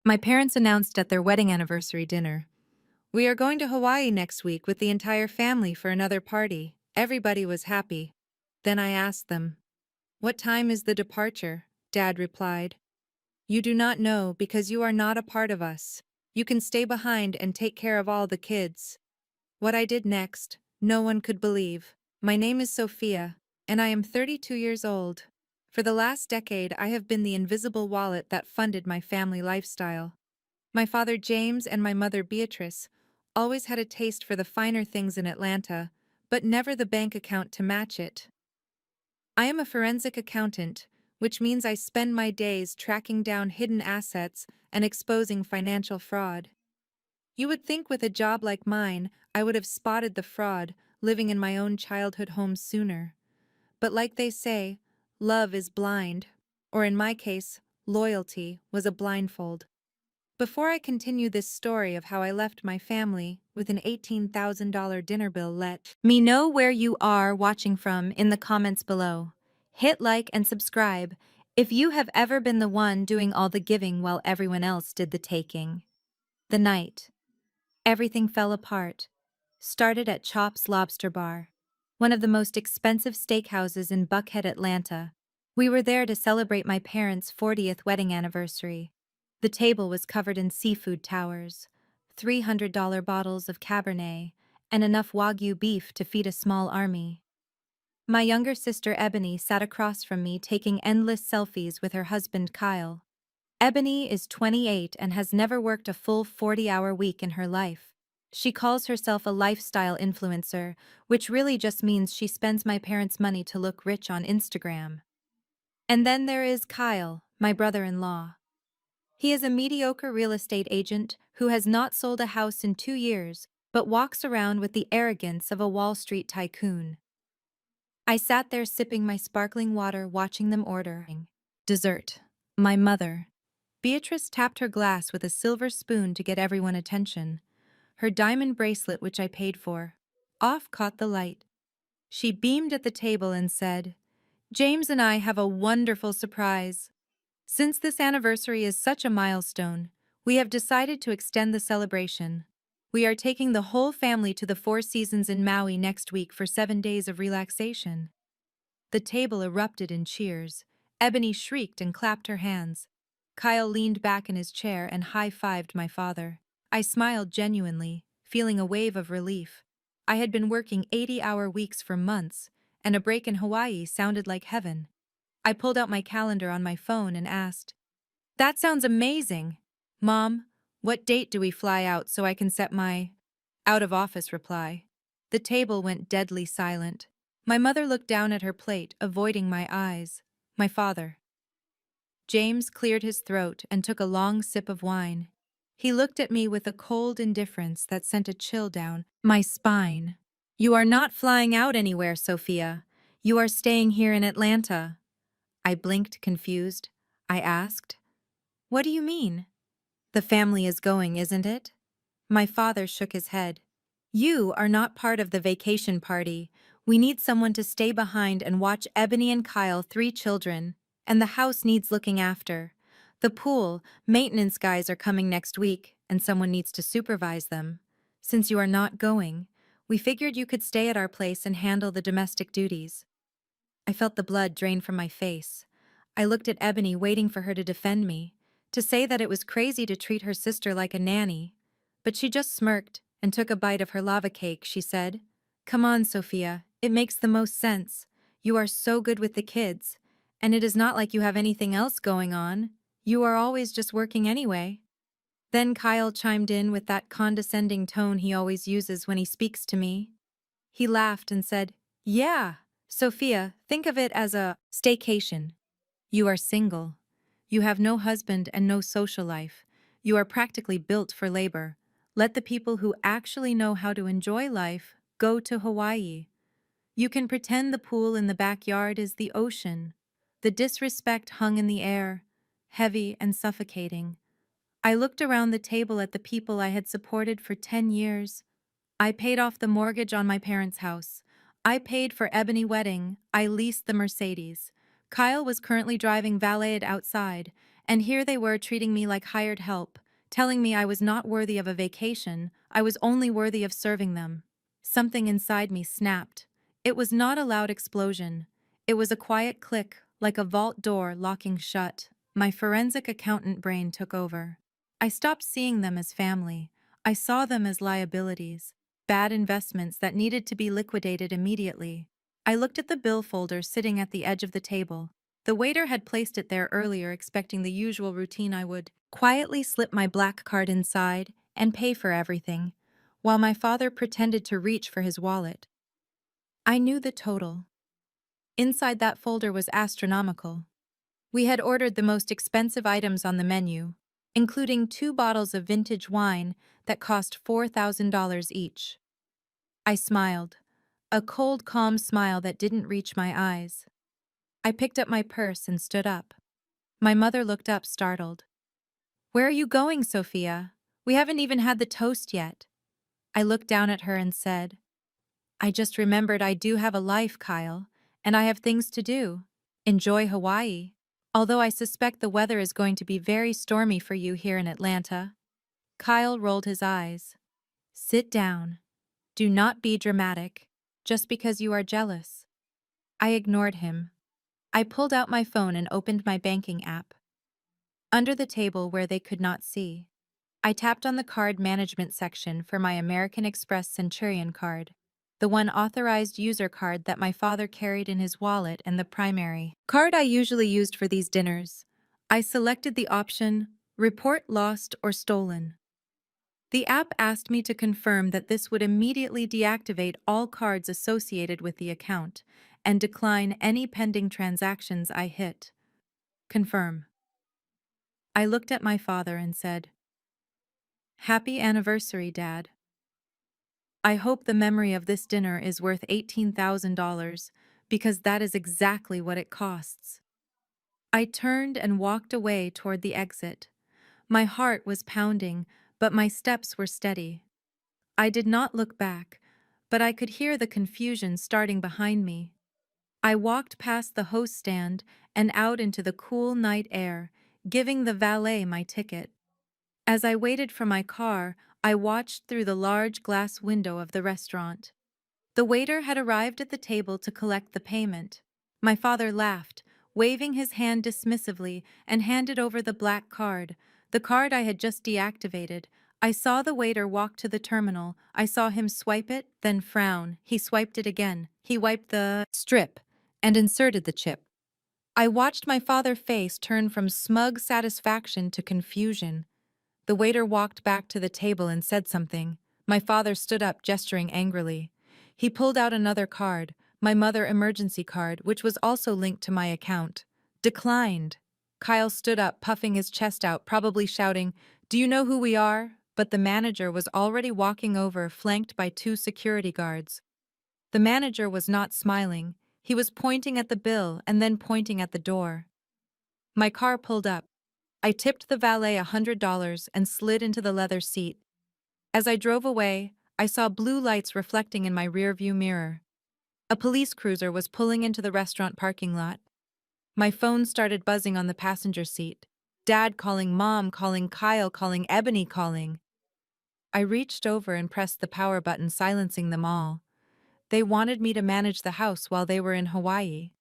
My parents announced at their wedding anniversary dinner. We are going to Hawaii next week with the entire family for another party. Everybody was happy. Then I asked them, "What time is the departure?" Dad replied, "You do not know because you are not a part of us. You can stay behind and take care of all the kids." What I did next, no one could believe. My name is Sophia, and I am 32 years old. For the last decade, I have been the invisible wallet that funded my family lifestyle. My father James and my mother Beatrice always had a taste for the finer things in Atlanta, but never the bank account to match it. I am a forensic accountant, which means I spend my days tracking down hidden assets and exposing financial fraud. You would think with a job like mine, I would have spotted the fraud living in my own childhood home sooner. But like they say, love is blind, or in my case, loyalty was a blindfold. Before I continue this story of how I left my family with an $18,000 dinner bill, let me know where you are watching from in the comments below. Hit like and subscribe if you have ever been the one doing all the giving while everyone else did the taking. The night everything fell apart started at Chop's Lobster Bar, one of the most expensive steakhouses in Buckhead, Atlanta. We were there to celebrate my parents' 40th wedding anniversary. The table was covered in seafood towers, $300 bottles of Cabernet, and enough Wagyu beef to feed a small army. My younger sister Ebony sat across from me taking endless selfies with her husband Kyle. Ebony is 28 and has never worked a full 40-hour week in her life. She calls herself a lifestyle influencer, which really just means she spends my parents' money to look rich on Instagram. And then there is Kyle, my brother-in-law. He is a mediocre real estate agent who has not sold a house in 2 years, but walks around with the arrogance of a Wall Street tycoon. I sat there sipping my sparkling water watching them ordering dessert. My mother, Beatrice, tapped her glass with a silver spoon to get everyone attention. Her diamond bracelet, which I paid for, off caught the light. She beamed at the table and said, "James and I have a wonderful surprise. Since this anniversary is such a milestone, we have decided to extend the celebration. We are taking the whole family to the Four Seasons in Maui next week for 7 days of relaxation." The table erupted in cheers. Ebony shrieked and clapped her hands. Kyle leaned back in his chair and high-fived my father. I smiled genuinely, feeling a wave of relief. I had been working 80-hour weeks for months, and a break in Hawaii sounded like heaven. I pulled out my calendar on my phone and asked, "That sounds amazing. Mom, what date do we fly out so I can set my out-of-office reply?" The table went deadly silent. My mother looked down at her plate, avoiding my eyes. My father, James, cleared his throat and took a long sip of wine. He looked at me with a cold indifference that sent a chill down my spine. "You are not flying out anywhere, Sophia. You are staying here in Atlanta." I blinked, confused. I asked, "What do you mean?" "The family is going, isn't it?" My father shook his head. "You are not part of the vacation party. We need someone to stay behind and watch Ebony and Kyle, 3 children. And the house needs looking after. The pool, maintenance guys are coming next week, and someone needs to supervise them. Since you are not going, we figured you could stay at our place and handle the domestic duties." I felt the blood drain from my face. I looked at Ebony, waiting for her to defend me, to say that it was crazy to treat her sister like a nanny. But she just smirked and took a bite of her lava cake. She said, "Come on, Sophia, it makes the most sense. You are so good with the kids. And it is not like you have anything else going on. You are always just working anyway." Then Kyle chimed in with that condescending tone he always uses when he speaks to me. He laughed and said, "Yeah, Sophia, think of it as a staycation. You are single. You have no husband and no social life. You are practically built for labor. Let the people who actually know how to enjoy life go to Hawaii. You can pretend the pool in the backyard is the ocean." The disrespect hung in the air, heavy and suffocating. I looked around the table at the people I had supported for 10 years. I paid off the mortgage on my parents' house. I paid for Ebony wedding. I leased the Mercedes. Kyle was currently driving valeted outside, And here they were treating me like hired help, telling me I was not worthy of a vacation, I was only worthy of serving them. Something inside me snapped. It was not a loud explosion. It was a quiet click, like a vault door locking shut. My forensic accountant brain took over. I stopped seeing them as family. I saw them as liabilities, bad investments that needed to be liquidated immediately. I looked at the bill folder sitting at the edge of the table. The waiter had placed it there earlier, expecting the usual routine. I would quietly slip my black card inside and pay for everything, while my father pretended to reach for his wallet. I knew the total. Inside that folder was astronomical. We had ordered the most expensive items on the menu, including 2 bottles of vintage wine that cost $4,000 each. I smiled, a cold, calm smile that didn't reach my eyes. I picked up my purse and stood up. My mother looked up, startled. "Where are you going, Sophia? We haven't even had the toast yet." I looked down at her and said, "I just remembered I do have a life, Kyle, and I have things to do. Enjoy Hawaii. Although I suspect the weather is going to be very stormy for you here in Atlanta." Kyle rolled his eyes. "Sit down. Do not be dramatic, just because you are jealous." I ignored him. I pulled out my phone and opened my banking app. Under the table where they could not see, I tapped on the card management section for my American Express Centurion card, the one authorized user card that my father carried in his wallet and the primary card I usually used for these dinners. I selected the option, Report Lost or Stolen. The app asked me to confirm that this would immediately deactivate all cards associated with the account and decline any pending transactions. I hit Confirm. I looked at my father and said, "Happy anniversary, Dad. I hope the memory of this dinner is worth $18,000, because that is exactly what it costs." I turned and walked away toward the exit. My heart was pounding, but my steps were steady. I did not look back, but I could hear the confusion starting behind me. I walked past the host stand and out into the cool night air, giving the valet my ticket. As I waited for my car, I watched through the large glass window of the restaurant. The waiter had arrived at the table to collect the payment. My father laughed, waving his hand dismissively, and handed over the black card, the card I had just deactivated. I saw the waiter walk to the terminal. I saw him swipe it, then frown. He swiped it again. He wiped the strip and inserted the chip. I watched my father's face turn from smug satisfaction to confusion. The waiter walked back to the table and said something. My father stood up, gesturing angrily. He pulled out another card, my mother emergency card, which was also linked to my account. Declined. Kyle stood up, puffing his chest out, probably shouting, "Do you know who we are?" But the manager was already walking over, flanked by 2 security guards. The manager was not smiling. He was pointing at the bill and then pointing at the door. My car pulled up. I tipped the valet $100 and slid into the leather seat. As I drove away, I saw blue lights reflecting in my rearview mirror. A police cruiser was pulling into the restaurant parking lot. My phone started buzzing on the passenger seat. Dad calling, Mom calling, Kyle calling, Ebony calling. I reached over and pressed the power button, silencing them all. They wanted me to manage the house while they were in Hawaii.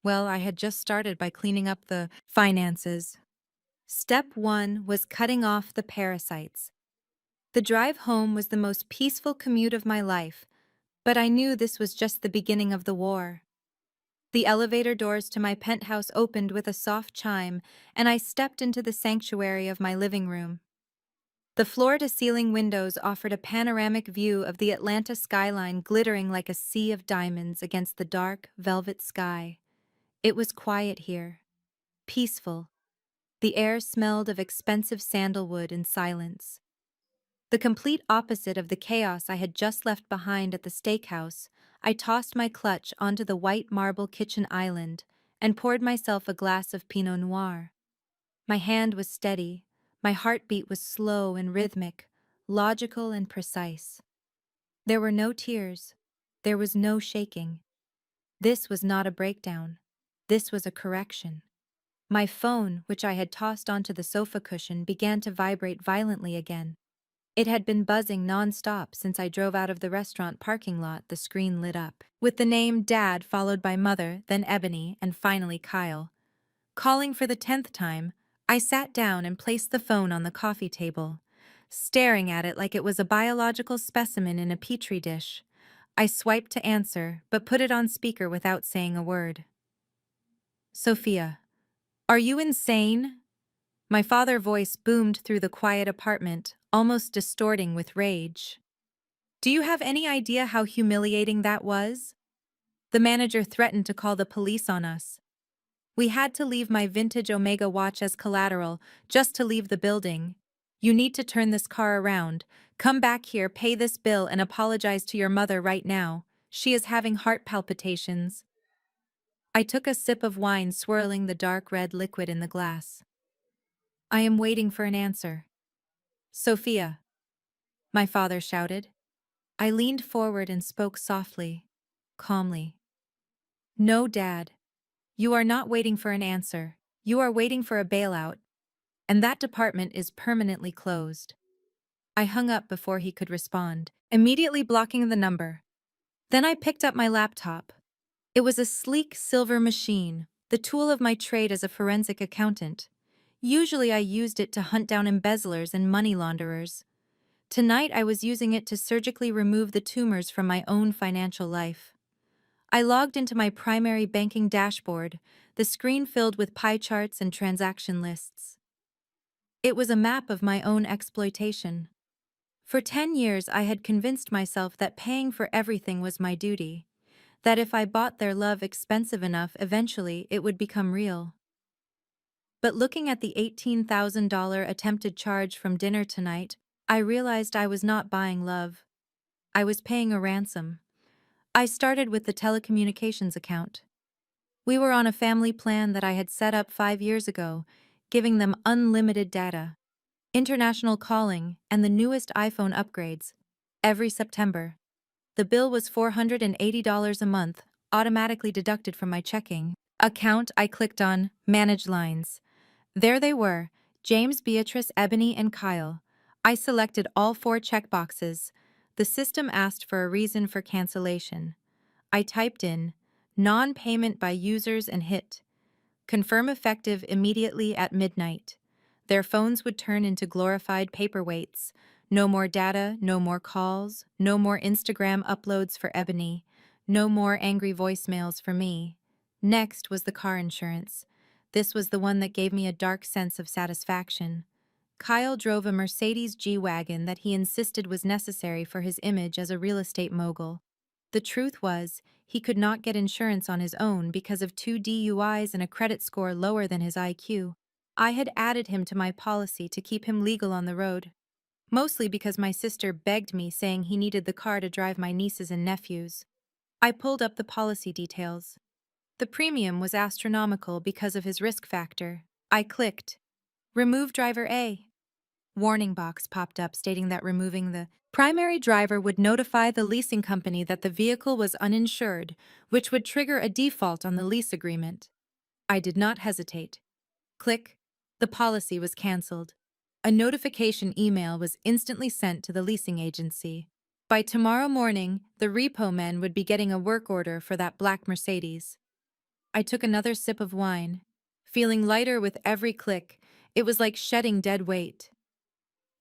Well, I had just started by cleaning up the finances. Step 1 was cutting off the parasites. The drive home was the most peaceful commute of my life, but I knew this was just the beginning of the war. The elevator doors to my penthouse opened with a soft chime, and I stepped into the sanctuary of my living room. The floor-to-ceiling windows offered a panoramic view of the Atlanta skyline, glittering like a sea of diamonds against the dark, velvet sky. It was quiet here, peaceful. The air smelled of expensive sandalwood and silence. The complete opposite of the chaos I had just left behind at the steakhouse, I tossed my clutch onto the white marble kitchen island and poured myself a glass of Pinot Noir. My hand was steady, my heartbeat was slow and rhythmic, logical and precise. There were no tears. There was no shaking. This was not a breakdown. This was a correction. My phone, which I had tossed onto the sofa cushion, began to vibrate violently again. It had been buzzing non-stop since I drove out of the restaurant parking lot. The screen lit up with the name Dad, followed by Mother, then Ebony, and finally Kyle. Calling for the 10th time, I sat down and placed the phone on the coffee table, staring at it like it was a biological specimen in a petri dish. I swiped to answer, but put it on speaker without saying a word. Sophia, are you insane? My father's voice boomed through the quiet apartment, almost distorting with rage. Do you have any idea how humiliating that was? The manager threatened to call the police on us. We had to leave my vintage Omega watch as collateral just to leave the building. You need to turn this car around. Come back here, pay this bill, and apologize to your mother right now. She is having heart palpitations. I took a sip of wine, swirling the dark red liquid in the glass. I am waiting for an answer. Sophia, my father shouted. I leaned forward and spoke softly, calmly. No, Dad. You are not waiting for an answer. You are waiting for a bailout. And that department is permanently closed. I hung up before he could respond, immediately blocking the number. Then I picked up my laptop. It was a sleek silver machine, the tool of my trade as a forensic accountant. Usually I used it to hunt down embezzlers and money launderers. Tonight I was using it to surgically remove the tumors from my own financial life. I logged into my primary banking dashboard, the screen filled with pie charts and transaction lists. It was a map of my own exploitation. For 10 years I had convinced myself that paying for everything was my duty, that if I bought their love expensive enough, eventually it would become real. But looking at the $18,000 attempted charge from dinner tonight, I realized I was not buying love. I was paying a ransom. I started with the telecommunications account. We were on a family plan that I had set up 5 years ago, giving them unlimited data, international calling, and the newest iPhone upgrades. Every September, the bill was $480 a month, automatically deducted from my checking account. I clicked on Manage Lines. There they were, James, Beatrice, Ebony, and Kyle. I selected all 4 checkboxes. The system asked for a reason for cancellation. I typed in non-payment by users and hit confirm effective immediately at midnight. Their phones would turn into glorified paperweights. No more data, no more calls, no more Instagram uploads for Ebony, no more angry voicemails for me. Next was the car insurance. This was the one that gave me a dark sense of satisfaction. Kyle drove a Mercedes G-Wagon that he insisted was necessary for his image as a real estate mogul. The truth was, he could not get insurance on his own because of 2 DUIs and a credit score lower than his IQ. I had added him to my policy to keep him legal on the road, mostly because my sister begged me, saying he needed the car to drive my nieces and nephews. I pulled up the policy details. The premium was astronomical because of his risk factor. I clicked, Remove Driver A. Warning box popped up stating that removing the primary driver would notify the leasing company that the vehicle was uninsured, which would trigger a default on the lease agreement. I did not hesitate. Click. The policy was canceled. A notification email was instantly sent to the leasing agency. By tomorrow morning, the repo men would be getting a work order for that black Mercedes. I took another sip of wine. Feeling lighter with every click, it was like shedding dead weight.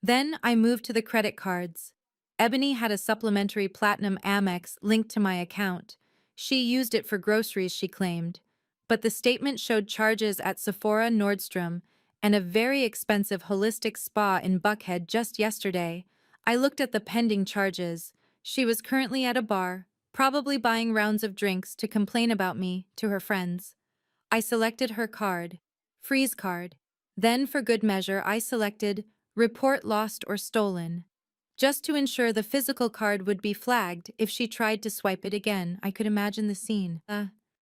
Then I moved to the credit cards. Ebony had a supplementary Platinum Amex linked to my account. She used it for groceries, she claimed. But the statement showed charges at Sephora, Nordstrom, and a very expensive holistic spa in Buckhead just yesterday. I looked at the pending charges. She was currently at a bar, probably buying rounds of drinks to complain about me to her friends. I selected her card, freeze card. Then, for good measure, I selected report lost or stolen, just to ensure the physical card would be flagged if she tried to swipe it again. I could imagine the scene.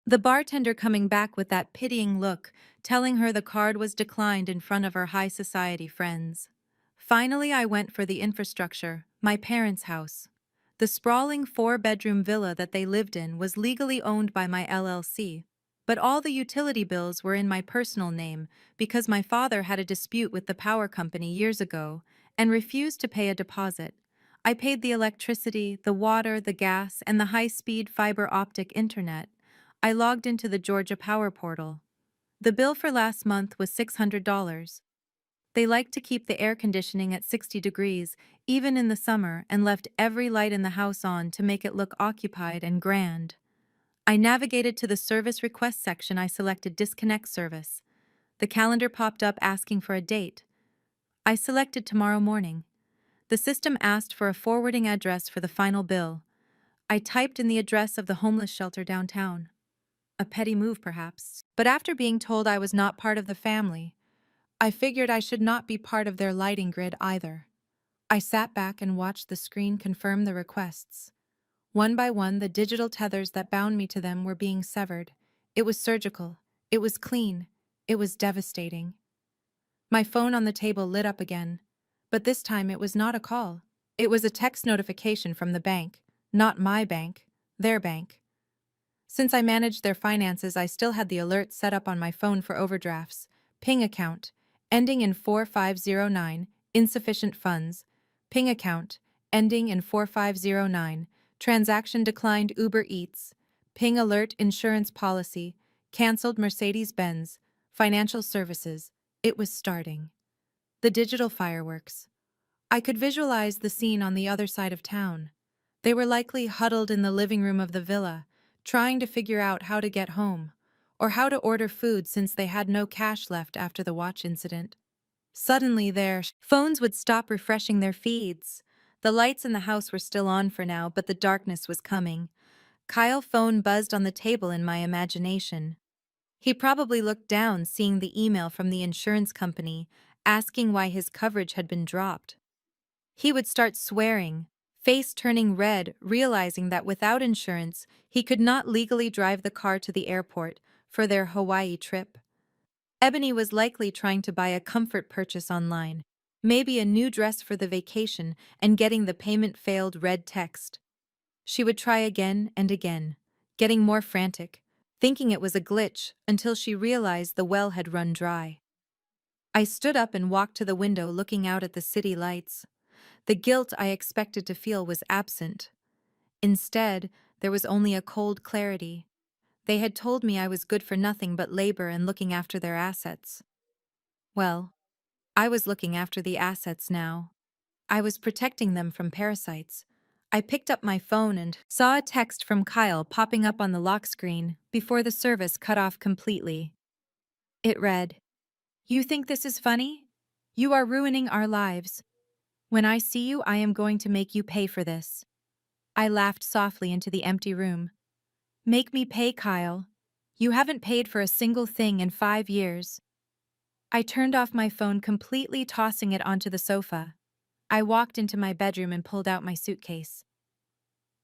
The bartender coming back with that pitying look, telling her the card was declined in front of her high society friends. Finally, I went for the infrastructure, my parents' house. The sprawling 4-bedroom villa that they lived in was legally owned by my LLC. But all the utility bills were in my personal name because my father had a dispute with the power company years ago and refused to pay a deposit. I paid the electricity, the water, the gas, and the high-speed fiber optic internet. I logged into the Georgia Power portal. The bill for last month was $600. They liked to keep the air conditioning at 60 degrees, even in the summer, and left every light in the house on to make it look occupied and grand. I navigated to the service request section. I selected disconnect service. The calendar popped up asking for a date. I selected tomorrow morning. The system asked for a forwarding address for the final bill. I typed in the address of the homeless shelter downtown. A petty move, perhaps. But after being told I was not part of the family, I figured I should not be part of their lighting grid either. I sat back and watched the screen confirm the requests. One by one, the digital tethers that bound me to them were being severed. It was surgical. It was clean. It was devastating. My phone on the table lit up again. But this time it was not a call. It was a text notification from the bank. Not my bank. Their bank. Since I managed their finances, I still had the alert set up on my phone for overdrafts. Ping account, ending in 4509, insufficient funds. Ping account, ending in 4509, transaction declined Uber Eats. Ping alert insurance policy, cancelled Mercedes-Benz, financial services. It was starting. The digital fireworks. I could visualize the scene on the other side of town. They were likely huddled in the living room of the villa, trying to figure out how to get home, or how to order food since they had no cash left after the watch incident. Suddenly their phones would stop refreshing their feeds. The lights in the house were still on for now, but the darkness was coming. Kyle's phone buzzed on the table in my imagination. He probably looked down, seeing the email from the insurance company, asking why his coverage had been dropped. He would start swearing, face turning red, realizing that without insurance, he could not legally drive the car to the airport for their Hawaii trip. Ebony was likely trying to buy a comfort purchase online, maybe a new dress for the vacation, and getting the payment failed red text. She would try again and again, getting more frantic, thinking it was a glitch until she realized the well had run dry. I stood up and walked to the window, looking out at the city lights. The guilt I expected to feel was absent. Instead, there was only a cold clarity. They had told me I was good for nothing but labor and looking after their assets. Well, I was looking after the assets now. I was protecting them from parasites. I picked up my phone and saw a text from Kyle popping up on the lock screen before the service cut off completely. It read, "You think this is funny? You are ruining our lives. When I see you, I am going to make you pay for this." I laughed softly into the empty room. "Make me pay, Kyle. You haven't paid for a single thing in 5 years." I turned off my phone completely, tossing it onto the sofa. I walked into my bedroom and pulled out my suitcase.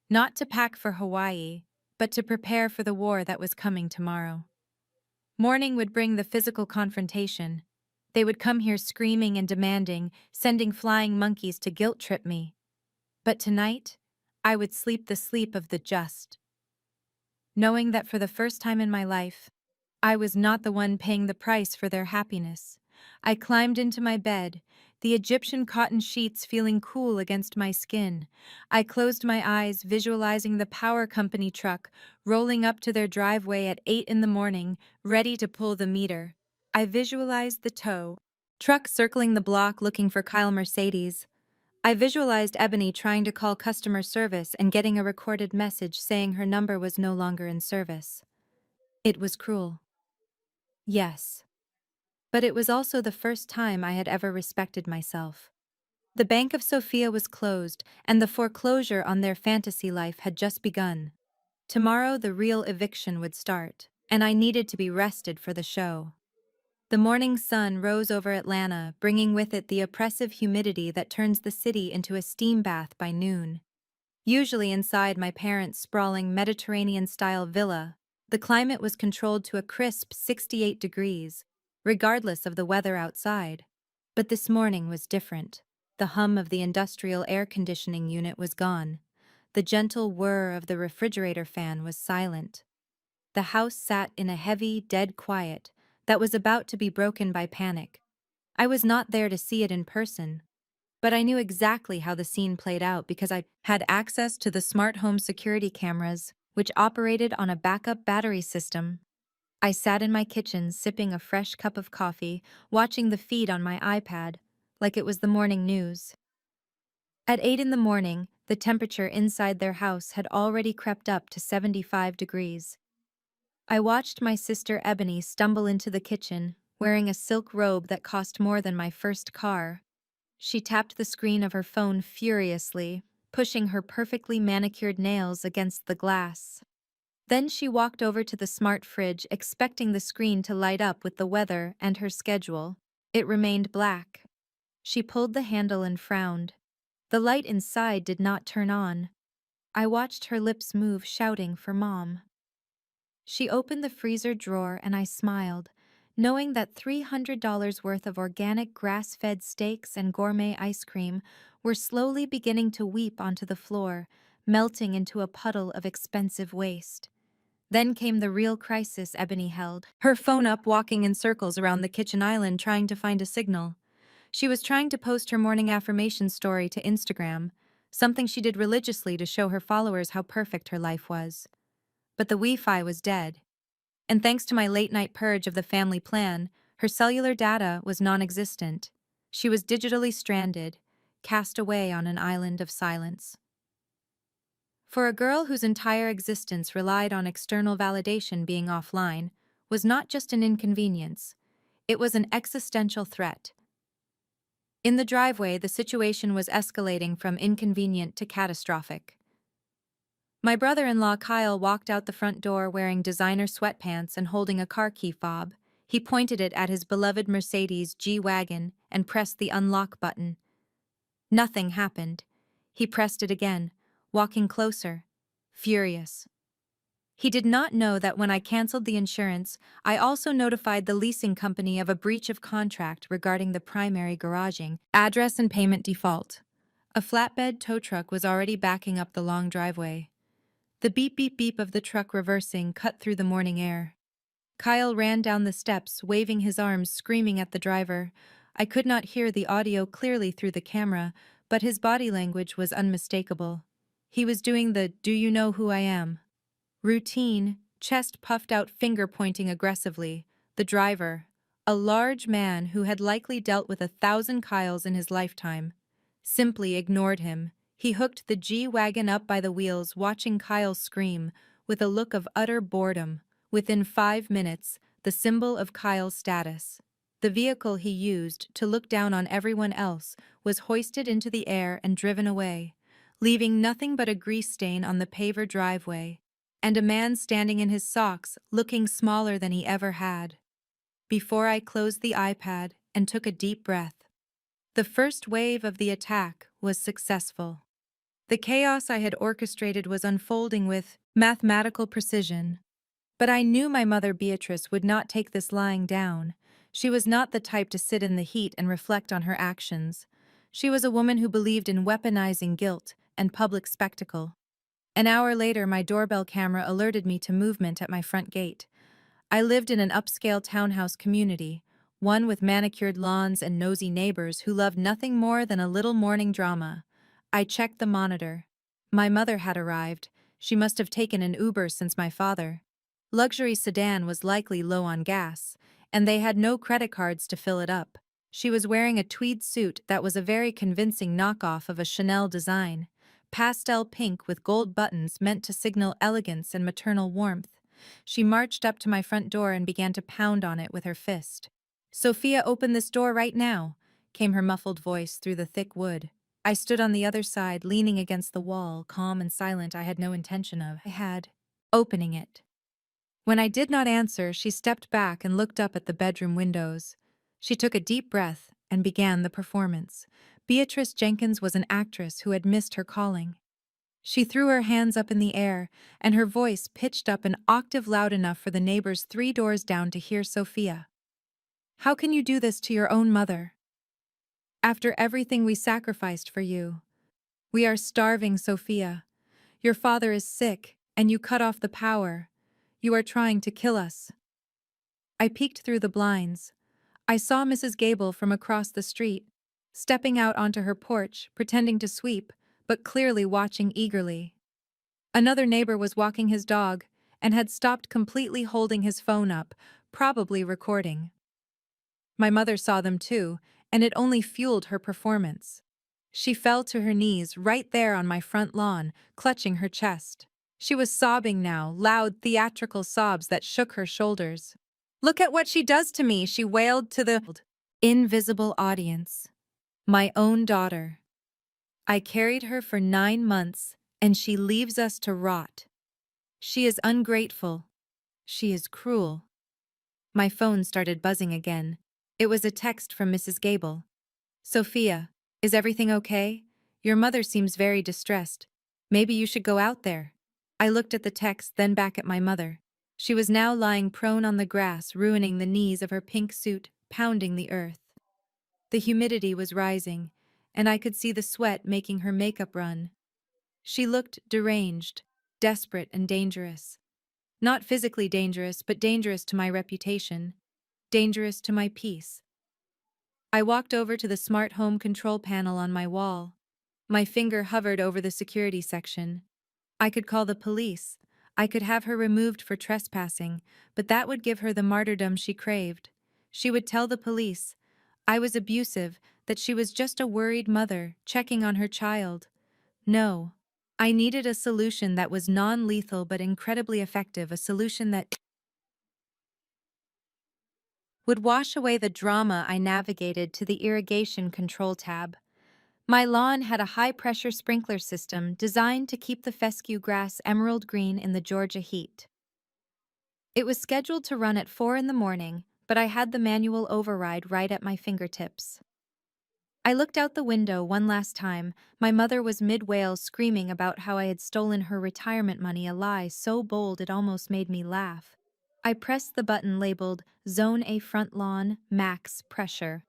Not to pack for Hawaii, but to prepare for the war that was coming tomorrow. Morning would bring the physical confrontation. They would come here screaming and demanding, sending flying monkeys to guilt trip me. But tonight, I would sleep the sleep of the just, knowing that for the first time in my life, I was not the one paying the price for their happiness. I climbed into my bed, the Egyptian cotton sheets feeling cool against my skin. I closed my eyes, visualizing the power company truck rolling up to their driveway at 8 in the morning, ready to pull the meter. I visualized the tow truck circling the block looking for Kyle Mercedes. I visualized Ebony trying to call customer service and getting a recorded message saying her number was no longer in service. It was cruel. Yes. But it was also the first time I had ever respected myself. The Bank of Sofia was closed, and the foreclosure on their fantasy life had just begun. Tomorrow the real eviction would start, and I needed to be rested for the show. The morning sun rose over Atlanta, bringing with it the oppressive humidity that turns the city into a steam bath by noon. Usually inside my parents' sprawling Mediterranean-style villa, the climate was controlled to a crisp 68 degrees, regardless of the weather outside. But this morning was different. The hum of the industrial air conditioning unit was gone. The gentle whir of the refrigerator fan was silent. The house sat in a heavy, dead quiet that was about to be broken by panic. I was not there to see it in person, but I knew exactly how the scene played out because I had access to the smart home security cameras, which operated on a backup battery system. I sat in my kitchen sipping a fresh cup of coffee, watching the feed on my iPad, like it was the morning news. At 8 in the morning, the temperature inside their house had already crept up to 75 degrees. I watched my sister Ebony stumble into the kitchen, wearing a silk robe that cost more than my first car. She tapped the screen of her phone furiously, pushing her perfectly manicured nails against the glass. Then she walked over to the smart fridge, expecting the screen to light up with the weather and her schedule. It remained black. She pulled the handle and frowned. The light inside did not turn on. I watched her lips move, shouting for Mom. She opened the freezer drawer and I smiled, knowing that $300 worth of organic grass-fed steaks and gourmet ice cream were slowly beginning to weep onto the floor, melting into a puddle of expensive waste. Then came the real crisis Ebony held, her phone up walking in circles around the kitchen island trying to find a signal. She was trying to post her morning affirmation story to Instagram, something she did religiously to show her followers how perfect her life was. But the Wi-Fi was dead. And thanks to my late-night purge of the family plan, her cellular data was non-existent. She was digitally stranded, cast away on an island of silence. For a girl whose entire existence relied on external validation, being offline was not just an inconvenience, it was an existential threat. In the driveway, the situation was escalating from inconvenient to catastrophic. My brother-in-law Kyle walked out the front door wearing designer sweatpants and holding a car key fob. He pointed it at his beloved Mercedes G-Wagon and pressed the unlock button. Nothing happened. He pressed it again, walking closer, furious. He did not know that when I canceled the insurance, I also notified the leasing company of a breach of contract regarding the primary garaging, address and payment default. A flatbed tow truck was already backing up the long driveway. The beep beep beep of the truck reversing cut through the morning air. Kyle ran down the steps, waving his arms, screaming at the driver. I could not hear the audio clearly through the camera, but his body language was unmistakable. He was doing the "do you know who I am?" routine, chest puffed out, finger pointing aggressively. The driver, a large man who had likely dealt with 1,000 Kyles in his lifetime, simply ignored him. He hooked the G-Wagon up by the wheels, watching Kyle scream, with a look of utter boredom. Within 5 minutes, the symbol of Kyle's status, the vehicle he used to look down on everyone else, was hoisted into the air and driven away, leaving nothing but a grease stain on the paver driveway, and a man standing in his socks, looking smaller than he ever had. Before I closed the iPad and took a deep breath, the first wave of the attack was successful. The chaos I had orchestrated was unfolding with mathematical precision. But I knew my mother Beatrice would not take this lying down. She was not the type to sit in the heat and reflect on her actions. She was a woman who believed in weaponizing guilt and public spectacle. An hour later, my doorbell camera alerted me to movement at my front gate. I lived in an upscale townhouse community, one with manicured lawns and nosy neighbors who loved nothing more than a little morning drama. I checked the monitor. My mother had arrived. She must have taken an Uber since my father. Luxury sedan was likely low on gas, and they had no credit cards to fill it up. She was wearing a tweed suit that was a very convincing knockoff of a Chanel design, pastel pink with gold buttons meant to signal elegance and maternal warmth. She marched up to my front door and began to pound on it with her fist. "Sophia, open this door right now," came her muffled voice through the thick wood. I stood on the other side, leaning against the wall, calm and silent. I had no intention of opening it. When I did not answer, she stepped back and looked up at the bedroom windows. She took a deep breath and began the performance. Beatrice Jenkins was an actress who had missed her calling. She threw her hands up in the air, and her voice pitched up an octave loud enough for the neighbors 3 doors down to hear Sophia. "How can you do this to your own mother? After everything we sacrificed for you. We are starving, Sophia. Your father is sick, and you cut off the power. You are trying to kill us. I peeked through the blinds. I saw Mrs. Gable from across the street, stepping out onto her porch, pretending to sweep, but clearly watching eagerly. Another neighbor was walking his dog and had stopped completely holding his phone up, probably recording. My mother saw them too, and it only fueled her performance. She fell to her knees right there on my front lawn, clutching her chest. She was sobbing now, loud, theatrical sobs that shook her shoulders. "Look at what she does to me," she wailed to the invisible audience. My own daughter. I carried her for 9 months, and she leaves us to rot. She is ungrateful. She is cruel. My phone started buzzing again. It was a text from Mrs. Gable. "Sophia, is everything okay? Your mother seems very distressed. Maybe you should go out there." I looked at the text, then back at my mother. She was now lying prone on the grass, ruining the knees of her pink suit, pounding the earth. The humidity was rising, and I could see the sweat making her makeup run. She looked deranged, desperate and dangerous. Not physically dangerous, but dangerous to my reputation, dangerous to my peace. I walked over to the smart home control panel on my wall. My finger hovered over the security section. I could call the police. I could have her removed for trespassing, but that would give her the martyrdom she craved. She would tell the police I was abusive, that she was just a worried mother checking on her child. No. I needed a solution that was non-lethal but incredibly effective, a solution that would wash away the drama. I navigated to the irrigation control tab. My lawn had a high-pressure sprinkler system designed to keep the fescue grass emerald green in the Georgia heat. It was scheduled to run at 4 in the morning, but I had the manual override right at my fingertips. I looked out the window one last time. My mother was mid-wail, screaming about how I had stolen her retirement money, a lie so bold it almost made me laugh. I pressed the button labeled Zone A Front Lawn, Max Pressure.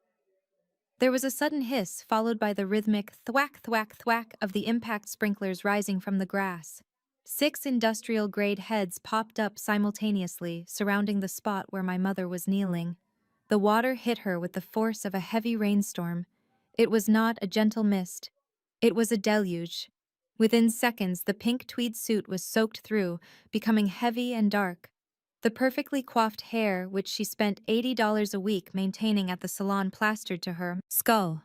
There was a sudden hiss, followed by the rhythmic thwack thwack thwack of the impact sprinklers rising from the grass. 6 industrial-grade heads popped up simultaneously, surrounding the spot where my mother was kneeling. The water hit her with the force of a heavy rainstorm. It was not a gentle mist. It was a deluge. Within seconds, the pink tweed suit was soaked through, becoming heavy and dark. The perfectly coiffed hair, which she spent $80 a week maintaining at the salon, plastered to her skull.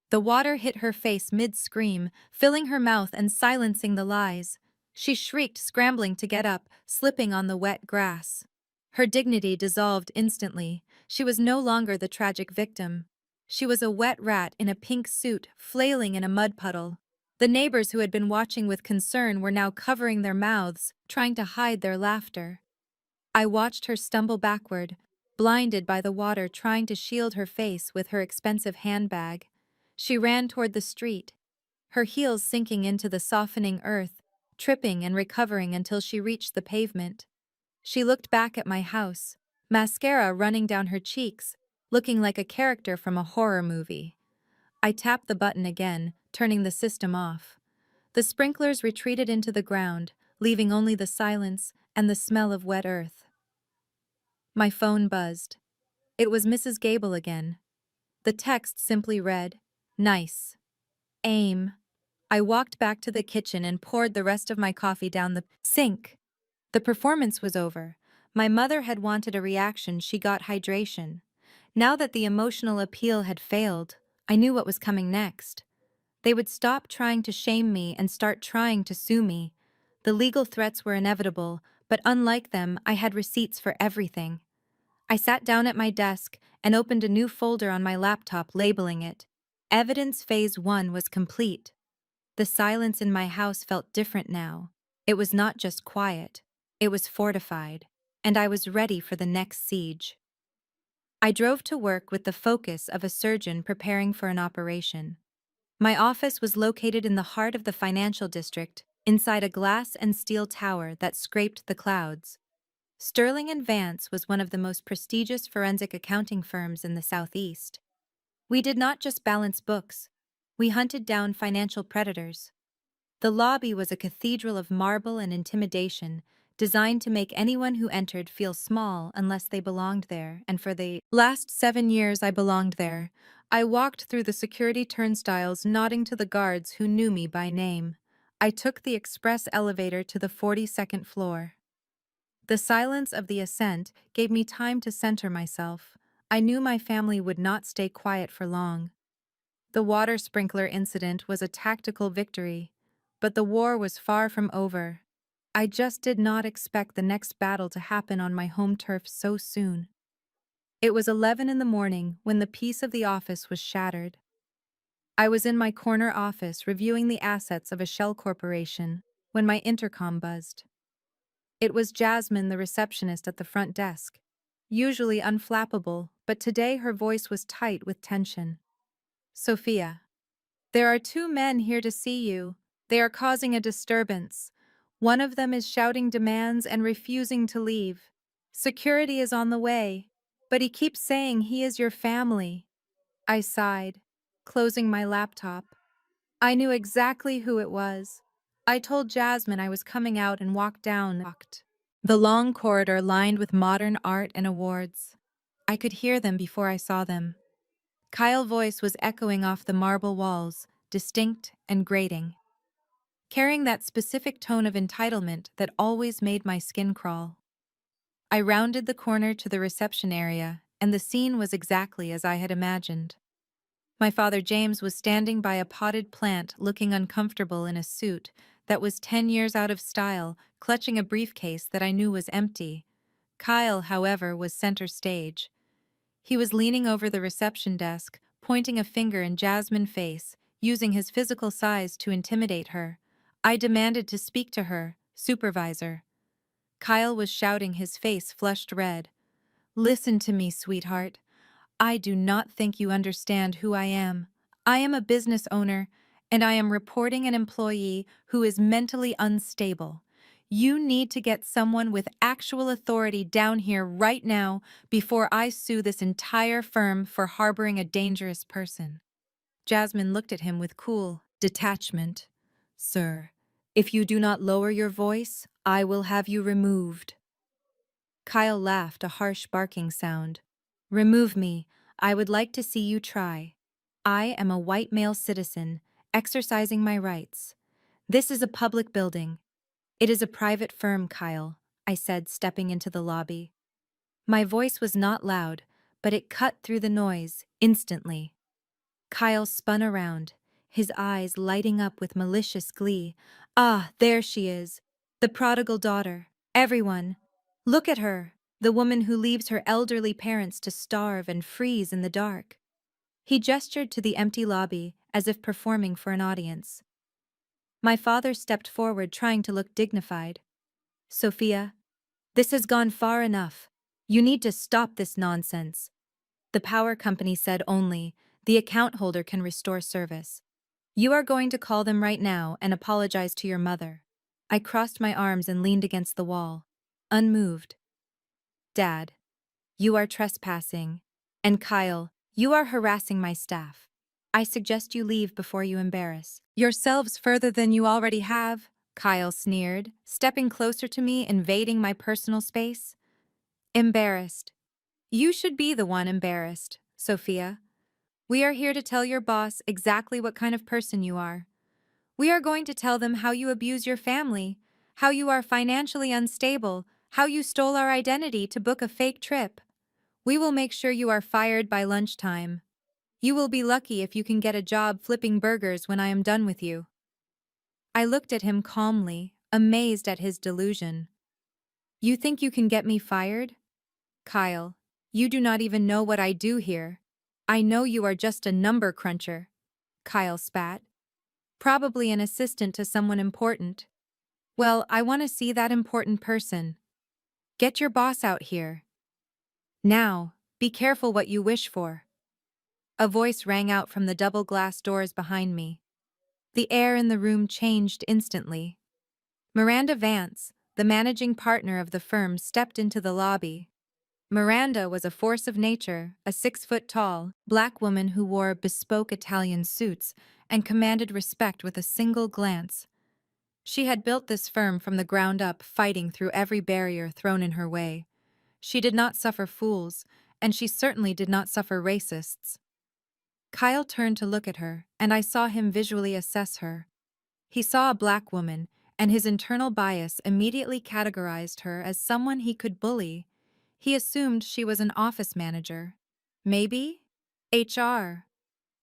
The water hit her face mid-scream, filling her mouth and silencing the lies. She shrieked, scrambling to get up, slipping on the wet grass. Her dignity dissolved instantly. She was no longer the tragic victim. She was a wet rat in a pink suit, flailing in a mud puddle. The neighbors who had been watching with concern were now covering their mouths, trying to hide their laughter. I watched her stumble backward, blinded by the water, trying to shield her face with her expensive handbag. She ran toward the street, her heels sinking into the softening earth, tripping and recovering until she reached the pavement. She looked back at my house, mascara running down her cheeks, looking like a character from a horror movie. I tapped the button again, turning the system off. The sprinklers retreated into the ground, leaving only the silence and the smell of wet earth. My phone buzzed. It was Mrs. Gable again. The text simply read, "Nice. Aim." I walked back to the kitchen and poured the rest of my coffee down the sink. The performance was over. My mother had wanted a reaction, she got hydration. Now that the emotional appeal had failed, I knew what was coming next. They would stop trying to shame me and start trying to sue me. The legal threats were inevitable, but unlike them, I had receipts for everything. I sat down at my desk and opened a new folder on my laptop, labeling it. Evidence Phase 1 was complete. The silence in my house felt different now. It was not just quiet, it was fortified, and I was ready for the next siege. I drove to work with the focus of a surgeon preparing for an operation. My office was located in the heart of the financial district, inside a glass and steel tower that scraped the clouds. Sterling and Vance was one of the most prestigious forensic accounting firms in the Southeast. We did not just balance books, we hunted down financial predators. The lobby was a cathedral of marble and intimidation, designed to make anyone who entered feel small unless they belonged there, and for the last 7 years I belonged there. I walked through the security turnstiles, nodding to the guards who knew me by name. I took the express elevator to the 42nd floor. The silence of the ascent gave me time to center myself. I knew my family would not stay quiet for long. The water sprinkler incident was a tactical victory, but the war was far from over. I just did not expect the next battle to happen on my home turf so soon. It was 11 in the morning when the peace of the office was shattered. I was in my corner office reviewing the assets of a shell corporation when my intercom buzzed. It was Jasmine, the receptionist at the front desk. Usually unflappable, but today her voice was tight with tension. Sophia, there are 2 men here to see you. They are causing a disturbance. One of them is shouting demands and refusing to leave. Security is on the way, but he keeps saying he is your family. I sighed, closing my laptop. I knew exactly who it was. I told Jasmine I was coming out and walked down the long corridor lined with modern art and awards. I could hear them before I saw them. Kyle's voice was echoing off the marble walls, distinct and grating, carrying that specific tone of entitlement that always made my skin crawl. I rounded the corner to the reception area, and the scene was exactly as I had imagined. My father James was standing by a potted plant, looking uncomfortable in a suit that was 10 years out of style, clutching a briefcase that I knew was empty. Kyle, however, was center stage. He was leaning over the reception desk, pointing a finger in Jasmine's face, using his physical size to intimidate her. I demanded to speak to her, supervisor. Kyle was shouting, his face flushed red. Listen to me, sweetheart. I do not think you understand who I am. I am a business owner, and I am reporting an employee who is mentally unstable. You need to get someone with actual authority down here right now before I sue this entire firm for harboring a dangerous person. Jasmine looked at him with cool detachment. Sir, if you do not lower your voice, I will have you removed. Kyle laughed, a harsh barking sound. Remove me. I would like to see you try. I am a white male citizen, exercising my rights. This is a public building. It is a private firm, Kyle, I said, stepping into the lobby. My voice was not loud, but it cut through the noise instantly. Kyle spun around, his eyes lighting up with malicious glee. Ah, there she is, the prodigal daughter. Everyone, look at her, the woman who leaves her elderly parents to starve and freeze in the dark. He gestured to the empty lobby, as if performing for an audience. My father stepped forward, trying to look dignified. Sophia, this has gone far enough. You need to stop this nonsense. The power company said only the account holder can restore service. You are going to call them right now and apologize to your mother. I crossed my arms and leaned against the wall, unmoved. Dad, you are trespassing. And Kyle, you are harassing my staff. I suggest you leave before you embarrass yourselves further than you already have, Kyle sneered, stepping closer to me, invading my personal space. Embarrassed. You should be the one embarrassed, Sophia. We are here to tell your boss exactly what kind of person you are. We are going to tell them how you abuse your family, how you are financially unstable, how you stole our identity to book a fake trip. We will make sure you are fired by lunchtime. You will be lucky if you can get a job flipping burgers when I am done with you. I looked at him calmly, amazed at his delusion. You think you can get me fired? Kyle, you do not even know what I do here. I know you are just a number cruncher. Kyle spat. Probably an assistant to someone important. Well, I want to see that important person. Get your boss out here. Now, be careful what you wish for. A voice rang out from the double glass doors behind me. The air in the room changed instantly. Miranda Vance, the managing partner of the firm, stepped into the lobby. Miranda was a force of nature, a 6-foot-tall, black woman who wore bespoke Italian suits and commanded respect with a single glance. She had built this firm from the ground up, fighting through every barrier thrown in her way. She did not suffer fools, and she certainly did not suffer racists. Kyle turned to look at her, and I saw him visually assess her. He saw a black woman, and his internal bias immediately categorized her as someone he could bully. He assumed she was an office manager. Maybe? HR.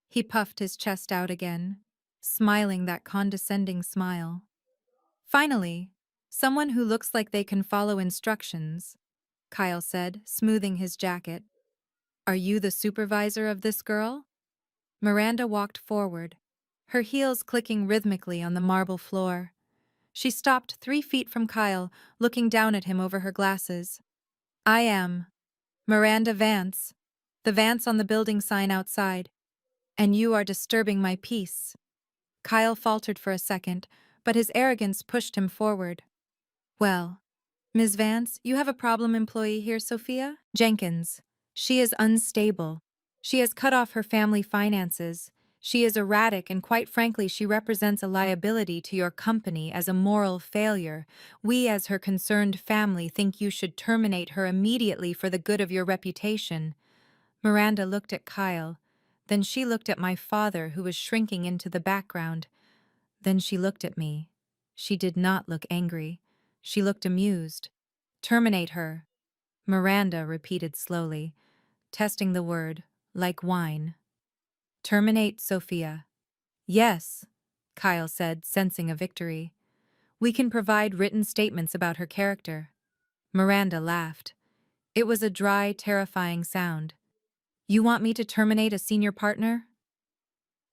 He puffed his chest out again, smiling that condescending smile. Finally, someone who looks like they can follow instructions, Kyle said, smoothing his jacket. Are you the supervisor of this girl? Miranda walked forward, her heels clicking rhythmically on the marble floor. She stopped 3 feet from Kyle, looking down at him over her glasses. I am Miranda Vance, the Vance on the building sign outside, and you are disturbing my peace. Kyle faltered for a second, but his arrogance pushed him forward. Well, Ms. Vance, you have a problem employee here, Sophia? Jenkins. She is unstable. She has cut off her family finances. She is erratic, and quite frankly, she represents a liability to your company as a moral failure. We, as her concerned family, think you should terminate her immediately for the good of your reputation. Miranda looked at Kyle. Then she looked at my father, who was shrinking into the background. Then she looked at me. She did not look angry. She looked amused. Terminate her, Miranda repeated slowly, testing the word, like wine. Terminate Sophia. Yes, Kyle said, sensing a victory. We can provide written statements about her character. Miranda laughed. It was a dry, terrifying sound. You want me to terminate a senior partner?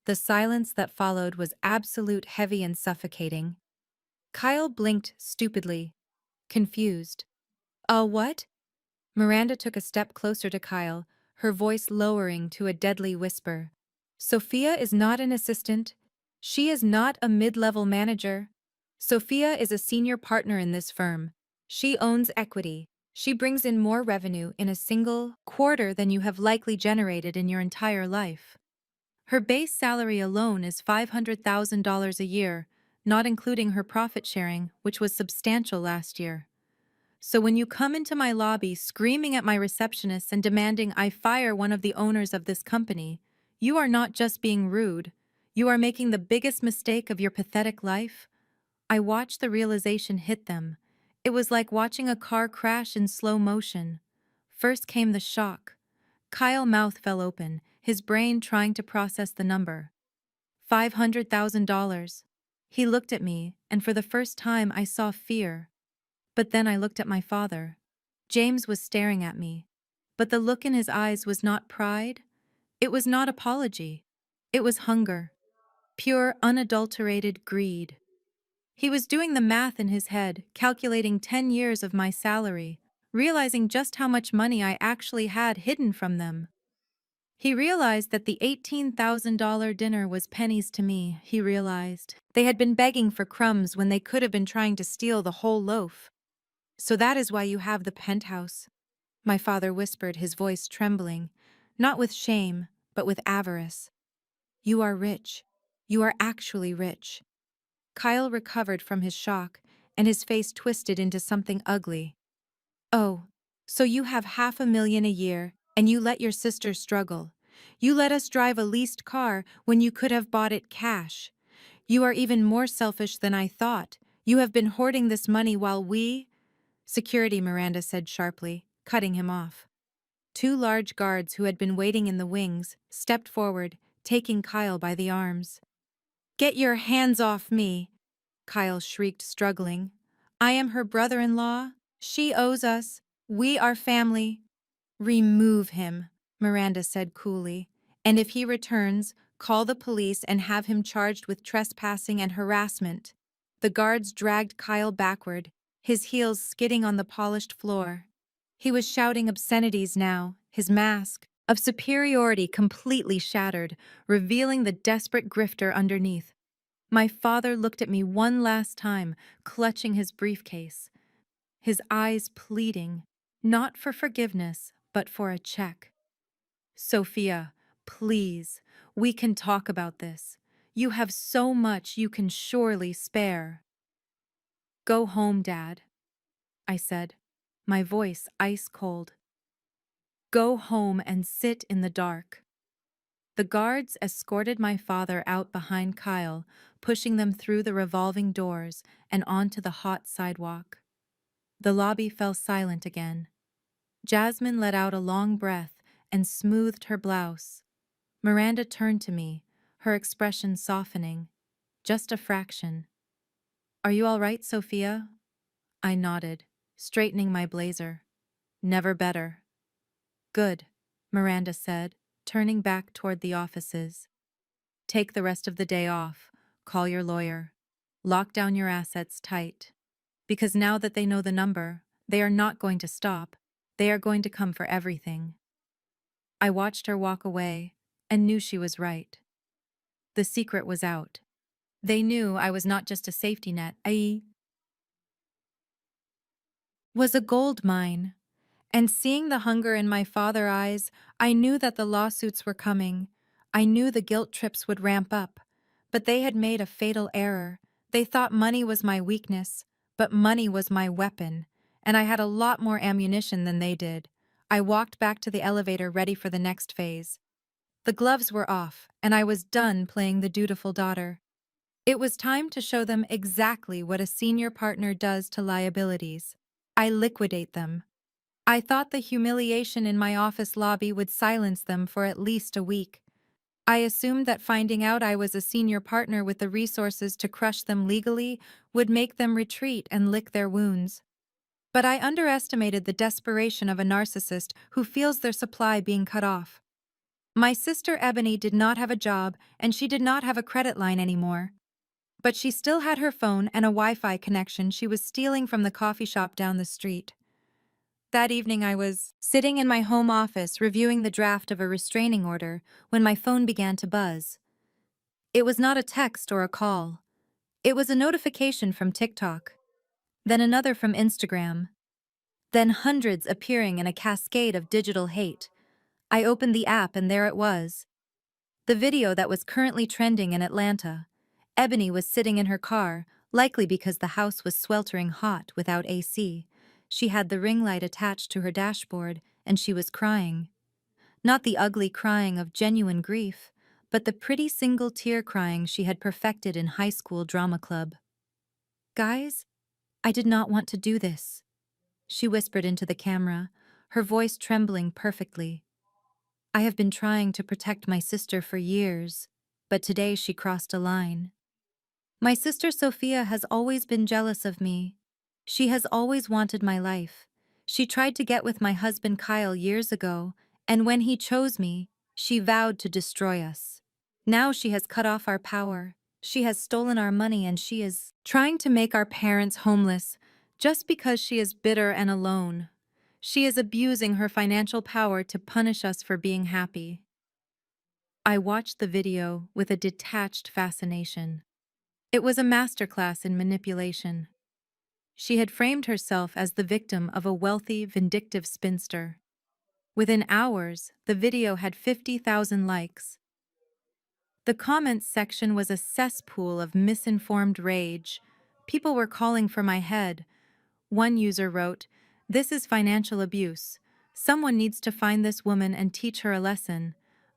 The silence that followed was absolute, heavy and suffocating. Kyle blinked stupidly, confused. What? Miranda took a step closer to Kyle, her voice lowering to a deadly whisper. Sophia is not an assistant. She is not a mid-level manager. Sophia is a senior partner in this firm. She owns equity. She brings in more revenue in a single quarter than you have likely generated in your entire life. Her base salary alone is $500,000 a year, not including her profit sharing, which was substantial last year. So when you come into my lobby screaming at my receptionist and demanding I fire one of the owners of this company, you are not just being rude. You are making the biggest mistake of your pathetic life. I watched the realization hit them. It was like watching a car crash in slow motion. First came the shock. Kyle's mouth fell open, his brain trying to process the number. $500,000. He looked at me, and for the first time I saw fear. But then I looked at my father. James was staring at me. But the look in his eyes was not pride. It was not apology. It was hunger. Pure, unadulterated greed. He was doing the math in his head, calculating 10 years of my salary, realizing just how much money I actually had hidden from them. He realized that the $18,000 dinner was pennies to me, he realized. They had been begging for crumbs when they could have been trying to steal the whole loaf. So that is why you have the penthouse, my father whispered, his voice trembling, not with shame, but with avarice. You are rich. You are actually rich. Kyle recovered from his shock, and his face twisted into something ugly. Oh, so you have $500,000 a year, and you let your sister struggle. You let us drive a leased car when you could have bought it cash. You are even more selfish than I thought. You have been hoarding this money while we— Security, Miranda said sharply, cutting him off. 2 large guards who had been waiting in the wings stepped forward, taking Kyle by the arms. Get your hands off me, Kyle shrieked, struggling. I am her brother-in-law. She owes us. We are family. Remove him, Miranda said coolly. And if he returns, call the police and have him charged with trespassing and harassment. The guards dragged Kyle backward, his heels skidding on the polished floor. He was shouting obscenities now, his mask of superiority completely shattered, revealing the desperate grifter underneath. My father looked at me one last time, clutching his briefcase, his eyes pleading, not for forgiveness, but for a check. Sophia, please, we can talk about this. You have so much you can surely spare. Go home, Dad, I said, my voice ice cold. Go home and sit in the dark. The guards escorted my father out behind Kyle, pushing them through the revolving doors and onto the hot sidewalk. The lobby fell silent again. Jasmine let out a long breath and smoothed her blouse. Miranda turned to me, her expression softening. Just a fraction. Are you all right, Sophia? I nodded, straightening my blazer. Never better. Good, Miranda said, turning back toward the offices. Take the rest of the day off. Call your lawyer. Lock down your assets tight. Because now that they know the number, they are not going to stop. They are going to come for everything. I watched her walk away and knew she was right. The secret was out. They knew I was not just a safety net. I was a gold mine. And seeing the hunger in my father's eyes, I knew that the lawsuits were coming. I knew the guilt trips would ramp up. But they had made a fatal error. They thought money was my weakness, but money was my weapon, and I had a lot more ammunition than they did. I walked back to the elevator ready for the next phase. The gloves were off, and I was done playing the dutiful daughter. It was time to show them exactly what a senior partner does to liabilities. I liquidate them. I thought the humiliation in my office lobby would silence them for at least a week. I assumed that finding out I was a senior partner with the resources to crush them legally would make them retreat and lick their wounds. But I underestimated the desperation of a narcissist who feels their supply being cut off. My sister Ebony did not have a job and she did not have a credit line anymore. But she still had her phone and a Wi-Fi connection she was stealing from the coffee shop down the street. That evening I was sitting in my home office reviewing the draft of a restraining order when my phone began to buzz. It was not a text or a call. It was a notification from TikTok, then another from Instagram, then hundreds appearing in a cascade of digital hate. I opened the app and there it was. The video that was currently trending in Atlanta. Ebony was sitting in her car, likely because the house was sweltering hot without AC. She had the ring light attached to her dashboard, and she was crying. Not the ugly crying of genuine grief, but the pretty single tear crying she had perfected in high school drama club. Guys, I did not want to do this, she whispered into the camera, her voice trembling perfectly. I have been trying to protect my sister for years, but today she crossed a line. My sister Sophia has always been jealous of me. She has always wanted my life. She tried to get with my husband Kyle years ago, and when he chose me, she vowed to destroy us. Now she has cut off our power. She has stolen our money and she is trying to make our parents homeless just because she is bitter and alone. She is abusing her financial power to punish us for being happy. I watched the video with a detached fascination. It was a masterclass in manipulation. She had framed herself as the victim of a wealthy, vindictive spinster. Within hours, the video had 50,000 likes. The comments section was a cesspool of misinformed rage. People were calling for my head. One user wrote, "This is financial abuse. Someone needs to find this woman and teach her a lesson."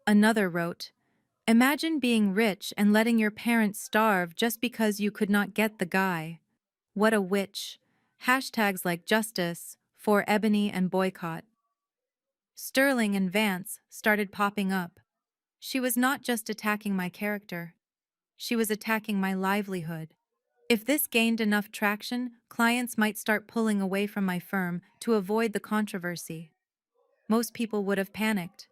Another wrote, "Imagine being rich and letting your parents starve just because you could not get the guy. What a witch." Hashtags like justice, for Ebony and boycott. Sterling and Vance started popping up. She was not just attacking my character. She was attacking my livelihood. If this gained enough traction, clients might start pulling away from my firm to avoid the controversy. Most people would have panicked.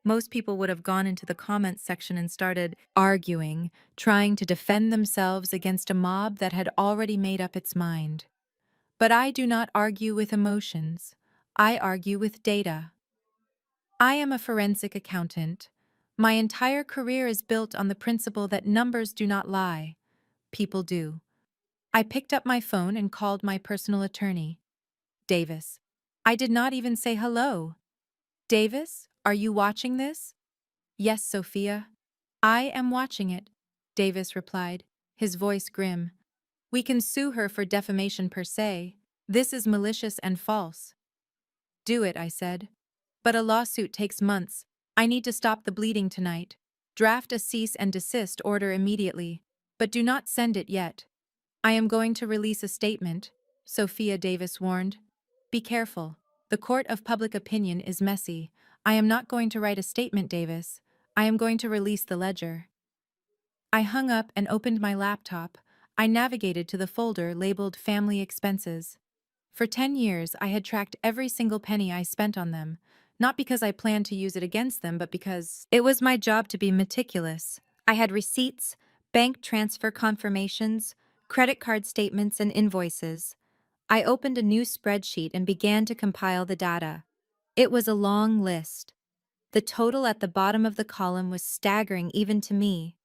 Most people would have gone into the comments section and started arguing, trying to defend themselves against a mob that had already made up its mind. But I do not argue with emotions. I argue with data. I am a forensic accountant. My entire career is built on the principle that numbers do not lie. People do. I picked up my phone and called my personal attorney, Davis. I did not even say hello. Davis, are you watching this? Yes, Sophia. I am watching it, Davis replied, his voice grim. We can sue her for defamation per se. This is malicious and false. Do it, I said. But a lawsuit takes months. I need to stop the bleeding tonight. Draft a cease and desist order immediately, but do not send it yet. I am going to release a statement, Sophia Davis warned. Be careful. The court of public opinion is messy. I am not going to write a statement, Davis. I am going to release the ledger. I hung up and opened my laptop. I navigated to the folder labeled Family Expenses. For 10 years, I had tracked every single penny I spent on them, not because I planned to use it against them, but because it was my job to be meticulous. I had receipts, bank transfer confirmations, credit card statements, and invoices. I opened a new spreadsheet and began to compile the data. It was a long list. The total at the bottom of the column was staggering even to me.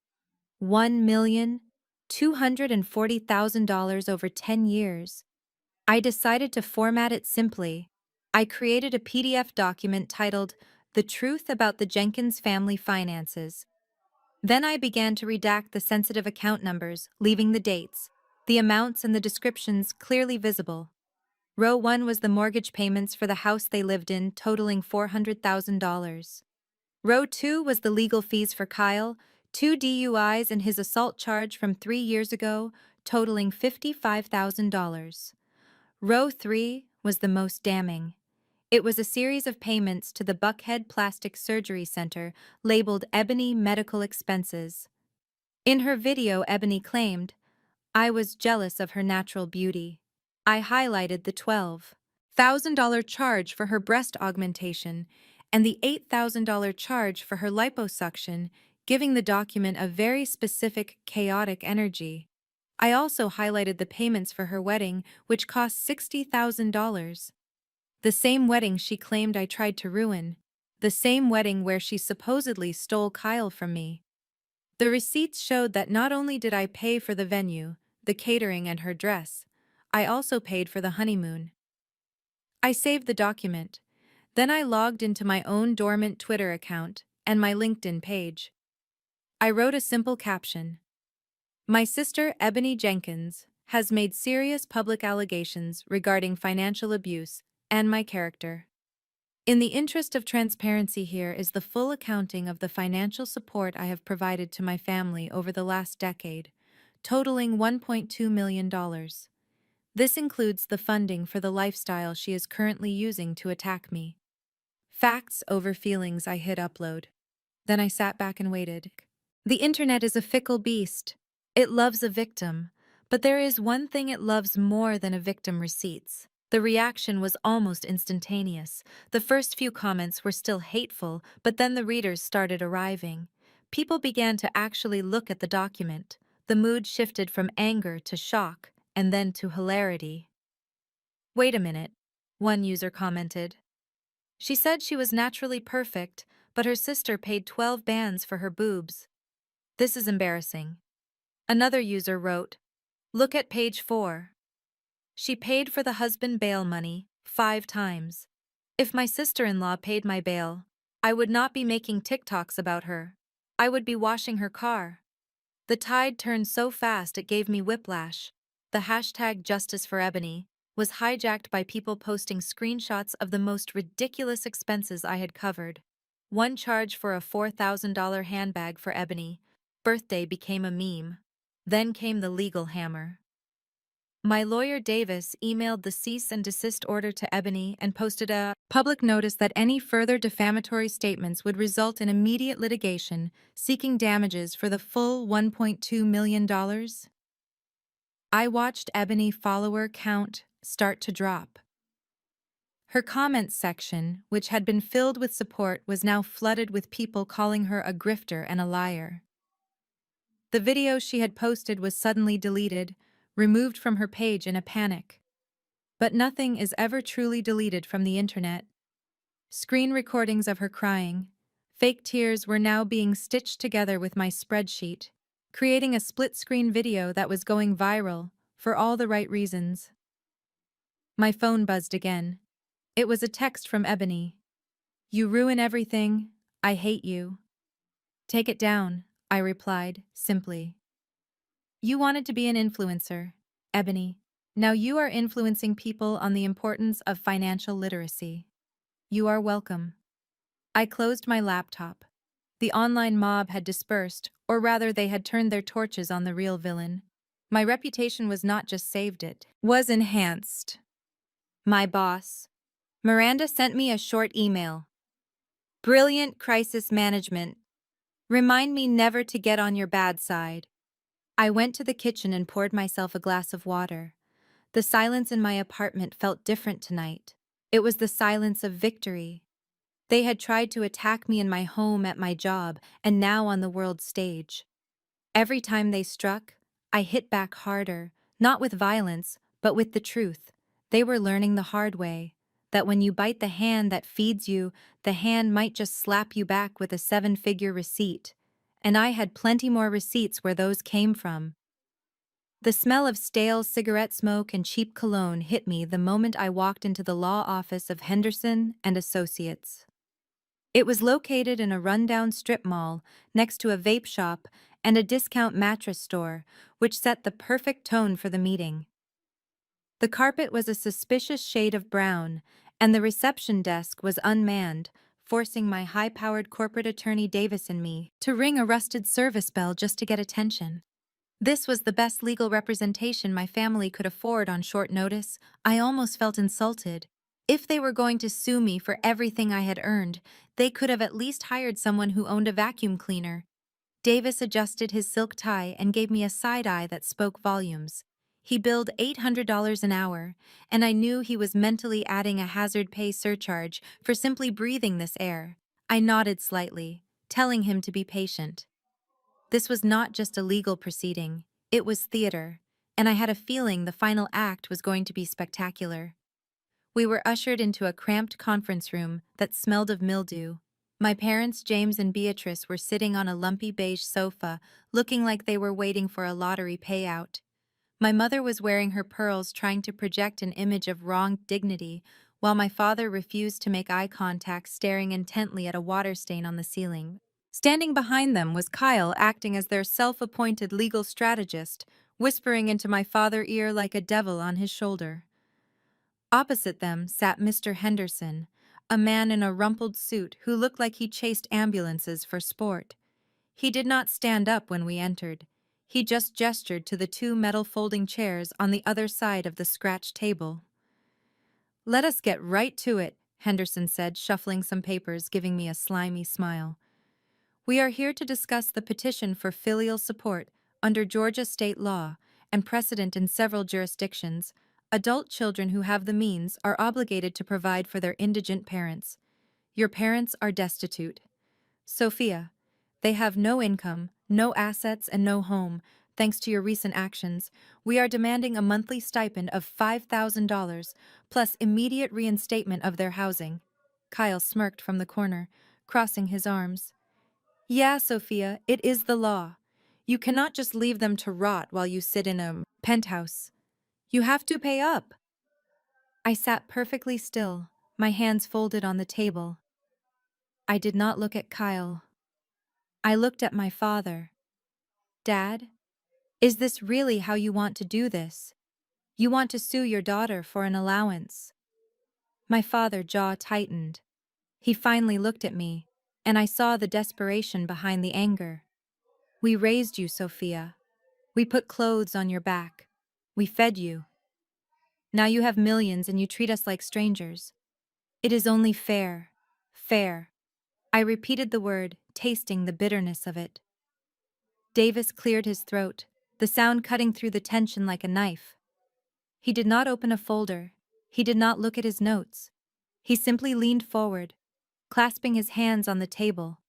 $1,240,000 over 10 years. I decided to format it simply. I created a PDF document titled The Truth About the Jenkins Family Finances. Then I began to redact the sensitive account numbers, leaving the dates, the amounts, and the descriptions clearly visible. Row 1 was the mortgage payments for the house they lived in, totaling $400,000. Row 2 was the legal fees for Kyle, 2 DUIs and his assault charge from 3 years ago, totaling $55,000. Row 3 was the most damning. It was a series of payments to the Buckhead Plastic Surgery Center labeled Ebony Medical Expenses. In her video, Ebony claimed, I was jealous of her natural beauty. I highlighted the $12,000 charge for her breast augmentation and the $8,000 charge for her liposuction, giving the document a very specific, chaotic energy. I also highlighted the payments for her wedding, which cost $60,000. The same wedding she claimed I tried to ruin. The same wedding where she supposedly stole Kyle from me. The receipts showed that not only did I pay for the venue, the catering, and her dress, I also paid for the honeymoon. I saved the document. Then I logged into my own dormant Twitter account and my LinkedIn page. I wrote a simple caption. My sister, Ebony Jenkins, has made serious public allegations regarding financial abuse and my character. In the interest of transparency, here is the full accounting of the financial support I have provided to my family over the last decade, totaling $1.2 million. This includes the funding for the lifestyle she is currently using to attack me. Facts over feelings. I hit upload. Then I sat back and waited. The internet is a fickle beast. It loves a victim, but there is one thing it loves more than a victim: receipts. The reaction was almost instantaneous. The first few comments were still hateful, but then the readers started arriving. People began to actually look at the document. The mood shifted from anger to shock, and then to hilarity. Wait a minute, one user commented. She said she was naturally perfect, but her sister paid 12 bands for her boobs. This is embarrassing. Another user wrote, look at page 4. She paid for the husband bail money 5 times. If my sister-in-law paid my bail, I would not be making TikToks about her. I would be washing her car. The tide turned so fast it gave me whiplash. The hashtag Justice for Ebony was hijacked by people posting screenshots of the most ridiculous expenses I had covered. One charge for a $4,000 handbag for Ebony. Birthday became a meme. Then came the legal hammer. My lawyer Davis emailed the cease and desist order to Ebony and posted a public notice that any further defamatory statements would result in immediate litigation, seeking damages for the full $1.2 million. I watched Ebony follower count start to drop. Her comments section, which had been filled with support, was now flooded with people calling her a grifter and a liar. The video she had posted was suddenly deleted, removed from her page in a panic. But nothing is ever truly deleted from the internet. Screen recordings of her crying, fake tears were now being stitched together with my spreadsheet, creating a split-screen video that was going viral for all the right reasons. My phone buzzed again. It was a text from Ebony. You ruin everything. I hate you. Take it down, I replied, simply. You wanted to be an influencer. Ebony, now you are influencing people on the importance of financial literacy. You are welcome. I closed my laptop. The online mob had dispersed, or rather they had turned their torches on the real villain. My reputation was not just saved, it was enhanced. My boss, Miranda, sent me a short email. Brilliant crisis management. Remind me never to get on your bad side. I went to the kitchen and poured myself a glass of water. The silence in my apartment felt different tonight. It was the silence of victory. They had tried to attack me in my home, at my job, and now on the world stage. Every time they struck, I hit back harder, not with violence, but with the truth. They were learning the hard way, that when you bite the hand that feeds you, the hand might just slap you back with a 7-figure receipt. And I had plenty more receipts where those came from. The smell of stale cigarette smoke and cheap cologne hit me the moment I walked into the law office of Henderson and Associates. It was located in a rundown strip mall next to a vape shop and a discount mattress store, which set the perfect tone for the meeting. The carpet was a suspicious shade of brown, and the reception desk was unmanned, forcing my high-powered corporate attorney Davis and me to ring a rusted service bell just to get attention. This was the best legal representation my family could afford on short notice. I almost felt insulted. If they were going to sue me for everything I had earned, they could have at least hired someone who owned a vacuum cleaner. Davis adjusted his silk tie and gave me a side-eye that spoke volumes. He billed $800 an hour, and I knew he was mentally adding a hazard pay surcharge for simply breathing this air. I nodded slightly, telling him to be patient. This was not just a legal proceeding, it was theater, and I had a feeling the final act was going to be spectacular. We were ushered into a cramped conference room that smelled of mildew. My parents, James and Beatrice, were sitting on a lumpy beige sofa, looking like they were waiting for a lottery payout. My mother was wearing her pearls, trying to project an image of wronged dignity, while my father refused to make eye contact, staring intently at a water stain on the ceiling. Standing behind them was Kyle, acting as their self-appointed legal strategist, whispering into my father's ear like a devil on his shoulder. Opposite them sat Mr. Henderson, a man in a rumpled suit who looked like he chased ambulances for sport. He did not stand up when we entered. He just gestured to the 2 metal folding chairs on the other side of the scratched table. "Let us get right to it," Henderson said, shuffling some papers, giving me a slimy smile. "We are here to discuss the petition for filial support under Georgia state law and precedent in several jurisdictions. Adult children who have the means are obligated to provide for their indigent parents. Your parents are destitute. Sophia, they have no income, no assets, and no home. Thanks to your recent actions, we are demanding a monthly stipend of $5,000 plus immediate reinstatement of their housing." Kyle smirked from the corner, crossing his arms. "Yeah, Sophia, it is the law. You cannot just leave them to rot while you sit in a penthouse. You have to pay up." I sat perfectly still, my hands folded on the table. I did not look at Kyle. I looked at my father. "Dad, is this really how you want to do this? You want to sue your daughter for an allowance?" My father's jaw tightened. He finally looked at me, and I saw the desperation behind the anger. "We raised you, Sophia. We put clothes on your back. We fed you. Now you have millions and you treat us like strangers. It is only fair. Fair." I repeated the word, tasting the bitterness of it. Davis cleared his throat, the sound cutting through the tension like a knife. He did not open a folder. He did not look at his notes. He simply leaned forward, clasping his hands on the table,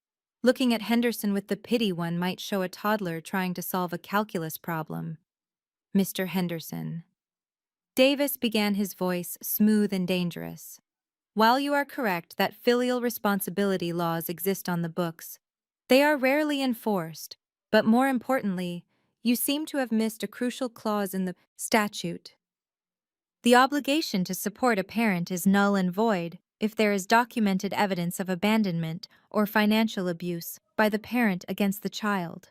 looking at Henderson with the pity one might show a toddler trying to solve a calculus problem. "Mr. Henderson." Davis began, his voice smooth and dangerous. "While you are correct that filial responsibility laws exist on the books, they are rarely enforced, but more importantly, you seem to have missed a crucial clause in the statute. The obligation to support a parent is null and void if there is documented evidence of abandonment or financial abuse by the parent against the child."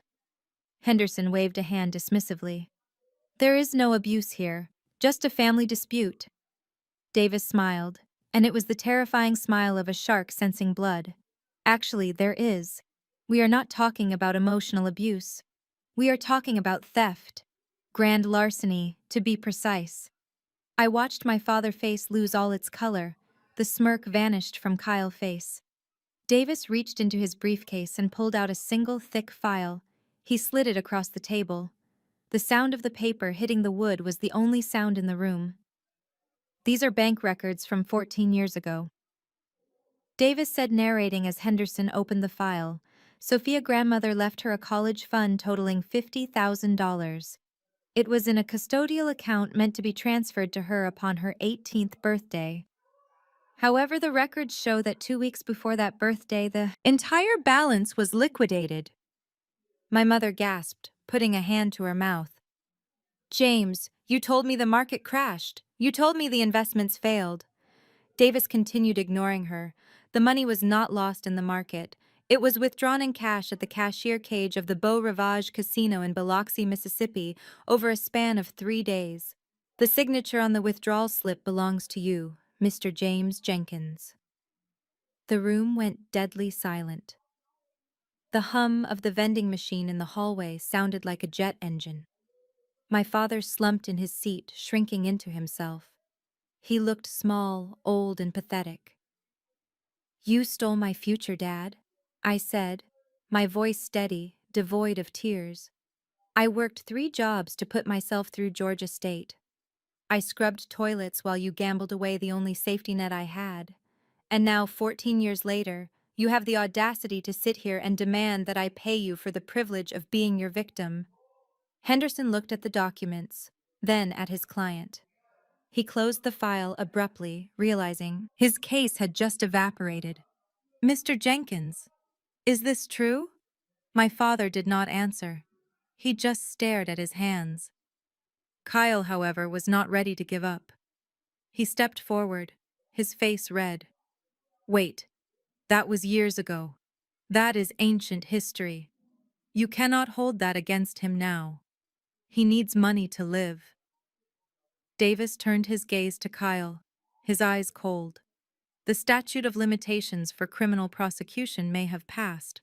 Henderson waved a hand dismissively. There is no abuse here, just a family dispute. Davis smiled, and it was the terrifying smile of a shark sensing blood. Actually, there is. We are not talking about emotional abuse. We are talking about theft. Grand larceny, to be precise. I watched my father's face lose all its color. The smirk vanished from Kyle's face. Davis reached into his briefcase and pulled out a single thick file. He slid it across the table. The sound of the paper hitting the wood was the only sound in the room. These are bank records from 14 years ago. Davis said, narrating as Henderson opened the file. Sophia's grandmother left her a college fund totaling $50,000. It was in a custodial account meant to be transferred to her upon her 18th birthday. However, the records show that 2 weeks before that birthday, the entire balance was liquidated. My mother gasped, putting a hand to her mouth. James, you told me the market crashed. You told me the investments failed. Davis continued, ignoring her. The money was not lost in the market. It was withdrawn in cash at the cashier cage of the Beau Rivage Casino in Biloxi, Mississippi, over a span of 3 days. The signature on the withdrawal slip belongs to you, Mr. James Jenkins. The room went deadly silent. The hum of the vending machine in the hallway sounded like a jet engine. My father slumped in his seat, shrinking into himself. He looked small, old, and pathetic. You stole my future, Dad, I said, my voice steady, devoid of tears. I worked 3 jobs to put myself through Georgia State. I scrubbed toilets while you gambled away the only safety net I had. And now, 14 years later, you have the audacity to sit here and demand that I pay you for the privilege of being your victim. Henderson looked at the documents, then at his client. He closed the file abruptly, realizing his case had just evaporated. Mr. Jenkins, is this true? My father did not answer. He just stared at his hands. Kyle, however, was not ready to give up. He stepped forward, his face red. Wait, that was years ago. That is ancient history. You cannot hold that against him now. He needs money to live. Davis turned his gaze to Kyle, his eyes cold. The statute of limitations for criminal prosecution may have passed,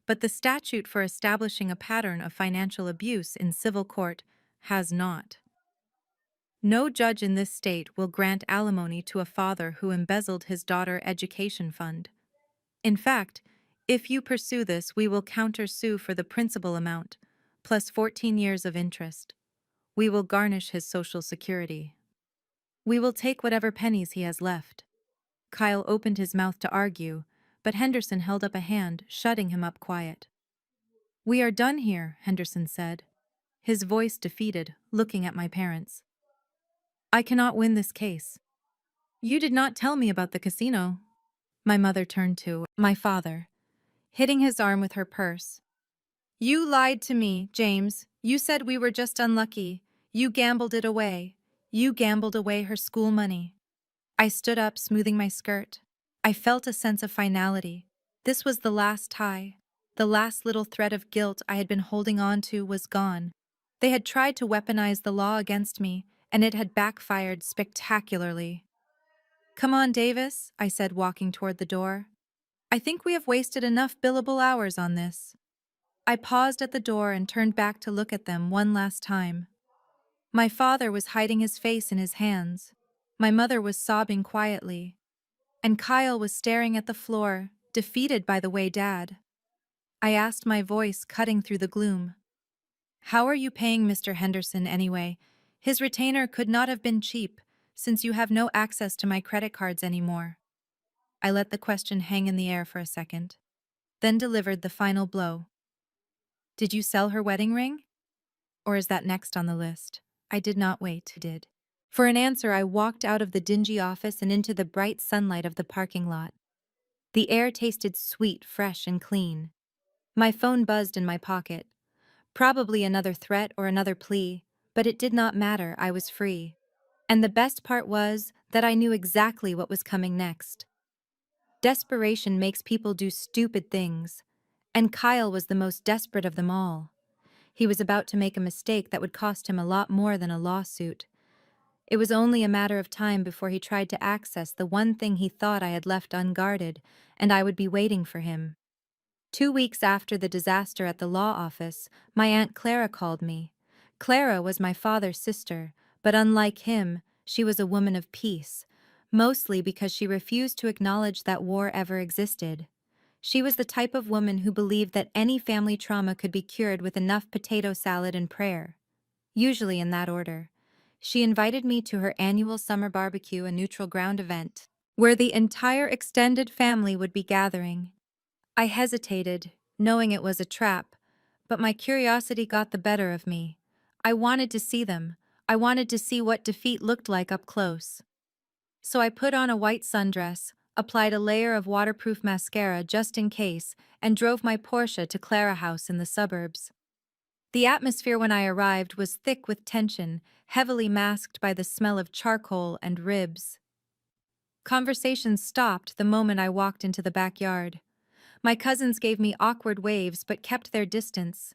but the statute for establishing a pattern of financial abuse in civil court has not. No judge in this state will grant alimony to a father who embezzled his daughter's education fund. In fact, if you pursue this, we will counter-sue for the principal amount, plus 14 years of interest. We will garnish his Social Security. We will take whatever pennies he has left. Kyle opened his mouth to argue, but Henderson held up a hand, shutting him up quiet. We are done here, Henderson said, his voice defeated, looking at my parents. I cannot win this case. You did not tell me about the casino. My mother turned to my father, hitting his arm with her purse. You lied to me, James. You said we were just unlucky. You gambled it away. You gambled away her school money. I stood up, smoothing my skirt. I felt a sense of finality. This was the last tie. The last little thread of guilt I had been holding on to was gone. They had tried to weaponize the law against me, and it had backfired spectacularly. Come on, Davis, I said, walking toward the door. I think we have wasted enough billable hours on this. I paused at the door and turned back to look at them one last time. My father was hiding his face in his hands. My mother was sobbing quietly. And Kyle was staring at the floor, defeated by the way Dad. I asked, my voice cutting through the gloom. How are you paying Mr. Henderson anyway? His retainer could not have been cheap, since you have no access to my credit cards anymore. I let the question hang in the air for a second, then delivered the final blow. Did you sell her wedding ring? Or is that next on the list? I did not wait, did. For an answer, I walked out of the dingy office and into the bright sunlight of the parking lot. The air tasted sweet, fresh, and clean. My phone buzzed in my pocket. Probably another threat or another plea, but it did not matter, I was free. And the best part was that I knew exactly what was coming next. Desperation makes people do stupid things, and Kyle was the most desperate of them all. He was about to make a mistake that would cost him a lot more than a lawsuit. It was only a matter of time before he tried to access the one thing he thought I had left unguarded, and I would be waiting for him. 2 weeks after the disaster at the law office, my Aunt Clara called me. Clara was my father's sister, but unlike him, she was a woman of peace, mostly because she refused to acknowledge that war ever existed. She was the type of woman who believed that any family trauma could be cured with enough potato salad and prayer, usually in that order. She invited me to her annual summer barbecue, a neutral ground event, where the entire extended family would be gathering. I hesitated, knowing it was a trap, but my curiosity got the better of me. I wanted to see them. I wanted to see what defeat looked like up close. So I put on a white sundress, applied a layer of waterproof mascara just in case, and drove my Porsche to Clara House in the suburbs. The atmosphere when I arrived was thick with tension, heavily masked by the smell of charcoal and ribs. Conversations stopped the moment I walked into the backyard. My cousins gave me awkward waves but kept their distance,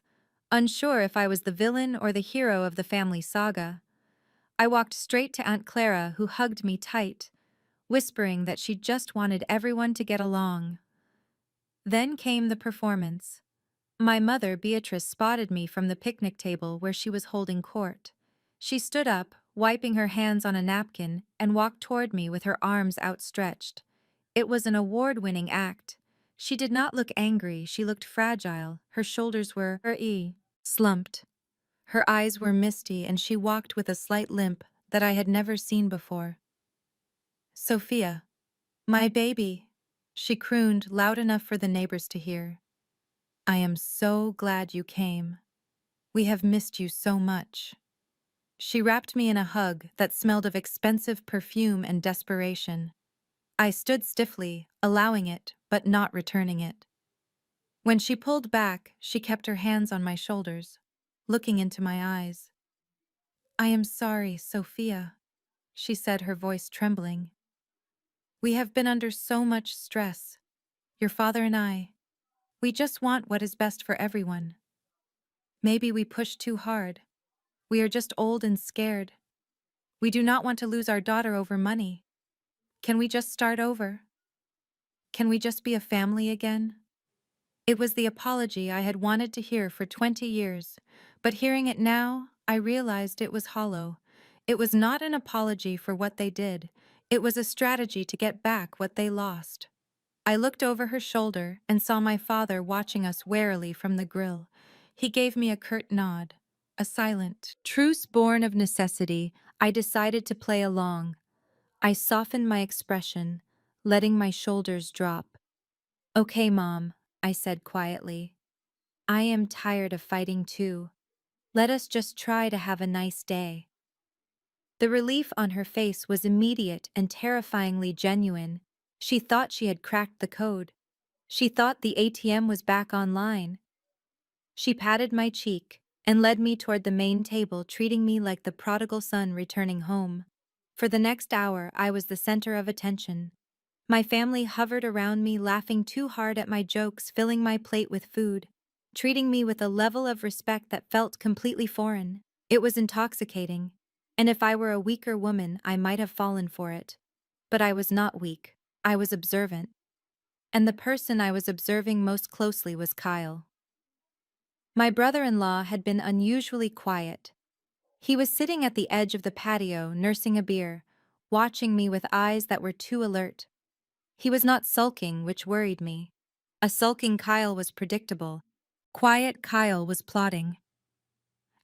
unsure if I was the villain or the hero of the family saga. I walked straight to Aunt Clara, who hugged me tight, whispering that she just wanted everyone to get along. Then came the performance. My mother, Beatrice, spotted me from the picnic table where she was holding court. She stood up, wiping her hands on a napkin, and walked toward me with her arms outstretched. It was an award-winning act. She did not look angry, she looked fragile. Her shoulders were slumped. Her eyes were misty, and she walked with a slight limp that I had never seen before. "Sophia, my baby," she crooned loud enough for the neighbors to hear. "I am so glad you came. We have missed you so much." She wrapped me in a hug that smelled of expensive perfume and desperation. I stood stiffly, allowing it, but not returning it. When she pulled back, she kept her hands on my shoulders, looking into my eyes. "I am sorry, Sophia," she said, her voice trembling. "We have been under so much stress. Your father and I. We just want what is best for everyone. Maybe we pushed too hard. We are just old and scared. We do not want to lose our daughter over money. Can we just start over? Can we just be a family again?" It was the apology I had wanted to hear for 20 years, but hearing it now, I realized it was hollow. It was not an apology for what they did. It was a strategy to get back what they lost. I looked over her shoulder and saw my father watching us warily from the grill. He gave me a curt nod, a silent truce born of necessity. I decided to play along. I softened my expression, letting my shoulders drop. "Okay, Mom," I said quietly. "I am tired of fighting too. Let us just try to have a nice day." The relief on her face was immediate and terrifyingly genuine. She thought she had cracked the code. She thought the ATM was back online. She patted my cheek and led me toward the main table, treating me like the prodigal son returning home. For the next hour, I was the center of attention. My family hovered around me, laughing too hard at my jokes, filling my plate with food, treating me with a level of respect that felt completely foreign. It was intoxicating, and if I were a weaker woman, I might have fallen for it. But I was not weak. I was observant. And the person I was observing most closely was Kyle. My brother-in-law had been unusually quiet. He was sitting at the edge of the patio, nursing a beer, watching me with eyes that were too alert. He was not sulking, which worried me. A sulking Kyle was predictable. Quiet Kyle was plotting.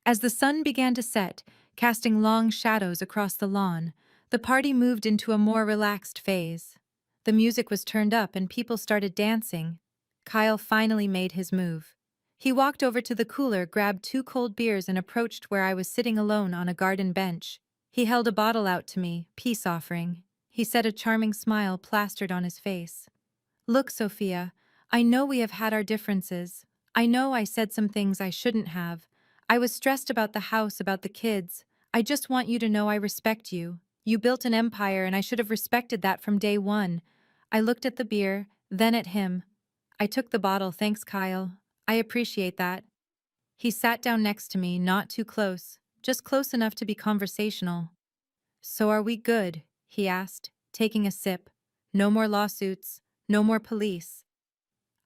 As the sun began to set, casting long shadows across the lawn, the party moved into a more relaxed phase. The music was turned up and people started dancing. Kyle finally made his move. He walked over to the cooler, grabbed 2 cold beers, and approached where I was sitting alone on a garden bench. He held a bottle out to me, peace offering. He said, a charming smile plastered on his face. "Look, Sophia, I know we have had our differences. I know I said some things I shouldn't have. I was stressed about the house, about the kids. I just want you to know I respect you. You built an empire and I should have respected that from day one." I looked at the beer, then at him. I took the bottle. "Thanks, Kyle. I appreciate that." He sat down next to me, not too close, just close enough to be conversational. So are we good? He asked, taking a sip. No more lawsuits, no more police.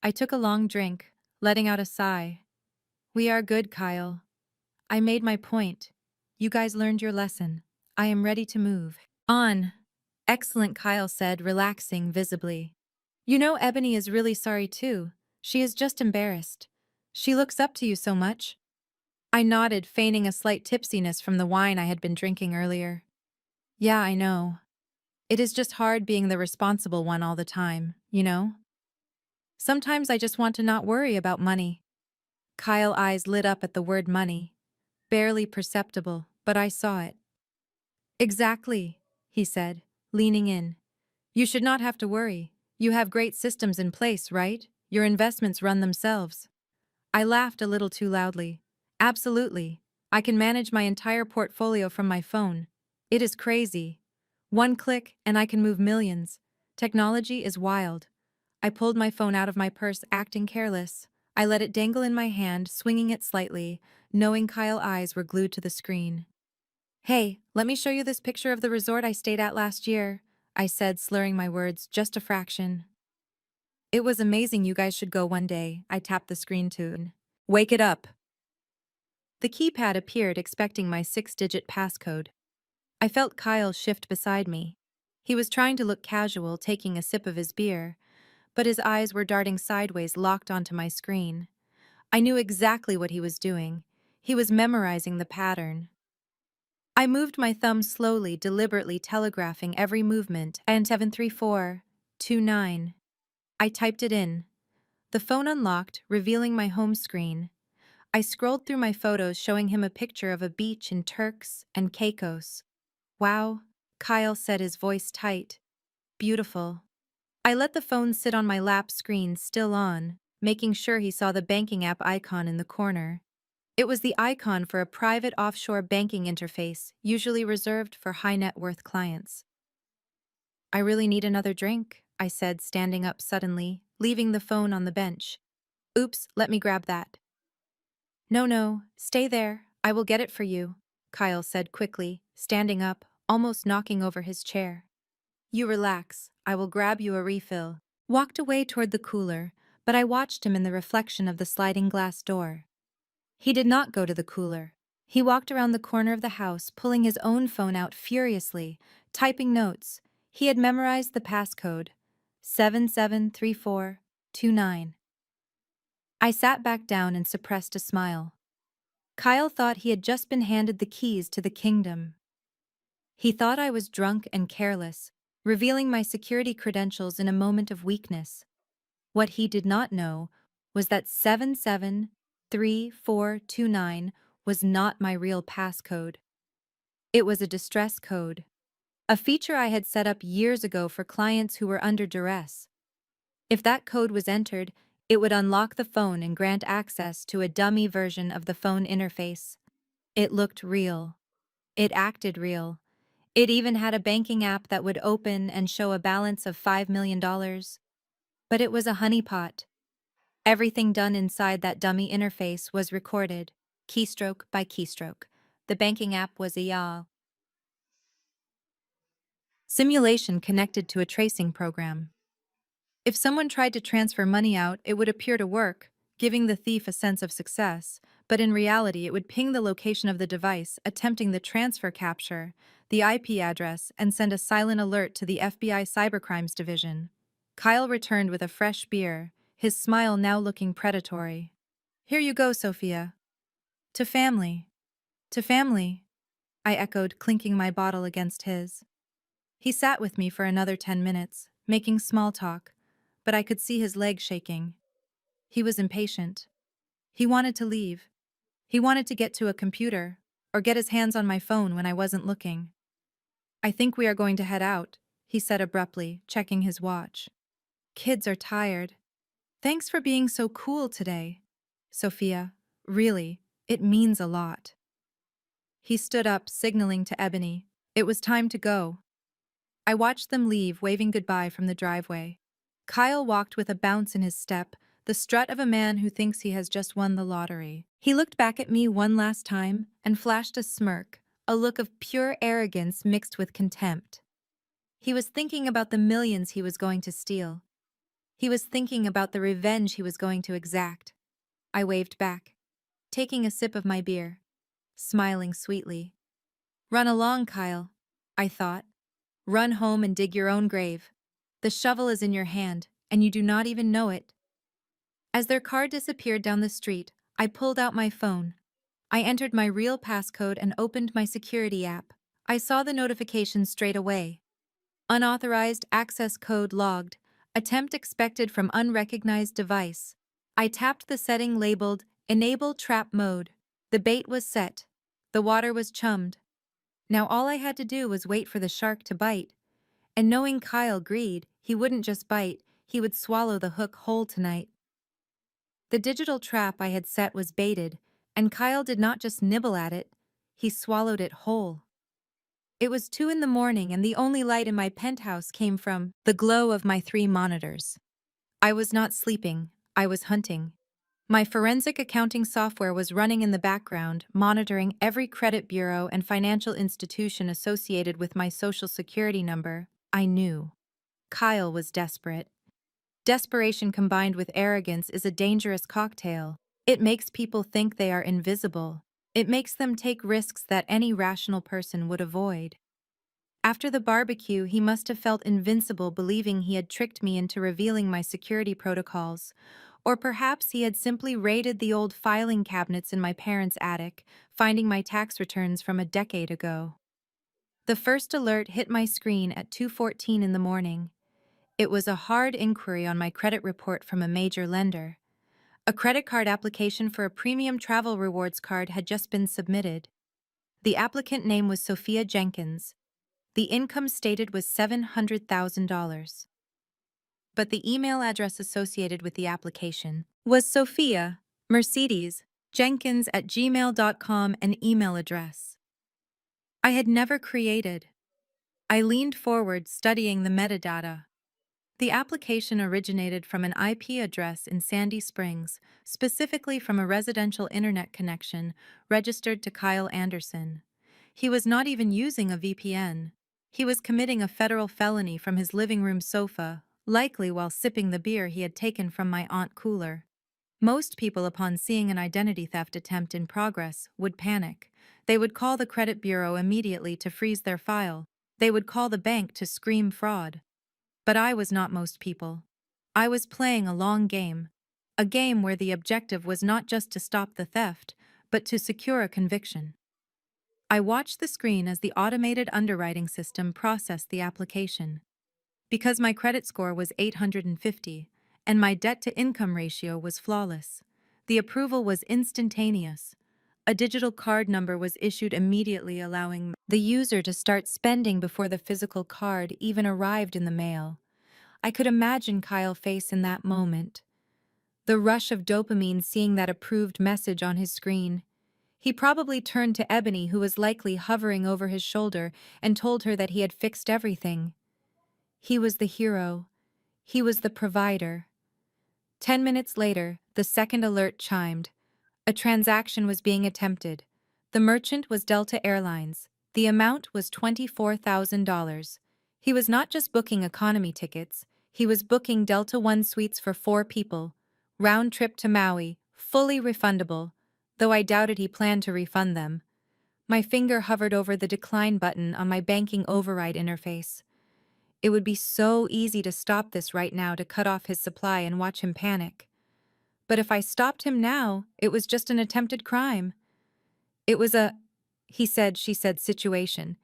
I took a long drink, letting out a sigh. We are good, Kyle. I made my point. You guys learned your lesson. I am ready to move on. Excellent, Kyle said, relaxing visibly. You know, Ebony is really sorry too. She is just embarrassed. She looks up to you so much. I nodded, feigning a slight tipsiness from the wine I had been drinking earlier. Yeah, I know. It is just hard being the responsible one all the time, you know? Sometimes I just want to not worry about money. Kyle's eyes lit up at the word money. Barely perceptible, but I saw it. Exactly, he said, leaning in. You should not have to worry. You have great systems in place, right? Your investments run themselves. I laughed a little too loudly. Absolutely. I can manage my entire portfolio from my phone. It is crazy. One click and I can move millions. Technology is wild. I pulled my phone out of my purse, acting careless. I let it dangle in my hand, swinging it slightly, knowing Kyle's eyes were glued to the screen. Hey, let me show you this picture of the resort I stayed at last year, I said, slurring my words just a fraction. It was amazing. You guys should go one day. I tapped the screen to wake it up. The keypad appeared, expecting my 6-digit passcode. I felt Kyle shift beside me. He was trying to look casual, taking a sip of his beer, but his eyes were darting sideways, locked onto my screen. I knew exactly what he was doing. He was memorizing the pattern. I moved my thumb slowly, deliberately telegraphing every movement, and 73429. I typed it in. The phone unlocked, revealing my home screen. I scrolled through my photos, showing him a picture of a beach in Turks and Caicos. Wow, Kyle said, his voice tight. Beautiful. I let the phone sit on my lap, screen still on, making sure he saw the banking app icon in the corner. It was the icon for a private offshore banking interface, usually reserved for high-net-worth clients. I really need another drink, I said, standing up suddenly, leaving the phone on the bench. Oops, let me grab that. No, stay there. I will get it for you, Kyle said quickly, standing up, almost knocking over his chair. You relax. I will grab you a refill. Walked away toward the cooler, but I watched him in the reflection of the sliding glass door. He did not go to the cooler. He walked around the corner of the house, pulling his own phone out furiously, typing notes. He had memorized the passcode. 773429. I sat back down and suppressed a smile. Kyle thought he had just been handed the keys to the kingdom. He thought I was drunk and careless, revealing my security credentials in a moment of weakness. What he did not know was that 773429 was not my real passcode. It was a distress code, a feature I had set up years ago for clients who were under duress. If that code was entered, it would unlock the phone and grant access to a dummy version of the phone interface. It looked real. It acted real. It even had a banking app that would open and show a balance of $5 million. But it was a honeypot. Everything done inside that dummy interface was recorded, keystroke by keystroke. The banking app was a simulation connected to a tracing program. If someone tried to transfer money out, it would appear to work, giving the thief a sense of success, but in reality it would ping the location of the device, attempting the transfer capture, the IP address, and send a silent alert to the FBI Cybercrimes Division. Kyle returned with a fresh beer, his smile now looking predatory. Here you go, Sophia. To family. To family, I echoed, clinking my bottle against his. He sat with me for another 10 minutes, making small talk, but I could see his legs shaking. He was impatient. He wanted to leave. He wanted to get to a computer, or get his hands on my phone when I wasn't looking. I think we are going to head out, he said abruptly, checking his watch. Kids are tired. Thanks for being so cool today, Sophia. Really, it means a lot. He stood up, signaling to Ebony. It was time to go. I watched them leave, waving goodbye from the driveway. Kyle walked with a bounce in his step, the strut of a man who thinks he has just won the lottery. He looked back at me one last time and flashed a smirk, a look of pure arrogance mixed with contempt. He was thinking about the millions he was going to steal. He was thinking about the revenge he was going to exact. I waved back, taking a sip of my beer, smiling sweetly. Run along, Kyle, I thought. Run home and dig your own grave. The shovel is in your hand, and you do not even know it. As their car disappeared down the street, I pulled out my phone. I entered my real passcode and opened my security app. I saw the notification straight away. Unauthorized access code logged. Attempt expected from unrecognized device. I tapped the setting labeled Enable Trap Mode. The bait was set. The water was chummed. Now all I had to do was wait for the shark to bite. And knowing Kyle greed, he wouldn't just bite, he would swallow the hook whole tonight. The digital trap I had set was baited, and Kyle did not just nibble at it, he swallowed it whole. It was 2 in the morning and the only light in my penthouse came from the glow of my 3 monitors. I was not sleeping, I was hunting. My forensic accounting software was running in the background, monitoring every credit bureau and financial institution associated with my social security number. I knew. Kyle was desperate. Desperation combined with arrogance is a dangerous cocktail. It makes people think they are invisible. It makes them take risks that any rational person would avoid. After the barbecue, he must have felt invincible, believing he had tricked me into revealing my security protocols. Or perhaps he had simply raided the old filing cabinets in my parents' attic, finding my tax returns from a decade ago. The first alert hit my screen at 2:14 in the morning. It was a hard inquiry on my credit report from a major lender. A credit card application for a premium travel rewards card had just been submitted. The applicant name was Sophia Jenkins. The income stated was $700,000. But the email address associated with the application was Sophia Mercedes Jenkins at gmail.com, an email address I had never created. I leaned forward, studying the metadata. The application originated from an IP address in Sandy Springs, specifically from a residential internet connection registered to Kyle Anderson. He was not even using a VPN. He was committing a federal felony from his living room sofa, likely while sipping the beer he had taken from my aunt cooler. Most people, upon seeing an identity theft attempt in progress, would panic. They would call the credit bureau immediately to freeze their file. They would call the bank to scream fraud. But I was not most people. I was playing a long game. A game where the objective was not just to stop the theft, but to secure a conviction. I watched the screen as the automated underwriting system processed the application. Because my credit score was 850, and my debt-to-income ratio was flawless, the approval was instantaneous. A digital card number was issued immediately, allowing the user to start spending before the physical card even arrived in the mail. I could imagine Kyle's face in that moment. The rush of dopamine seeing that approved message on his screen. He probably turned to Ebony, who was likely hovering over his shoulder, and told her that he had fixed everything. He was the hero. He was the provider. 10 minutes later, the second alert chimed. A transaction was being attempted. The merchant was Delta Airlines. The amount was $24,000. He was not just booking economy tickets, he was booking Delta One suites for 4 people. Round trip to Maui, fully refundable, though I doubted he planned to refund them. My finger hovered over the decline button on my banking override interface. It would be so easy to stop this right now, to cut off his supply and watch him panic. But if I stopped him now, it was just an attempted crime. It was a he said, she said situation.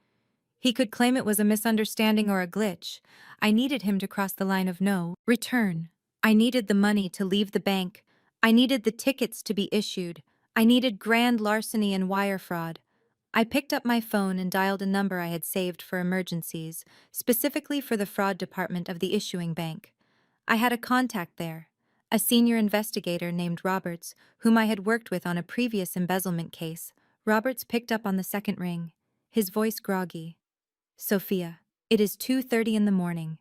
He could claim it was a misunderstanding or a glitch. I needed him to cross the line of no return. I needed the money to leave the bank. I needed the tickets to be issued. I needed grand larceny and wire fraud. I picked up my phone and dialed a number I had saved for emergencies, specifically for the fraud department of the issuing bank. I had a contact there, a senior investigator named Roberts, whom I had worked with on a previous embezzlement case. Roberts picked up on the second ring, his voice groggy. Sophia, it is 2:30 in the morning.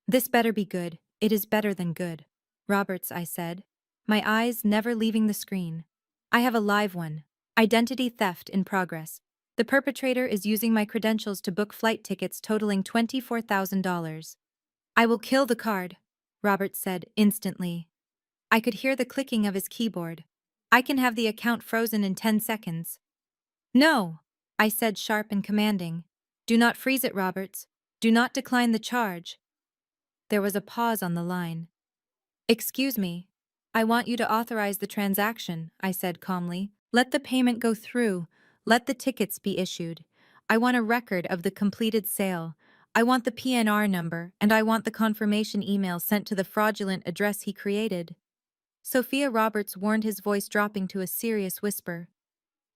This better be good. It is better than good. Roberts, I said. my eyes never leaving the screen. I have a live one. Identity theft in progress. The perpetrator is using my credentials to book flight tickets totaling $24,000. I will kill the card, Robert said instantly. I could hear the clicking of his keyboard. I can have the account frozen in 10 seconds. No, I said sharp and commanding. Do not freeze it, Roberts. Do not decline the charge. There was a pause on the line. Excuse me. I want you to authorize the transaction, I said calmly. Let the payment go through. Let the tickets be issued. I want a record of the completed sale. I want the PNR number, and I want the confirmation email sent to the fraudulent address he created. Sophia Roberts warned, his voice dropping to a serious whisper.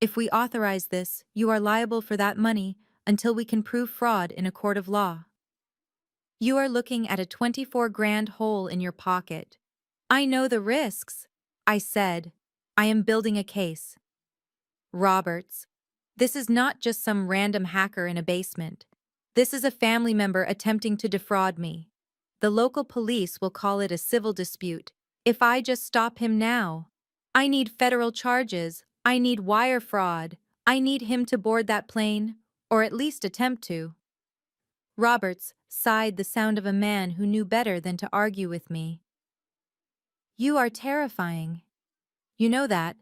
If we authorize this, you are liable for that money until we can prove fraud in a court of law. You are looking at a 24 grand hole in your pocket. I know the risks, I said. I am building a case. Roberts, this is not just some random hacker in a basement. This is a family member attempting to defraud me. The local police will call it a civil dispute. If I just stop him now, I need federal charges. I need wire fraud. I need him to board that plane, or at least attempt to. Roberts sighed, the sound of a man who knew better than to argue with me. You are terrifying. You know that.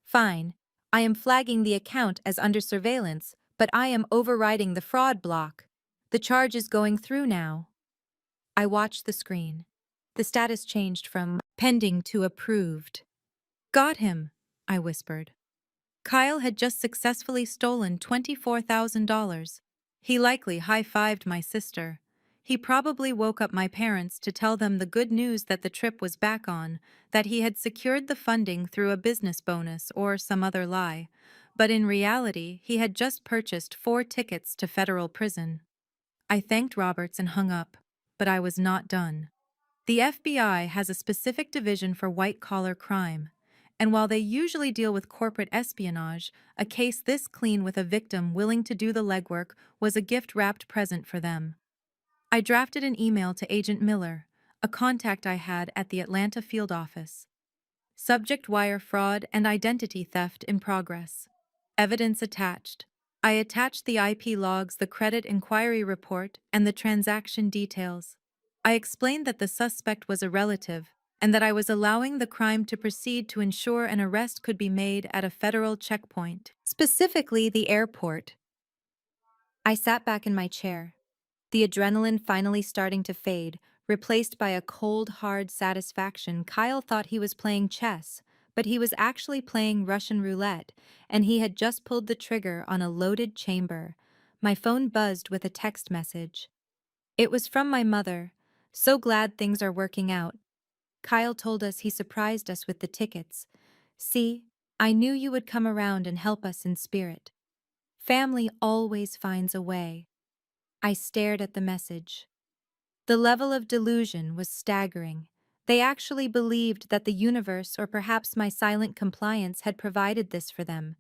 Fine. I am flagging the account as under surveillance, but I am overriding the fraud block. The charge is going through now. I watched the screen. The status changed from pending to approved. Got him, I whispered. Kyle had just successfully stolen $24,000. He likely high-fived my sister. He probably woke up my parents to tell them the good news that the trip was back on, that he had secured the funding through a business bonus or some other lie. But in reality, he had just purchased 4 tickets to federal prison. I thanked Roberts and hung up, but I was not done. The FBI has a specific division for white-collar crime. And while they usually deal with corporate espionage, a case this clean with a victim willing to do the legwork was a gift-wrapped present for them. I drafted an email to Agent Miller, a contact I had at the Atlanta field office. Subject: wire fraud and identity theft in progress. Evidence attached. I attached the IP logs, the credit inquiry report, and the transaction details. I explained that the suspect was a relative, and that I was allowing the crime to proceed to ensure an arrest could be made at a federal checkpoint, specifically the airport. I sat back in my chair, the adrenaline finally starting to fade, replaced by a cold, hard satisfaction. Kyle thought he was playing chess, but he was actually playing Russian roulette, and he had just pulled the trigger on a loaded chamber. My phone buzzed with a text message. It was from my mother. So glad things are working out. Kyle told us he surprised us with the tickets. See, I knew you would come around and help us in spirit. Family always finds a way. I stared at the message. The level of delusion was staggering. They actually believed that the universe, or perhaps my silent compliance, had provided this for them.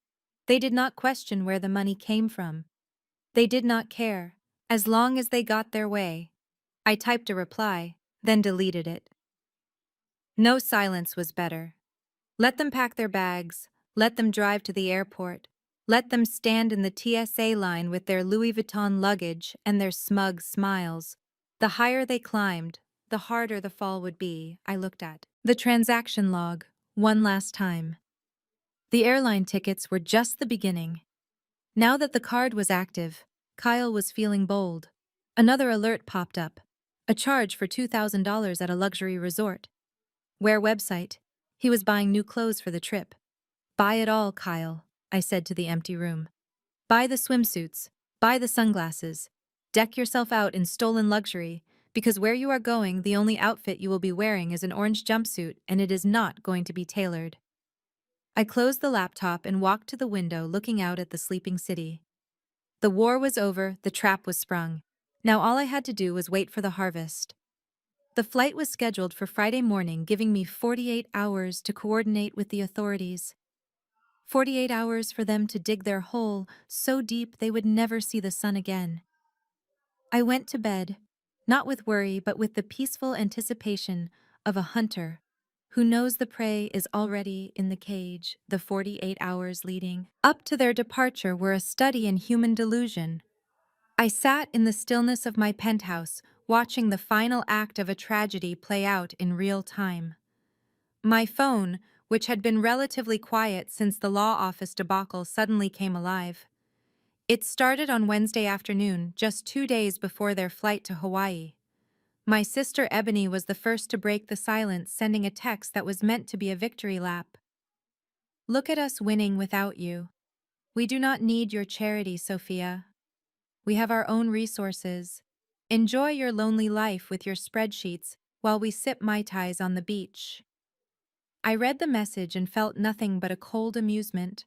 They did not question where the money came from. They did not care, as long as they got their way. I typed a reply, then deleted it. No silence was better. Let them pack their bags, let them drive to the airport, let them stand in the TSA line with their Louis Vuitton luggage and their smug smiles. The higher they climbed, the harder the fall would be. I looked at the transaction log one last time. The airline tickets were just the beginning. Now that the card was active, Kyle was feeling bold. Another alert popped up. A charge for $2,000 at a luxury resort. Where website? He was buying new clothes for the trip. Buy it all, Kyle, I said to the empty room. Buy the swimsuits. Buy the sunglasses. Deck yourself out in stolen luxury, because where you are going, the only outfit you will be wearing is an orange jumpsuit, and it is not going to be tailored. I closed the laptop and walked to the window, looking out at the sleeping city. The war was over, the trap was sprung. Now all I had to do was wait for the harvest. The flight was scheduled for Friday morning, giving me 48 hours to coordinate with the authorities. 48 hours for them to dig their hole so deep they would never see the sun again. I went to bed, not with worry but with the peaceful anticipation of a hunter who knows the prey is already in the cage. The 48 hours leading up to their departure were a study in human delusion. I sat in the stillness of my penthouse, watching the final act of a tragedy play out in real time. My phone, which had been relatively quiet since the law office debacle, suddenly came alive. It started on Wednesday afternoon, just 2 days before their flight to Hawaii. My sister Ebony was the first to break the silence, sending a text that was meant to be a victory lap. "Look at us winning without you. We do not need your charity, Sophia. We have our own resources. Enjoy your lonely life with your spreadsheets while we sip Mai Tais on the beach." I read the message and felt nothing but a cold amusement.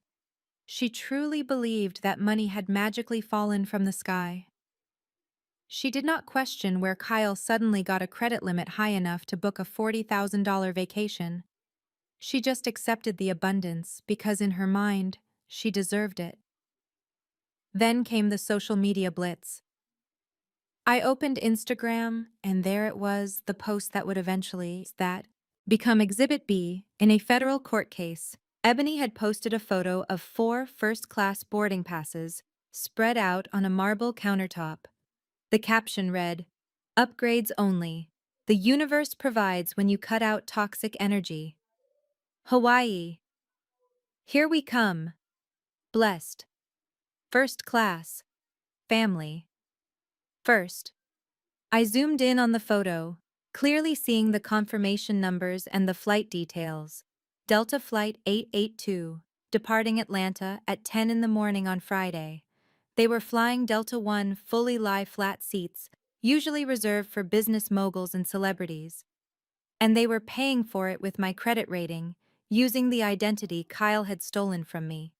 She truly believed that money had magically fallen from the sky. She did not question where Kyle suddenly got a credit limit high enough to book a $40,000 vacation. She just accepted the abundance because in her mind, she deserved it. Then came the social media blitz. I opened Instagram, and there it was, the post that would eventually become Exhibit B in a federal court case. Ebony had posted a photo of 4 first-class boarding passes spread out on a marble countertop. The caption read, "Upgrades only. The universe provides when you cut out toxic energy. Hawaii. Here we come. Blessed. First class. Family." First, I zoomed in on the photo, clearly seeing the confirmation numbers and the flight details. Delta Flight 882, departing Atlanta at 10 in the morning on Friday. They were flying Delta One fully lie-flat seats, usually reserved for business moguls and celebrities. And they were paying for it with my credit rating, using the identity Kyle had stolen from me.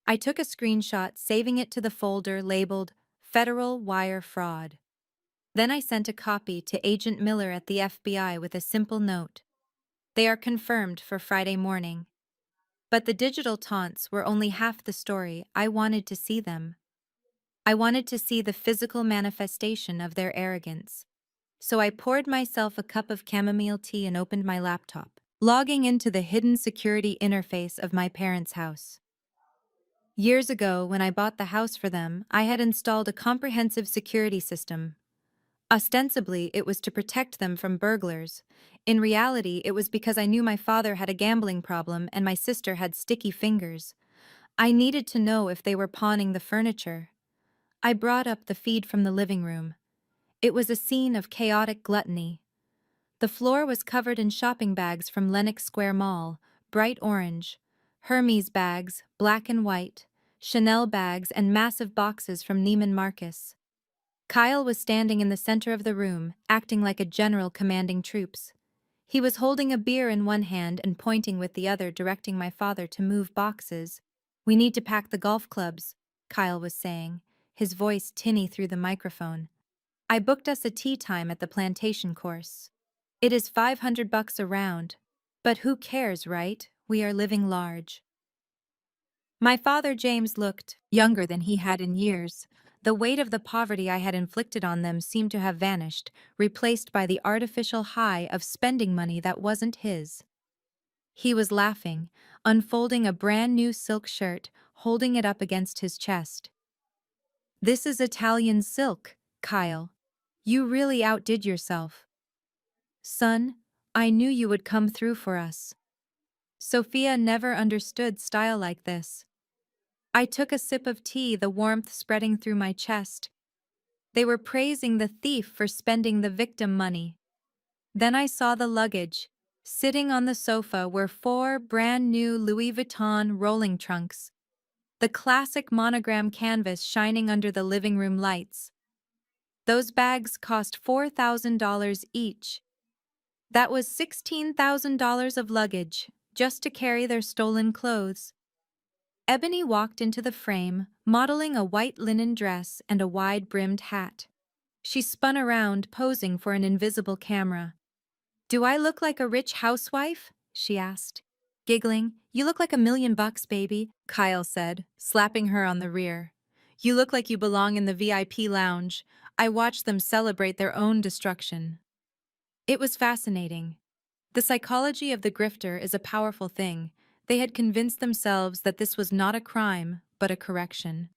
I took a screenshot, saving it to the folder labeled Federal Wire Fraud. Then I sent a copy to Agent Miller at the FBI with a simple note. "They are confirmed for Friday morning." But the digital taunts were only half the story. I wanted to see them. I wanted to see the physical manifestation of their arrogance. So I poured myself a cup of chamomile tea and opened my laptop, logging into the hidden security interface of my parents' house. Years ago, when I bought the house for them, I had installed a comprehensive security system. Ostensibly, it was to protect them from burglars. In reality, it was because I knew my father had a gambling problem and my sister had sticky fingers. I needed to know if they were pawning the furniture. I brought up the feed from the living room. It was a scene of chaotic gluttony. The floor was covered in shopping bags from Lenox Square Mall, bright orange, Hermes bags, black and white, Chanel bags, and massive boxes from Neiman Marcus. Kyle was standing in the center of the room, acting like a general commanding troops. He was holding a beer in one hand and pointing with the other, directing my father to move boxes. "We need to pack the golf clubs," Kyle was saying, his voice tinny through the microphone. "I booked us a tea time at the plantation course. It is $500 a round. But who cares, right? We are living large." My father James looked younger than he had in years. The weight of the poverty I had inflicted on them seemed to have vanished, replaced by the artificial high of spending money that wasn't his. He was laughing, unfolding a brand new silk shirt, holding it up against his chest. "This is Italian silk, Kyle. You really outdid yourself. Son, I knew you would come through for us." Sophia never understood style like this. I took a sip of tea, the warmth spreading through my chest. They were praising the thief for spending the victim money. Then I saw the luggage. Sitting on the sofa were 4 brand new Louis Vuitton rolling trunks. The classic monogram canvas shining under the living room lights. Those bags cost $4,000 each. That was $16,000 of luggage, just to carry their stolen clothes. Ebony walked into the frame, modeling a white linen dress and a wide-brimmed hat. She spun around, posing for an invisible camera. "Do I look like a rich housewife?" she asked. Giggling, "You look like $1,000,000, baby," Kyle said, slapping her on the rear. "You look like you belong in the VIP lounge." I watched them celebrate their own destruction. It was fascinating. The psychology of the grifter is a powerful thing. They had convinced themselves that this was not a crime, but a correction.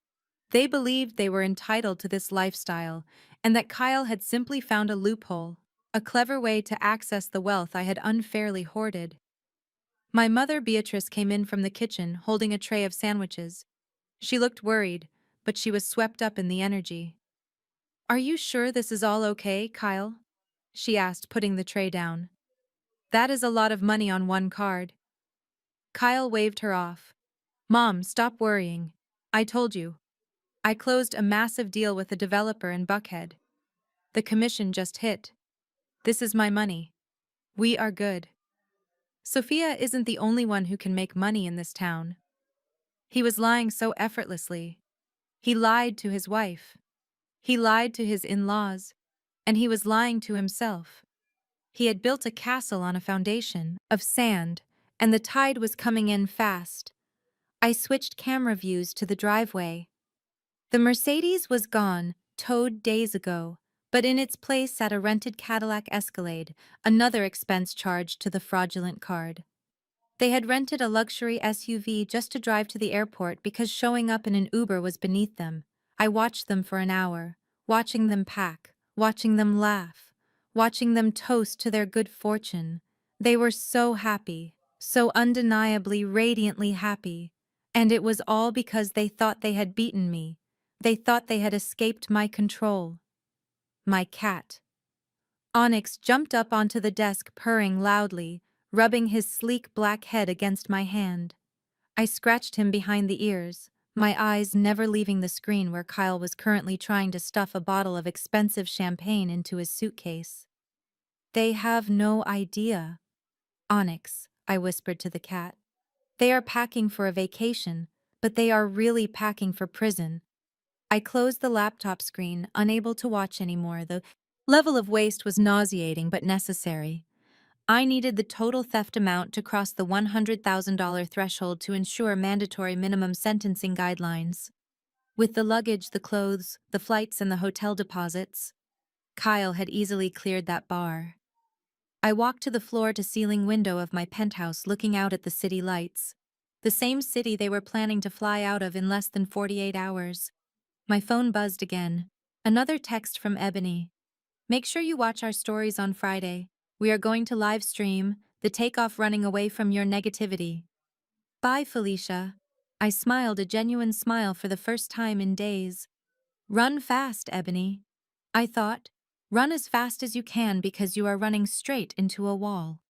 They believed they were entitled to this lifestyle, and that Kyle had simply found a loophole, a clever way to access the wealth I had unfairly hoarded. My mother Beatrice came in from the kitchen holding a tray of sandwiches. She looked worried, but she was swept up in the energy. "Are you sure this is all okay, Kyle?" she asked, putting the tray down. "That is a lot of money on one card." Kyle waved her off. "Mom, stop worrying. I told you. I closed a massive deal with a developer in Buckhead. The commission just hit. This is my money. We are good. Sophia isn't the only one who can make money in this town." He was lying so effortlessly. He lied to his wife. He lied to his in-laws. And he was lying to himself. He had built a castle on a foundation of sand, and the tide was coming in fast. I switched camera views to the driveway. The Mercedes was gone, towed days ago, but in its place sat a rented Cadillac Escalade, another expense charged to the fraudulent card. They had rented a luxury SUV just to drive to the airport because showing up in an Uber was beneath them. I watched them for an hour, watching them pack, watching them laugh, watching them toast to their good fortune. They were so happy, so undeniably, radiantly happy. And it was all because they thought they had beaten me. They thought they had escaped my control. My cat. Onyx jumped up onto the desk purring loudly, rubbing his sleek black head against my hand. I scratched him behind the ears, my eyes never leaving the screen where Kyle was currently trying to stuff a bottle of expensive champagne into his suitcase. "They have no idea." "Onyx," I whispered to the cat. "They are packing for a vacation, but they are really packing for prison." I closed the laptop screen, unable to watch anymore. The level of waste was nauseating but necessary. I needed the total theft amount to cross the $100,000 threshold to ensure mandatory minimum sentencing guidelines. With the luggage, the clothes, the flights, and the hotel deposits, Kyle had easily cleared that bar. I walked to the floor-to-ceiling window of my penthouse looking out at the city lights. The same city they were planning to fly out of in less than 48 hours. My phone buzzed again. Another text from Ebony. "Make sure you watch our stories on Friday. We are going to live stream the takeoff running away from your negativity." "Bye, Felicia." I smiled, a genuine smile for the first time in days. "Run fast, Ebony." I thought. "Run as fast as you can because you are running straight into a wall."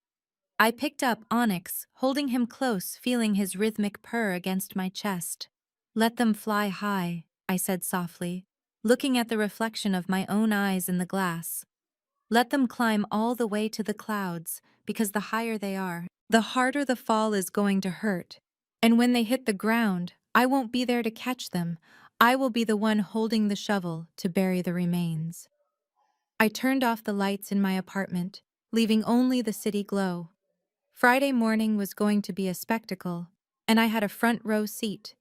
I picked up Onyx, holding him close, feeling his rhythmic purr against my chest. "Let them fly high," I said softly, looking at the reflection of my own eyes in the glass. "Let them climb all the way to the clouds, because the higher they are, the harder the fall is going to hurt. And when they hit the ground, I won't be there to catch them. I will be the one holding the shovel to bury the remains." I turned off the lights in my apartment, leaving only the city glow. Friday morning was going to be a spectacle, and I had a front row seat.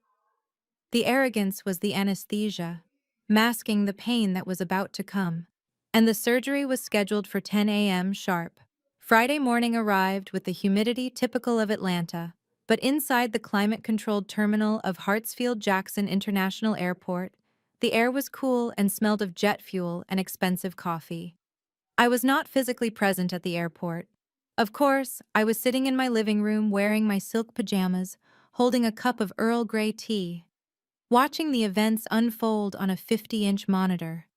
The arrogance was the anesthesia, masking the pain that was about to come. And the surgery was scheduled for 10 a.m. sharp. Friday morning arrived with the humidity typical of Atlanta, but inside the climate-controlled terminal of Hartsfield-Jackson International Airport, the air was cool and smelled of jet fuel and expensive coffee. I was not physically present at the airport. Of course, I was sitting in my living room wearing my silk pajamas, holding a cup of Earl Grey tea, watching the events unfold on a 50-inch monitor.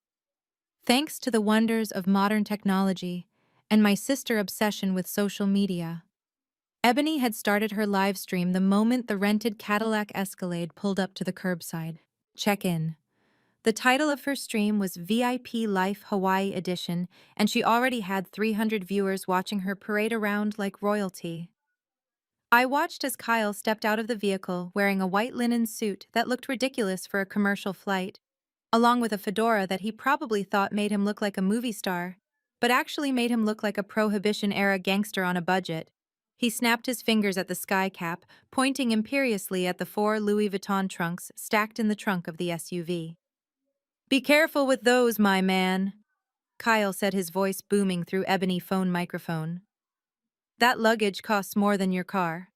Thanks to the wonders of modern technology and my sister's obsession with social media, Ebony had started her live stream the moment the rented Cadillac Escalade pulled up to the curbside. Check-in. The title of her stream was VIP Life Hawaii Edition, and she already had 300 viewers watching her parade around like royalty. I watched as Kyle stepped out of the vehicle wearing a white linen suit that looked ridiculous for a commercial flight, along with a fedora that he probably thought made him look like a movie star, but actually made him look like a Prohibition-era gangster on a budget. He snapped his fingers at the sky cap, pointing imperiously at the 4 Louis Vuitton trunks stacked in the trunk of the SUV. "Be careful with those, my man," Kyle said, his voice booming through ebony phone microphone. That luggage costs more than your car.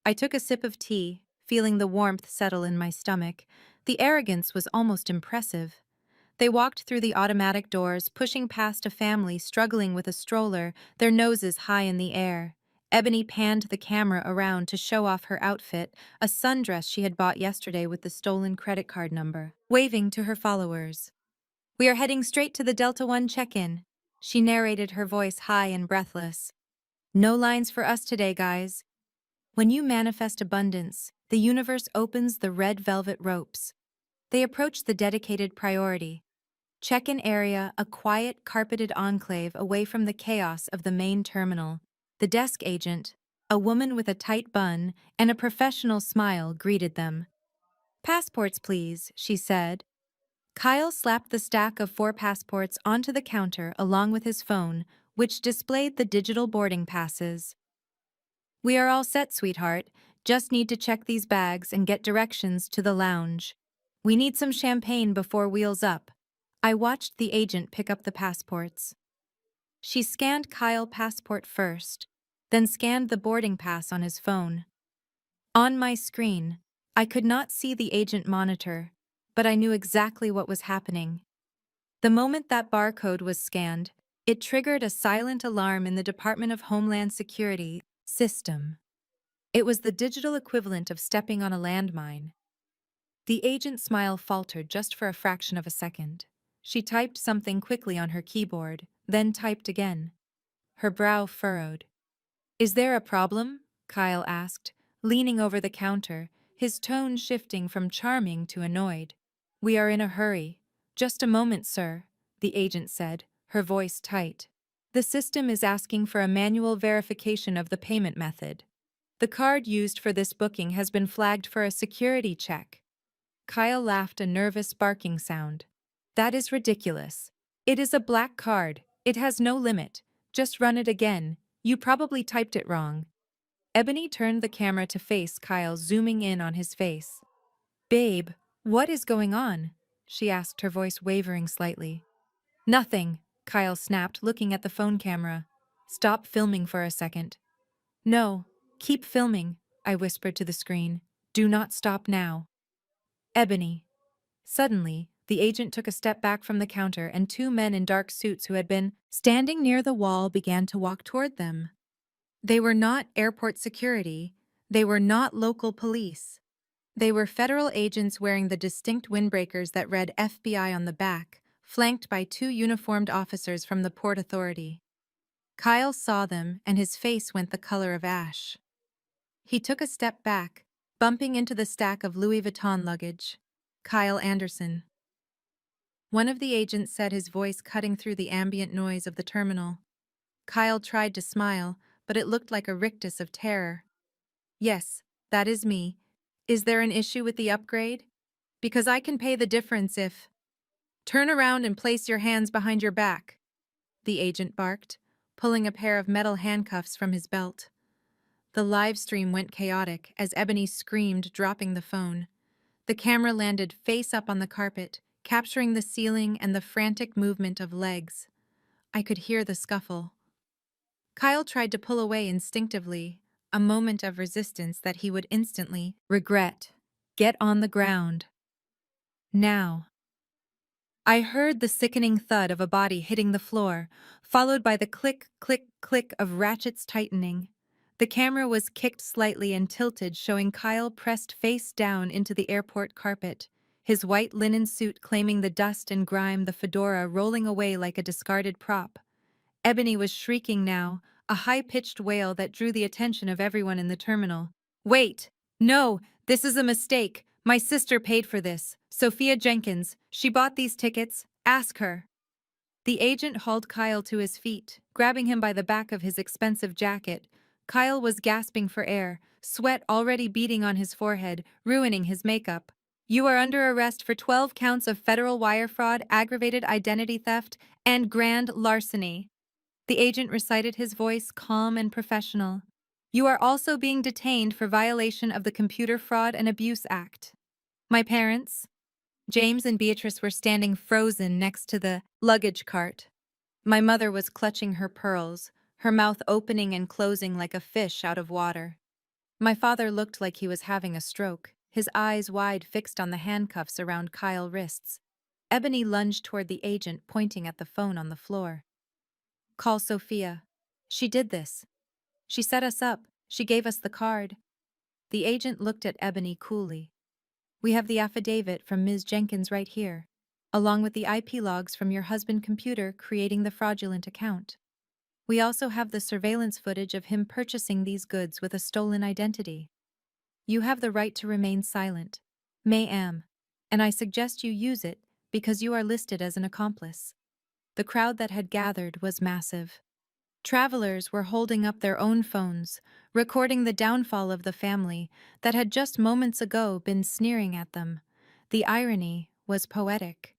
I took a sip of tea, feeling the warmth settle in my stomach. The arrogance was almost impressive. They walked through the automatic doors, pushing past a family struggling with a stroller, their noses high in the air. Ebony panned the camera around to show off her outfit, a sundress she had bought yesterday with the stolen credit card number, waving to her followers. "We are heading straight to the Delta One check-in," she narrated, her voice high and breathless. "No lines for us today, guys." When you manifest abundance, the universe opens the red velvet ropes. They approach the dedicated priority. Check-in area, a quiet, carpeted enclave away from the chaos of the main terminal. The desk agent, a woman with a tight bun and a professional smile, greeted them. "Passports, please," she said. Kyle slapped the stack of 4 passports onto the counter along with his phone, which displayed the digital boarding passes. "We are all set, sweetheart. Just need to check these bags and get directions to the lounge. We need some champagne before wheels up." I watched the agent pick up the passports. She scanned Kyle's passport first, then scanned the boarding pass on his phone. On my screen, I could not see the agent monitor, but I knew exactly what was happening. The moment that barcode was scanned, it triggered a silent alarm in the Department of Homeland Security system. It was the digital equivalent of stepping on a landmine. The agent's smile faltered just for a fraction of a second. She typed something quickly on her keyboard, then typed again. Her brow furrowed. "Is there a problem?" Kyle asked, leaning over the counter, his tone shifting from charming to annoyed. "We are in a hurry." "Just a moment, sir," the agent said, her voice tight. "The system is asking for a manual verification of the payment method. The card used for this booking has been flagged for a security check." Kyle laughed, a nervous barking sound. "That is ridiculous. It is a black card. It has no limit. Just run it again. You probably typed it wrong." Ebony turned the camera to face Kyle, zooming in on his face. "Babe, what is going on?" she asked, her voice wavering slightly. "Nothing," Kyle snapped, looking at the phone camera. "Stop filming for a second." "No, keep filming," I whispered to the screen. "Do not stop now." "Ebony." Suddenly, the agent took a step back from the counter and 2 men in dark suits who had been standing near the wall began to walk toward them. They were not airport security. They were not local police. They were federal agents wearing the distinct windbreakers that read FBI on the back, flanked by 2 uniformed officers from the Port Authority. Kyle saw them, and his face went the color of ash. He took a step back, bumping into the stack of Louis Vuitton luggage. "Kyle Anderson." One of the agents said, his voice cutting through the ambient noise of the terminal. Kyle tried to smile, but it looked like a rictus of terror. "Yes, that is me. Is there an issue with the upgrade? Because I can pay the difference if—" "Turn around and place your hands behind your back," the agent barked, pulling a pair of metal handcuffs from his belt. The live stream went chaotic as Ebony screamed, dropping the phone. The camera landed face up on the carpet, capturing the ceiling and the frantic movement of legs. I could hear the scuffle. Kyle tried to pull away instinctively, a moment of resistance that he would instantly regret. "Get on the ground. Now." I heard the sickening thud of a body hitting the floor, followed by the click, click, click of ratchets tightening. The camera was kicked slightly and tilted, showing Kyle pressed face down into the airport carpet, his white linen suit claiming the dust and grime, the fedora rolling away like a discarded prop. Ebony was shrieking now, a high-pitched wail that drew the attention of everyone in the terminal. "Wait! No! This is a mistake! My sister paid for this. Sophia Jenkins. She bought these tickets. Ask her." The agent hauled Kyle to his feet, grabbing him by the back of his expensive jacket. Kyle was gasping for air, sweat already beading on his forehead, ruining his makeup. "You are under arrest for 12 counts of federal wire fraud, aggravated identity theft, and grand larceny." The agent recited, his voice calm and professional. "You are also being detained for violation of the Computer Fraud and Abuse Act." My parents, James and Beatrice, were standing frozen next to the luggage cart. My mother was clutching her pearls, her mouth opening and closing like a fish out of water. My father looked like he was having a stroke, his eyes wide fixed on the handcuffs around Kyle's wrists. Ebony lunged toward the agent, pointing at the phone on the floor. "Call Sophia. She did this. She set us up. She gave us the card." The agent looked at Ebony coolly. "We have the affidavit from Ms. Jenkins right here, along with the IP logs from your husband's computer creating the fraudulent account. We also have the surveillance footage of him purchasing these goods with a stolen identity. You have the right to remain silent, ma'am, and I suggest you use it because you are listed as an accomplice." The crowd that had gathered was massive. Travelers were holding up their own phones, recording the downfall of the family that had just moments ago been sneering at them. The irony was poetic.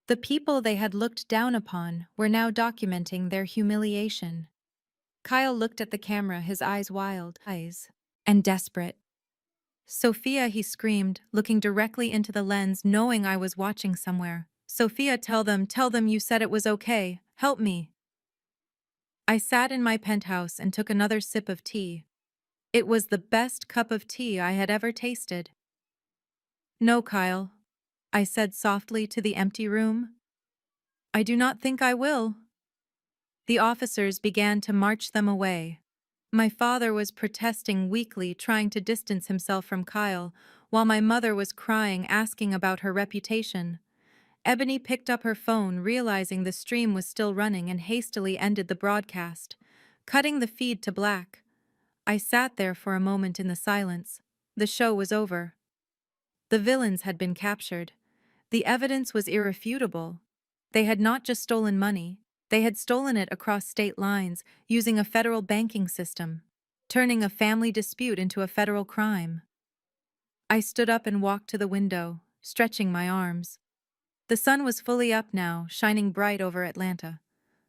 The people they had looked down upon were now documenting their humiliation. Kyle looked at the camera, his eyes wild, and desperate. "Sophia," he screamed, looking directly into the lens, knowing I was watching somewhere. "Sophia, tell them you said it was okay. Help me." I sat in my penthouse and took another sip of tea. It was the best cup of tea I had ever tasted. "No, Kyle," I said softly to the empty room. "I do not think I will." The officers began to march them away. My father was protesting weakly, trying to distance himself from Kyle, while my mother was crying, asking about her reputation. Ebony picked up her phone, realizing the stream was still running, and hastily ended the broadcast, cutting the feed to black. I sat there for a moment in the silence. The show was over. The villains had been captured. The evidence was irrefutable. They had not just stolen money, they had stolen it across state lines, using a federal banking system, turning a family dispute into a federal crime. I stood up and walked to the window, stretching my arms. The sun was fully up now, shining bright over Atlanta.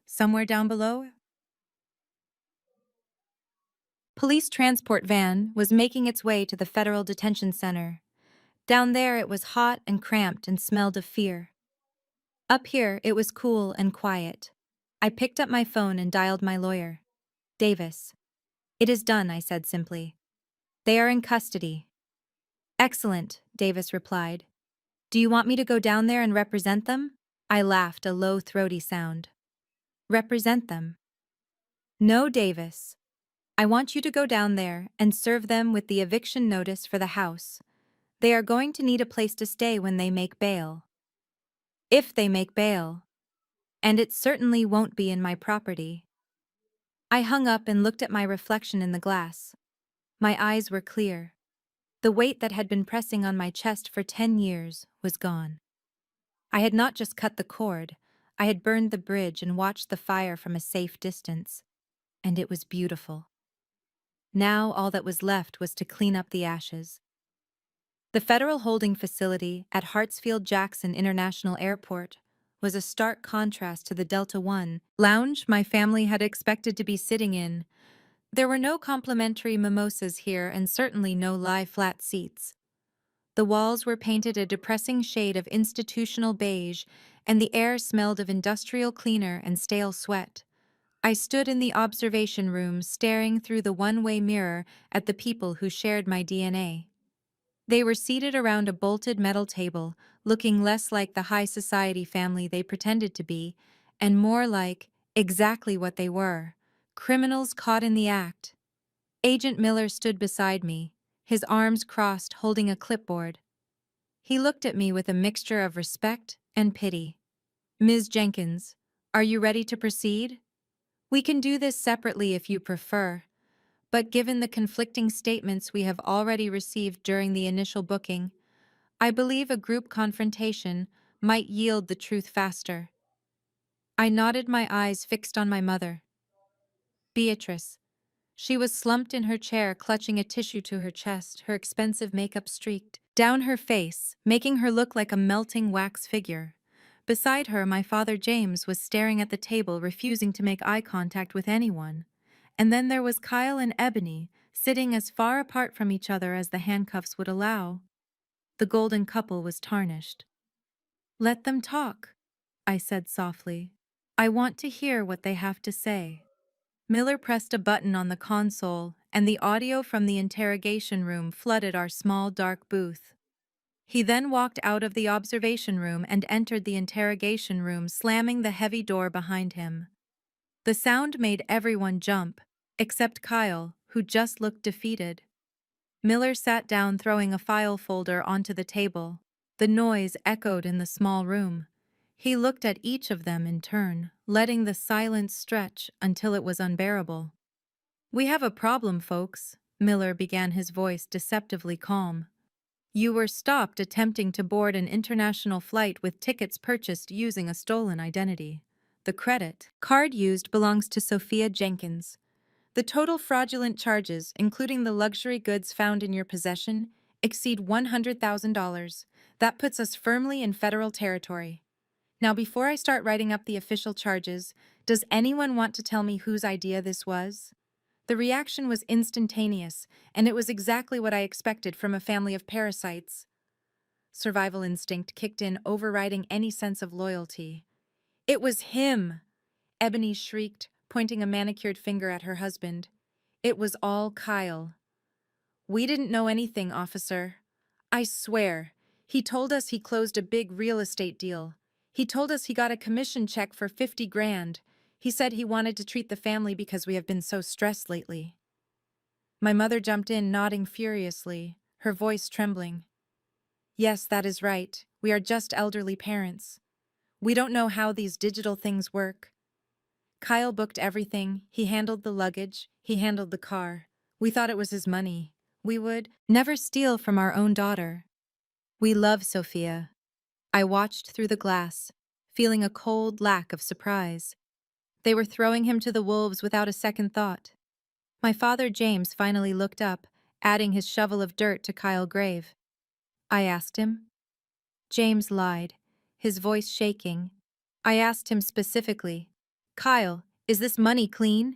Somewhere down below, police transport van was making its way to the federal detention center. Down there it was hot and cramped and smelled of fear. Up here it was cool and quiet. I picked up my phone and dialed my lawyer. "Davis." "It is done," I said simply. "They are in custody." "Excellent," Davis replied. "Do you want me to go down there and represent them?" I laughed, a low, throaty sound. "Represent them?" "No, Davis. I want you to go down there and serve them with the eviction notice for the house. They are going to need a place to stay when they make bail. If they make bail. And it certainly won't be in my property." I hung up and looked at my reflection in the glass. My eyes were clear. The weight that had been pressing on my chest for 10 years was gone. I had not just cut the cord, I had burned the bridge and watched the fire from a safe distance. And it was beautiful. Now all that was left was to clean up the ashes. The federal holding facility at Hartsfield-Jackson International Airport was a stark contrast to the Delta One lounge my family had expected to be sitting in. There were no complimentary mimosas here and certainly no lie-flat seats. The walls were painted a depressing shade of institutional beige, and the air smelled of industrial cleaner and stale sweat. I stood in the observation room staring through the one-way mirror at the people who shared my DNA. They were seated around a bolted metal table, looking less like the high society family they pretended to be, and more like exactly what they were: criminals caught in the act. Agent Miller stood beside me, his arms crossed, holding a clipboard. He looked at me with a mixture of respect and pity. "Ms. Jenkins, are you ready to proceed? We can do this separately if you prefer, but given the conflicting statements we have already received during the initial booking, I believe a group confrontation might yield the truth faster." I nodded, my eyes fixed on my mother. Beatrice. She was slumped in her chair, clutching a tissue to her chest, her expensive makeup streaked down her face, making her look like a melting wax figure. Beside her, my father James was staring at the table, refusing to make eye contact with anyone. And then there was Kyle and Ebony, sitting as far apart from each other as the handcuffs would allow. The golden couple was tarnished. "Let them talk," I said softly. "I want to hear what they have to say." Miller pressed a button on the console, and the audio from the interrogation room flooded our small dark booth. He then walked out of the observation room and entered the interrogation room, slamming the heavy door behind him. The sound made everyone jump, except Kyle, who just looked defeated. Miller sat down, throwing a file folder onto the table. The noise echoed in the small room. He looked at each of them in turn, letting the silence stretch until it was unbearable. "We have a problem, folks," Miller began, his voice deceptively calm. "You were stopped attempting to board an international flight with tickets purchased using a stolen identity. The credit card used belongs to Sophia Jenkins. The total fraudulent charges, including the luxury goods found in your possession, exceed $100,000. That puts us firmly in federal territory. Now, before I start writing up the official charges, does anyone want to tell me whose idea this was?" The reaction was instantaneous, and it was exactly what I expected from a family of parasites. Survival instinct kicked in, overriding any sense of loyalty. "It was him!" Ebony shrieked, pointing a manicured finger at her husband. "It was all Kyle." "We didn't know anything, officer. I swear. He told us he closed a big real estate deal. He told us he got a commission check for 50 grand. He said he wanted to treat the family because we have been so stressed lately." My mother jumped in, nodding furiously, her voice trembling. "Yes, that is right. We are just elderly parents. We don't know how these digital things work. Kyle booked everything. He handled the luggage. He handled the car. We thought it was his money. We would never steal from our own daughter. We love Sophia." I watched through the glass, feeling a cold lack of surprise. They were throwing him to the wolves without a second thought. My father, James, finally looked up, adding his shovel of dirt to Kyle's grave. I asked him. James lied, his voice shaking. I asked him specifically, "Kyle, is this money clean?"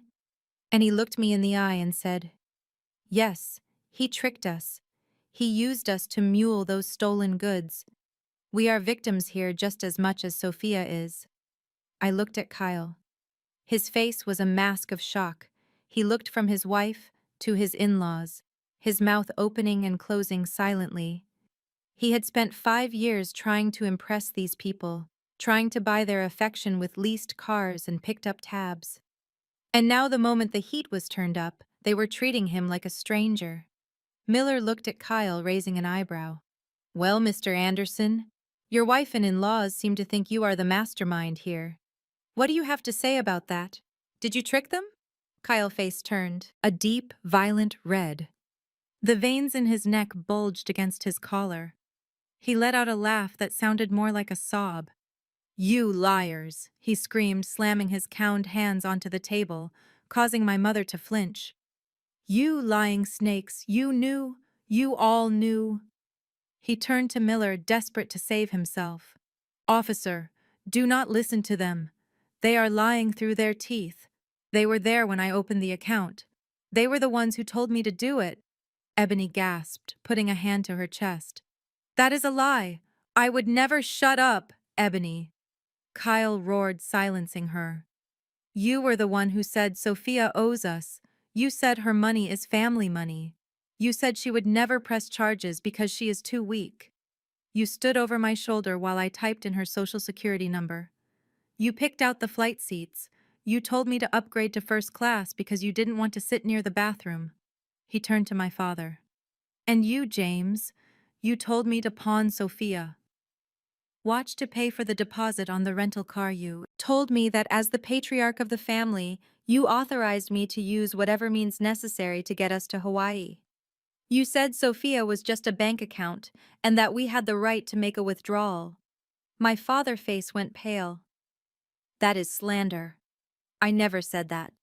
And he looked me in the eye and said, "Yes, he tricked us. He used us to mule those stolen goods. We are victims here just as much as Sophia is." I looked at Kyle. His face was a mask of shock. He looked from his wife to his in-laws, his mouth opening and closing silently. He had spent 5 years trying to impress these people, trying to buy their affection with leased cars and picked up tabs. And now, the moment the heat was turned up, they were treating him like a stranger. Miller looked at Kyle, raising an eyebrow. "Well, Mr. Anderson, your wife and in-laws seem to think you are the mastermind here. What do you have to say about that? Did you trick them?" Kyle's face turned, a deep, violent red. The veins in his neck bulged against his collar. He let out a laugh that sounded more like a sob. "You liars!" he screamed, slamming his cowned hands onto the table, causing my mother to flinch. "You lying snakes, you knew, you all knew." He turned to Miller, desperate to save himself. "Officer, do not listen to them. They are lying through their teeth. They were there when I opened the account. They were the ones who told me to do it." Ebony gasped, putting a hand to her chest. "That is a lie. I would never." "Shut up, Ebony." Kyle roared, silencing her. "You were the one who said Sophia owes us. You said her money is family money. You said she would never press charges because she is too weak. You stood over my shoulder while I typed in her social security number. You picked out the flight seats. You told me to upgrade to first class because you didn't want to sit near the bathroom." He turned to my father. "And you, James, you told me to pawn Sophia. Watch to pay for the deposit on the rental car. You told me that as the patriarch of the family, you authorized me to use whatever means necessary to get us to Hawaii. You said Sophia was just a bank account and that we had the right to make a withdrawal." My father's face went pale. "That is slander. I never said that."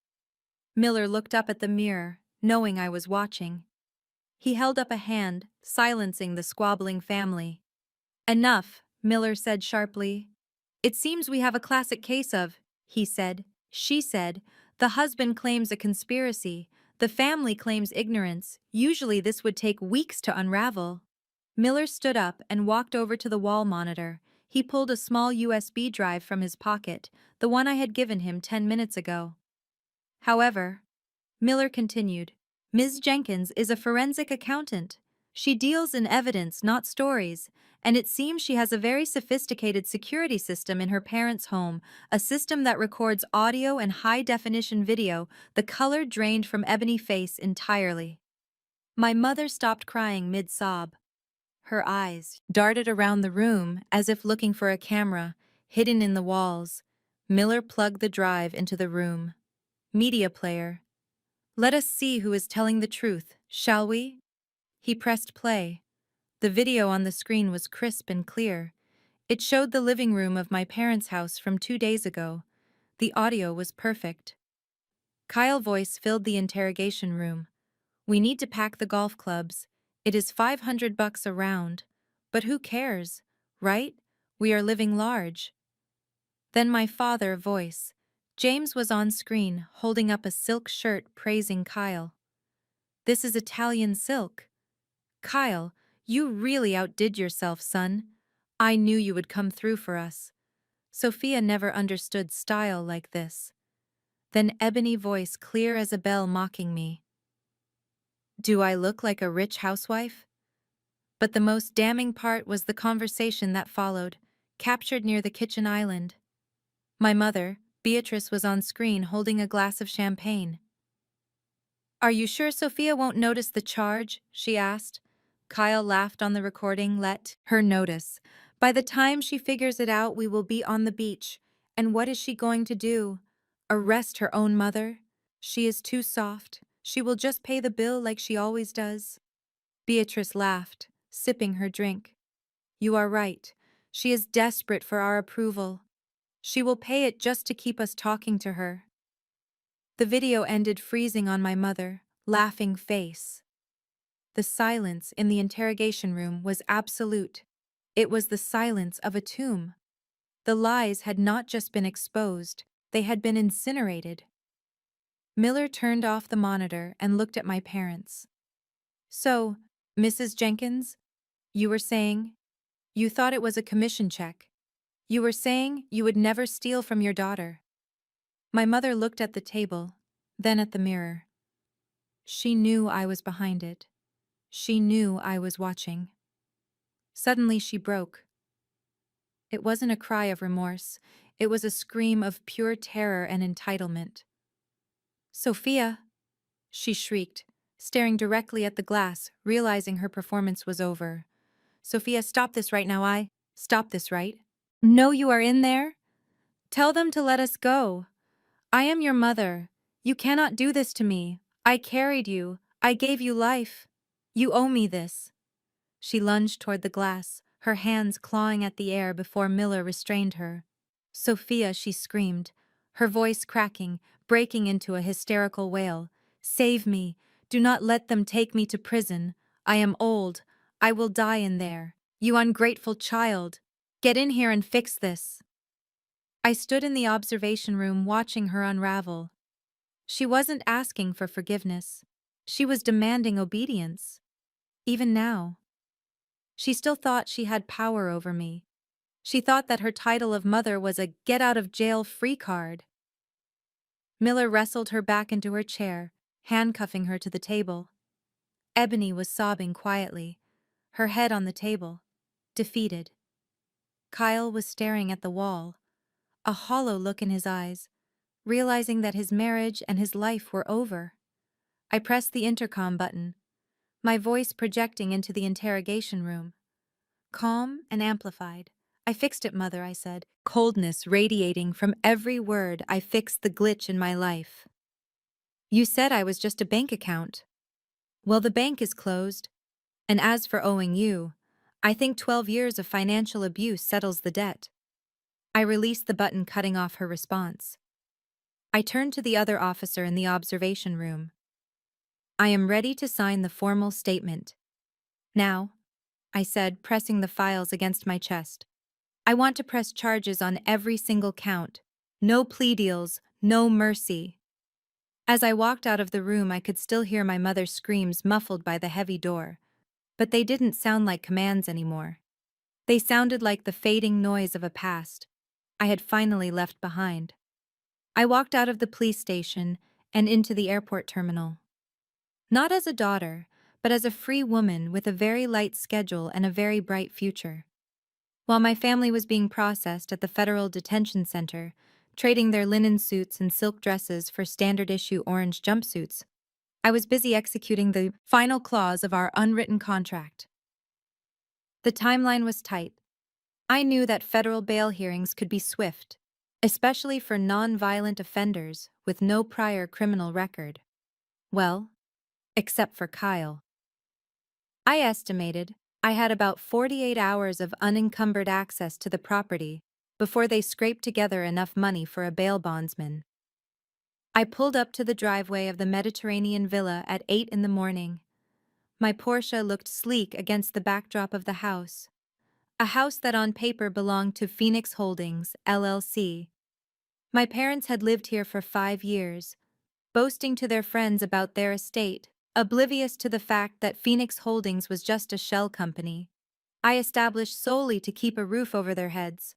Miller looked up at the mirror, knowing I was watching. He held up a hand, silencing the squabbling family. "Enough," Miller said sharply. "It seems we have a classic case of," he said, she said, "the husband claims a conspiracy, the family claims ignorance. Usually this would take weeks to unravel." Miller stood up and walked over to the wall monitor. He pulled a small USB drive from his pocket, the one I had given him 10 minutes ago. However, Miller continued, Ms. Jenkins is a forensic accountant. She deals in evidence, not stories, and it seems she has a very sophisticated security system in her parents' home, a system that records audio and high-definition video. The color drained from Ebony's face entirely. My mother stopped crying mid-sob. Her eyes darted around the room as if looking for a camera, hidden in the walls. Miller plugged the drive into the room. Media player. Let us see who is telling the truth, shall we? He pressed play. The video on the screen was crisp and clear. It showed the living room of my parents' house from 2 days ago. The audio was perfect. Kyle's voice filled the interrogation room. We need to pack the golf clubs. It is $500 a round. But who cares, right? We are living large. Then my father's voice. James was on screen, holding up a silk shirt praising Kyle. This is Italian silk. Kyle, you really outdid yourself, son. I knew you would come through for us. Sophia never understood style like this. Then Ebony's voice clear as a bell mocking me. Do I look like a rich housewife? But the most damning part was the conversation that followed, captured near the kitchen island. My mother, Beatrice, was on screen holding a glass of champagne. Are you sure Sophia won't notice the charge? She asked. Kyle laughed on the recording. Let her notice. By the time she figures it out, we will be on the beach. And what is she going to do? Arrest her own mother? She is too soft. She will just pay the bill like she always does. Beatrice laughed, sipping her drink. You are right. She is desperate for our approval. She will pay it just to keep us talking to her. The video ended freezing on my mother, laughing face. The silence in the interrogation room was absolute. It was the silence of a tomb. The lies had not just been exposed, they had been incinerated. Miller turned off the monitor and looked at my parents. So, Mrs. Jenkins, you were saying you thought it was a commission check. You were saying you would never steal from your daughter. My mother looked at the table, then at the mirror. She knew I was behind it. She knew I was watching. Suddenly she broke. It wasn't a cry of remorse. It was a scream of pure terror and entitlement. Sophia! She shrieked, staring directly at the glass, realizing her performance was over. Sophia, stop this right now. Stop this, right? No, you are in there? Tell them to let us go. I am your mother. You cannot do this to me. I carried you. I gave you life. You owe me this. She lunged toward the glass, her hands clawing at the air before Miller restrained her. Sophia, she screamed, her voice cracking, breaking into a hysterical wail. Save me. Do not let them take me to prison. I am old. I will die in there. You ungrateful child. Get in here and fix this. I stood in the observation room watching her unravel. She wasn't asking for forgiveness. She was demanding obedience. Even now. She still thought she had power over me. She thought that her title of mother was a get-out-of-jail-free card. Miller wrestled her back into her chair, handcuffing her to the table. Ebony was sobbing quietly, her head on the table, defeated. Kyle was staring at the wall, a hollow look in his eyes, realizing that his marriage and his life were over. I pressed the intercom button, my voice projecting into the interrogation room. Calm and amplified. I fixed it, Mother, I said, coldness radiating from every word. I fixed the glitch in my life. You said I was just a bank account. Well, the bank is closed. And as for owing you, I think 12 years of financial abuse settles the debt. I released the button, cutting off her response. I turned to the other officer in the observation room. I am ready to sign the formal statement. Now, I said, pressing the files against my chest. I want to press charges on every single count. No plea deals, no mercy. As I walked out of the room, I could still hear my mother's screams muffled by the heavy door. But they didn't sound like commands anymore. They sounded like the fading noise of a past I had finally left behind. I walked out of the police station, and into the airport terminal. Not as a daughter, but as a free woman with a very light schedule and a very bright future. While my family was being processed at the Federal Detention Center, trading their linen suits and silk dresses for standard-issue orange jumpsuits, I was busy executing the final clause of our unwritten contract. The timeline was tight. I knew that federal bail hearings could be swift, especially for non-violent offenders with no prior criminal record. Well, except for Kyle. I estimated I had about 48 hours of unencumbered access to the property before they scraped together enough money for a bail bondsman. I pulled up to the driveway of the Mediterranean villa at 8 in the morning. My Porsche looked sleek against the backdrop of the house, a house that on paper belonged to Phoenix Holdings, LLC. My parents had lived here for 5 years, boasting to their friends about their estate, oblivious to the fact that Phoenix Holdings was just a shell company I established solely to keep a roof over their heads.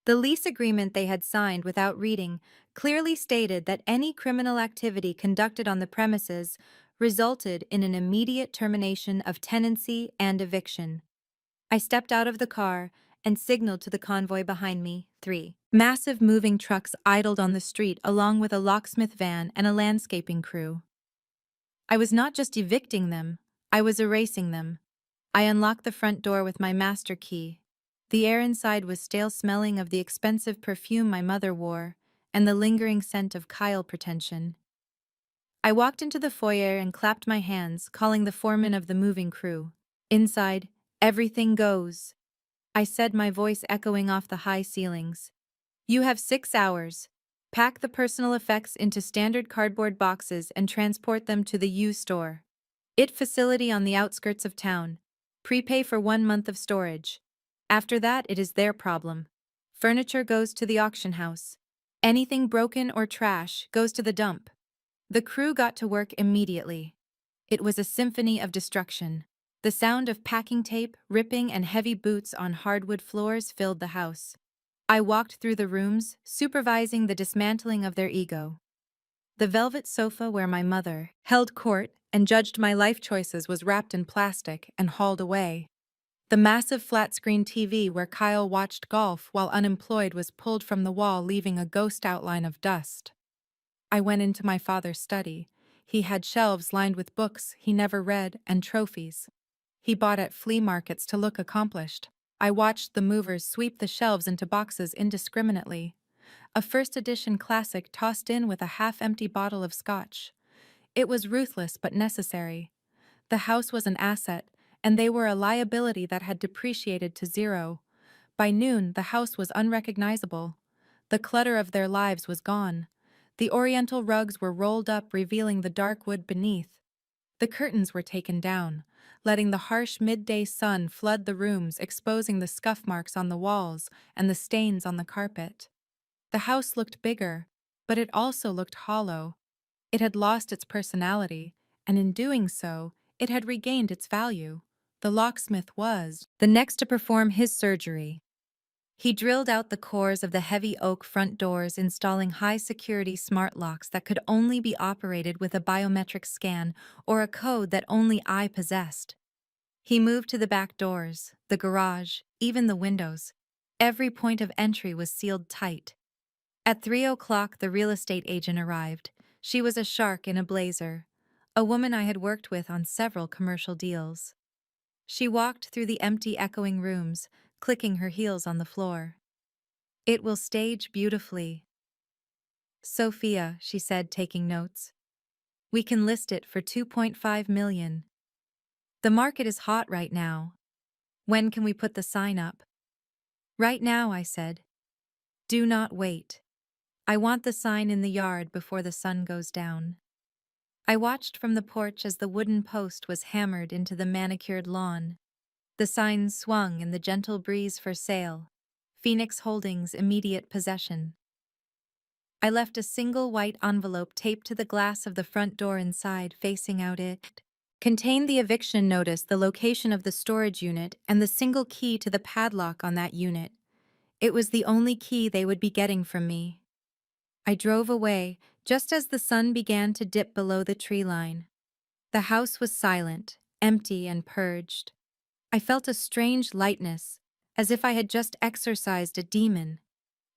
The lease agreement they had signed without reading clearly stated that any criminal activity conducted on the premises resulted in an immediate termination of tenancy and eviction. I stepped out of the car and signaled to the convoy behind me. 3 massive moving trucks idled on the street along with a locksmith van and a landscaping crew. I was not just evicting them, I was erasing them. I unlocked the front door with my master key. The air inside was stale-smelling of the expensive perfume my mother wore and the lingering scent of Kyle pretension. I walked into the foyer and clapped my hands, calling the foreman of the moving crew. Inside, everything goes, I said, my voice echoing off the high ceilings. You have 6 hours. Pack the personal effects into standard cardboard boxes and transport them to the U-Store. IT facility on the outskirts of town. Prepay for 1 month of storage. After that, it is their problem. Furniture goes to the auction house. Anything broken or trash goes to the dump. The crew got to work immediately. It was a symphony of destruction. The sound of packing tape, ripping, and heavy boots on hardwood floors filled the house. I walked through the rooms, supervising the dismantling of their ego. The velvet sofa where my mother held court and judged my life choices was wrapped in plastic and hauled away. The massive flat-screen TV where Kyle watched golf while unemployed was pulled from the wall, leaving a ghost outline of dust. I went into my father's study. He had shelves lined with books he never read and trophies he bought at flea markets to look accomplished. I watched the movers sweep the shelves into boxes indiscriminately. A first edition classic tossed in with a half-empty bottle of scotch. It was ruthless but necessary. The house was an asset, and they were a liability that had depreciated to zero. By noon, the house was unrecognizable. The clutter of their lives was gone. The oriental rugs were rolled up, revealing the dark wood beneath. The curtains were taken down, letting the harsh midday sun flood the rooms, exposing the scuff marks on the walls and the stains on the carpet. The house looked bigger, but it also looked hollow. It had lost its personality, and in doing so, it had regained its value. The locksmith was the next to perform his surgery. He drilled out the cores of the heavy oak front doors, installing high-security smart locks that could only be operated with a biometric scan or a code that only I possessed. He moved to the back doors, the garage, even the windows. Every point of entry was sealed tight. At 3 o'clock, the real estate agent arrived. She was a shark in a blazer, a woman I had worked with on several commercial deals. She walked through the empty, echoing rooms, clicking her heels on the floor. "It will stage beautifully. Sophia," she said, taking notes. "We can list it for $2.5 million. The market is hot right now. When can we put the sign up?" "Right now," I said. "Do not wait. I want the sign in the yard before the sun goes down." I watched from the porch as the wooden post was hammered into the manicured lawn. The sign swung in the gentle breeze. "For sale. Phoenix Holdings, immediate possession." I left a single white envelope taped to the glass of the front door inside, facing out. It contained the eviction notice, the location of the storage unit, and the single key to the padlock on that unit. It was the only key they would be getting from me. I drove away, Just as the sun began to dip below the tree line, the house was silent, empty, and purged. I felt a strange lightness, as if I had just exorcised a demon.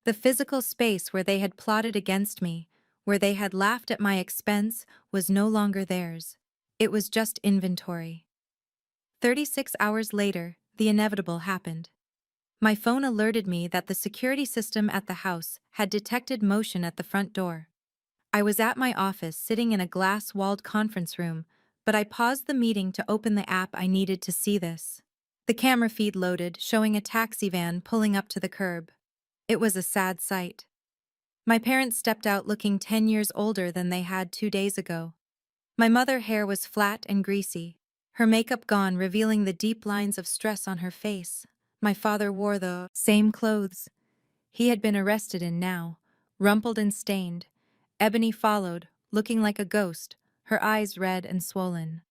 The physical space where they had plotted against me, where they had laughed at my expense, was no longer theirs. It was just inventory. 36 hours later, the inevitable happened. My phone alerted me that the security system at the house had detected motion at the front door. I was at my office sitting in a glass-walled conference room, but I paused the meeting to open the app I needed to see this. The camera feed loaded, showing a taxi van pulling up to the curb. It was a sad sight. My parents stepped out looking 10 years older than they had 2 days ago. My mother's hair was flat and greasy, her makeup gone, revealing the deep lines of stress on her face. My father wore the same clothes he had been arrested in now, rumpled and stained. Ebony followed, looking like a ghost, her eyes red and swollen.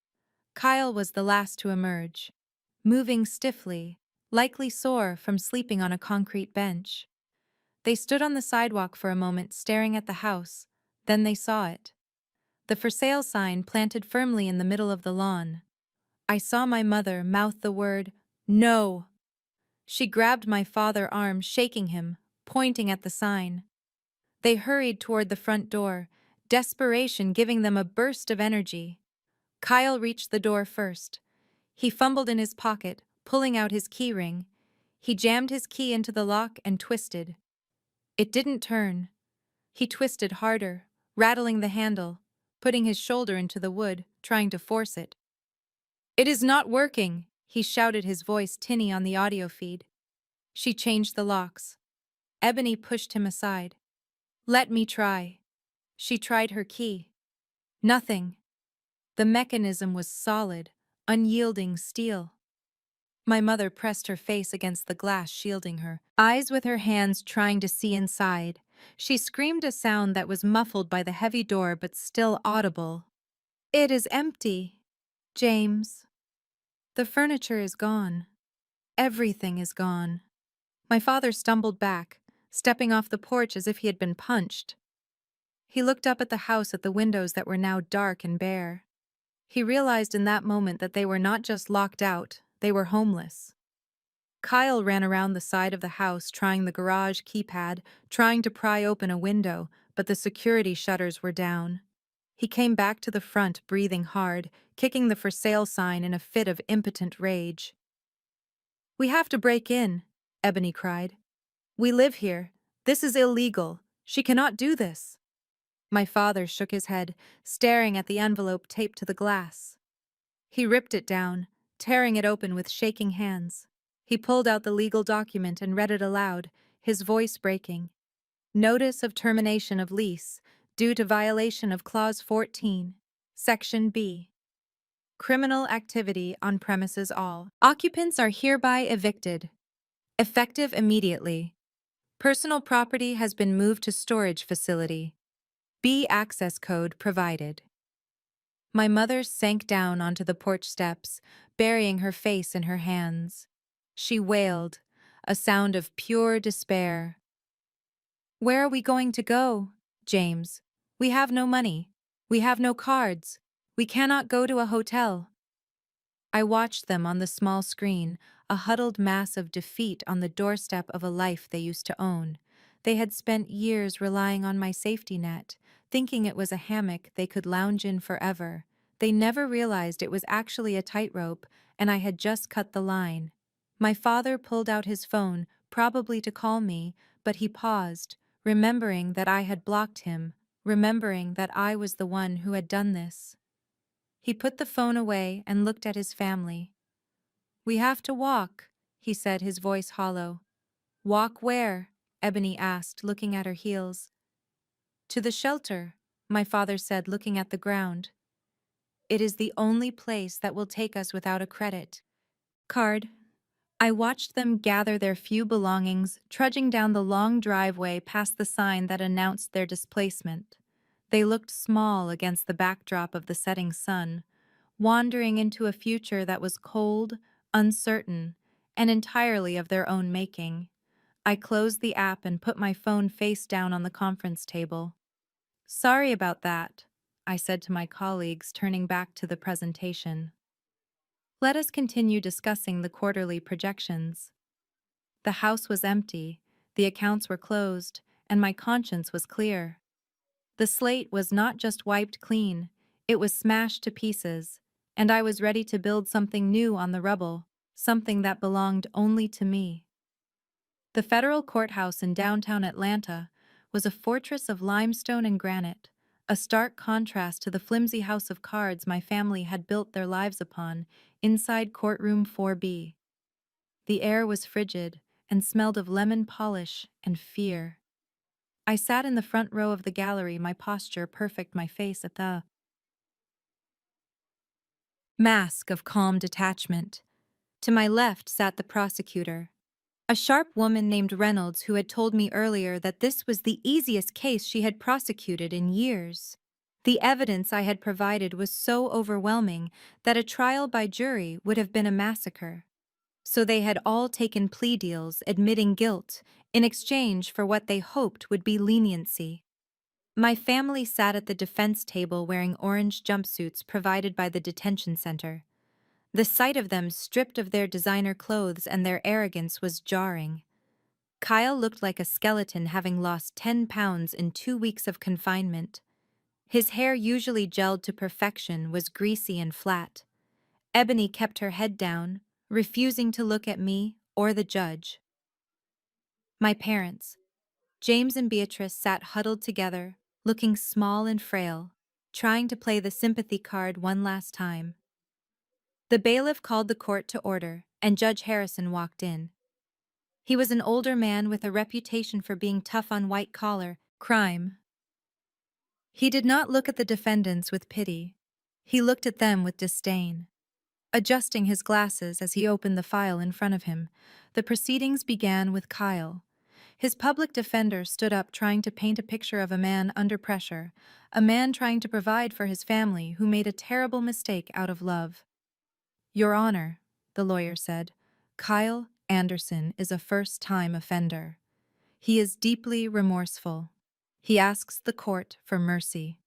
Kyle was the last to emerge, moving stiffly, likely sore from sleeping on a concrete bench. They stood on the sidewalk for a moment, staring at the house. Then they saw it. The for sale sign planted firmly in the middle of the lawn. I saw my mother mouth the word, "No." She grabbed my father's arm, shaking him, pointing at the sign. They hurried toward the front door, desperation giving them a burst of energy. Kyle reached the door first. He fumbled in his pocket, pulling out his key ring. He jammed his key into the lock and twisted. It didn't turn. He twisted harder, rattling the handle, putting his shoulder into the wood, trying to force it. "It is not working," he shouted, his voice tinny on the audio feed. She changed the locks. Ebony pushed him aside. "Let me try." She tried her key. Nothing. The mechanism was solid, unyielding steel. My mother pressed her face against the glass, shielding her eyes with her hands, trying to see inside. She screamed a sound that was muffled by the heavy door but still audible. "It is empty, James. The furniture is gone. Everything is gone." My father stumbled back, stepping off the porch as if he had been punched. He looked up at the house, at the windows that were now dark and bare. He realized in that moment that they were not just locked out, they were homeless. Kyle ran around the side of the house, trying the garage keypad, trying to pry open a window, but the security shutters were down. He came back to the front, breathing hard, kicking the for sale sign in a fit of impotent rage. "We have to break in," Ebony cried. "We live here. This is illegal. She cannot do this." My father shook his head, staring at the envelope taped to the glass. He ripped it down, tearing it open with shaking hands. He pulled out the legal document and read it aloud, his voice breaking. "Notice of termination of lease, due to violation of Clause 14, Section B. Criminal activity on premises all. Occupants are hereby evicted. Effective immediately. Personal property has been moved to storage facility. B access code provided." My mother sank down onto the porch steps, burying her face in her hands. She wailed, a sound of pure despair. "Where are we going to go, James? We have no money. We have no cards. We cannot go to a hotel." I watched them on the small screen, a huddled mass of defeat on the doorstep of a life they used to own. They had spent years relying on my safety net, thinking it was a hammock they could lounge in forever. They never realized it was actually a tightrope, and I had just cut the line. My father pulled out his phone, probably to call me, but he paused, remembering that I had blocked him, remembering that I was the one who had done this. He put the phone away and looked at his family. "We have to walk," he said, his voice hollow. "Walk where?" Ebony asked, looking at her heels. "To the shelter," my father said, looking at the ground. "It is the only place that will take us without a credit card." I watched them gather their few belongings, trudging down the long driveway past the sign that announced their displacement. They looked small against the backdrop of the setting sun, wandering into a future that was cold, uncertain, and entirely of their own making. I closed the app and put my phone face down on the conference table. Sorry about that, I said to my colleagues, turning back to the presentation. Let us continue discussing the quarterly projections. The house was empty, the accounts were closed, and my conscience was clear. The slate was not just wiped clean, it was smashed to pieces, and I was ready to build something new on the rubble, something that belonged only to me. The federal courthouse in downtown Atlanta was a fortress of limestone and granite, a stark contrast to the flimsy house of cards my family had built their lives upon inside courtroom 4B. The air was frigid and smelled of lemon polish and fear. I sat in the front row of the gallery, my posture perfect, my face at the mask of calm detachment. To my left sat the prosecutor, a sharp woman named Reynolds who had told me earlier that this was the easiest case she had prosecuted in years. The evidence I had provided was so overwhelming that a trial by jury would have been a massacre. So they had all taken plea deals admitting guilt in exchange for what they hoped would be leniency. My family sat at the defense table wearing orange jumpsuits provided by the detention center. The sight of them stripped of their designer clothes and their arrogance was jarring. Kyle looked like a skeleton having lost 10 pounds in 2 weeks of confinement. His hair, usually gelled to perfection, was greasy and flat. Ebony kept her head down, refusing to look at me or the judge. My parents, James and Beatrice, sat huddled together, looking small and frail, trying to play the sympathy card one last time. The bailiff called the court to order, and Judge Harrison walked in. He was an older man with a reputation for being tough on white-collar crime. He did not look at the defendants with pity. He looked at them with disdain. Adjusting his glasses as he opened the file in front of him, the proceedings began with Kyle. His public defender stood up, trying to paint a picture of a man under pressure, a man trying to provide for his family who made a terrible mistake out of love. Your Honor, the lawyer said, Kyle Anderson is a first-time offender. He is deeply remorseful. He asks the court for mercy.